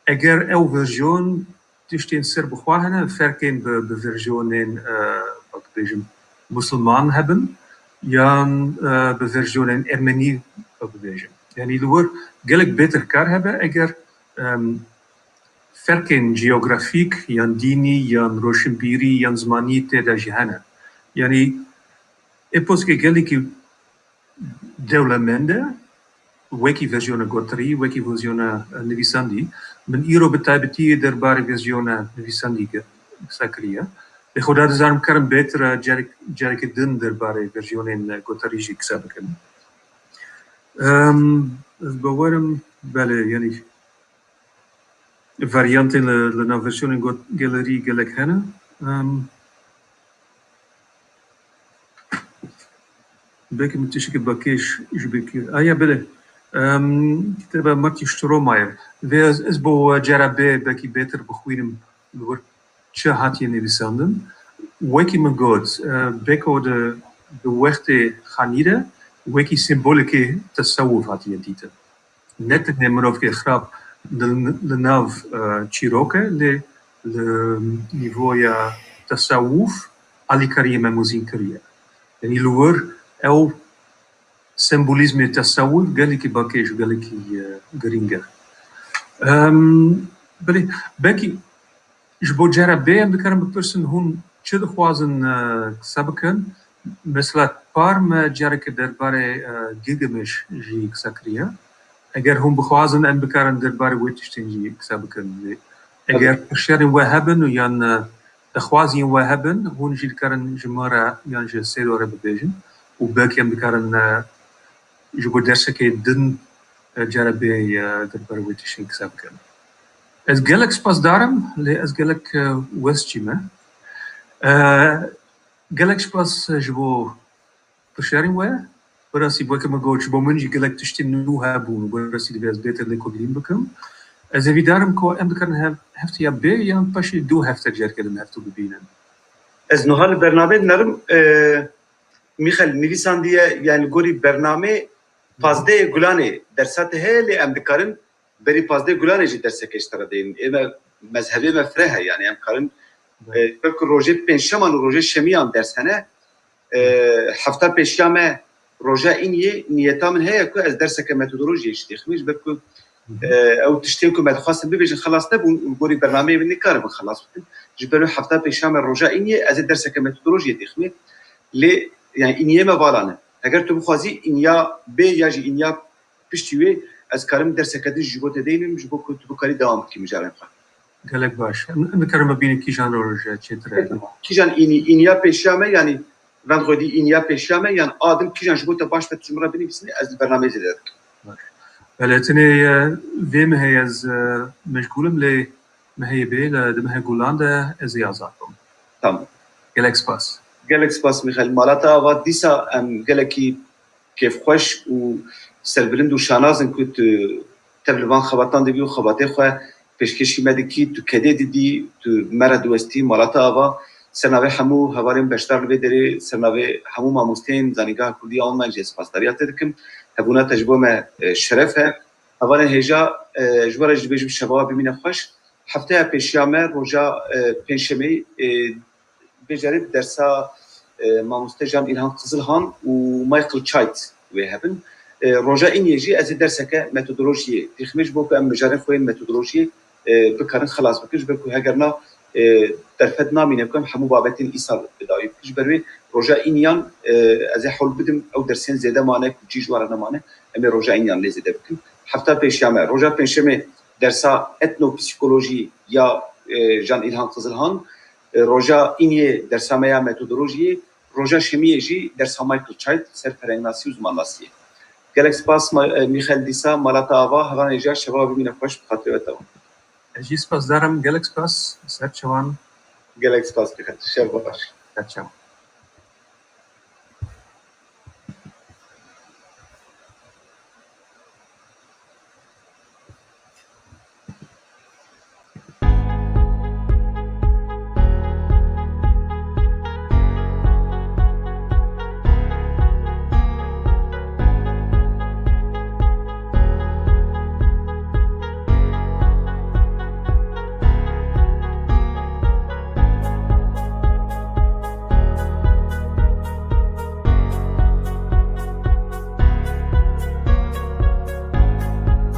أجر أو فيرجون تشتين سر بخواهنا فرقين بفيرجونين بابا بيجن مسلمان hebben jan beversionen Ermeni bewezen. Yani door gelijk beter kar hebben eger verken geografiek jan dini jan roshinbiri jan zmani te da jihana. Yani epos ke gelijk developmenten weki versionen gotri weki versionen nevisandi men iro betabeti derbare versionen nevisandi sakria به خدا دزارم کرم بهتر جرک دن درباره ورژیون گوتاریجی کسا بکنم. از باورم بله یعنی varianten la version in galerie gelek henne. Belki müthiş bakış jubekir. Ja bile. Kitaba Martin Stromayer. Ve az bu jarabe belki beter begoenim door Chahatje nevisanden. Weki me god. Beko de wechte ganide. Weki symbolieke tasawuf had je dite. Net het nemen of grap. Le nav Chiroke, le niveau ya tasawuf alikaria me muzinkaria. En iluor el symbolisme tasawuf galiki bakesh galiki geringa. Belki jbo jarabe en bekaram person hun chede khwazen sabakan mesela parme jarake derbare Gilgamesh ji ksakria. Eğer hun bخوازن en bekaran derbare wetishtenji ksabakan. Eğer sherin we hebben yan khwazin we hebben hun jilkaran jmara yan je selo rebejin u belki en bekaran jbo derseke din jarabe derbare wetishten ksabakan. Es gelek spas darum le es gelek westchime. Gelek spas jbo sherin we براسي بوكا ما قولش بومنجي قالك تشتنوها بون براسي دبيز بيتر ليكو جرين بكم از في دارم كو ام بكرن هفت يا بي يان باشي دو هفت جر كلم هفتو ببينن از نهال برنامه نرم میخل نویسان دیه یعنی گوری برنامه پازده گلانه درسات هلی ام بکرن بری پازده گلانه جی درس کشتر دین اینا مذهبی مفرحه یعنی ام کارن فکر روزه پنجشنبه و روزه شمیان درس هنه هفته پنجشنبه روجا اینیه نیتا من هيا كو از درسك ميثودولوجي اشتخميش بكو او تشتيكو ما خاص بيجي خلاص تبون نقولي برنامج من كارب خلاص جبروا حفظه بشام روجا اینیه از درسك ميثودولوجي تخمي لي يعني اینیه ما بالانه اگر تو بخوازي اینیا بي ياجي اینیا پشتوي از كارم درسك دي جبوت دينم جبو كنت بكاري دوام كي مجال نخ قالك باش انا كرم بين كيجان روجا تشتري كيجان اینیا بشام يعني vendredi اینیا پیشامه یعنی آدم کیجان جبوت باش به تجمره بنویسنی از برنامه زده. بله تنی ویم هی از مشغولم لی مهی بیل دمه گولانده از یازاتم. تمام. گلکس پاس. گلکس پاس میخوال مالاتا و دیسا گلکی کیف خوش و سربلند و شانازن کت تبلیغان خبرتان دیو خبرته خو پیشکشی مدکی تو کدی دیدی تو مرد وستی مالاتا و سرناوی همو هواریم بشتر لبیدری سرناوی همو ماموستین زنیگاه کردی آنلاین جس پاسداریات دکم هبونا تجربه شرفه هوارین هجا جوار جبیجم شباب بمینه خوش هفته پیشیامه روزا پنجشنبه بجرید درسا ماموسته جان ایلهان قزلهان و مایکل چایت و هبن روزا این یجی از درسکه متدولوژی تخمیش بو که ام بجارن خوین متدولوژی بکارن خلاص بکش بکو هگرنا درفت نامی نکم همو بابتین ایسال بدایی کش بروی روزا اینیان از حول بدم او درسین زیاده مانه کجی جوارانه مانه امی روزا اینیان لیزیده بکن هفته پیشیامه روزا پنجشنبه درسا etnopsikoloji یا جان ایلهان قزلهان روزا اینیه درسامه متدولوژی روزا شمیه جی درسا مایکل چایت سرپرنگناسی uzmanlasiye گلکس پاس میخل دیسا مالاتا آوا هوان ایجا شباب ببینه خوش بخاطر بتاون اجیس پاس دارم گلکس پاس سر چوان گلکس پاس بخاطر شب باش چاو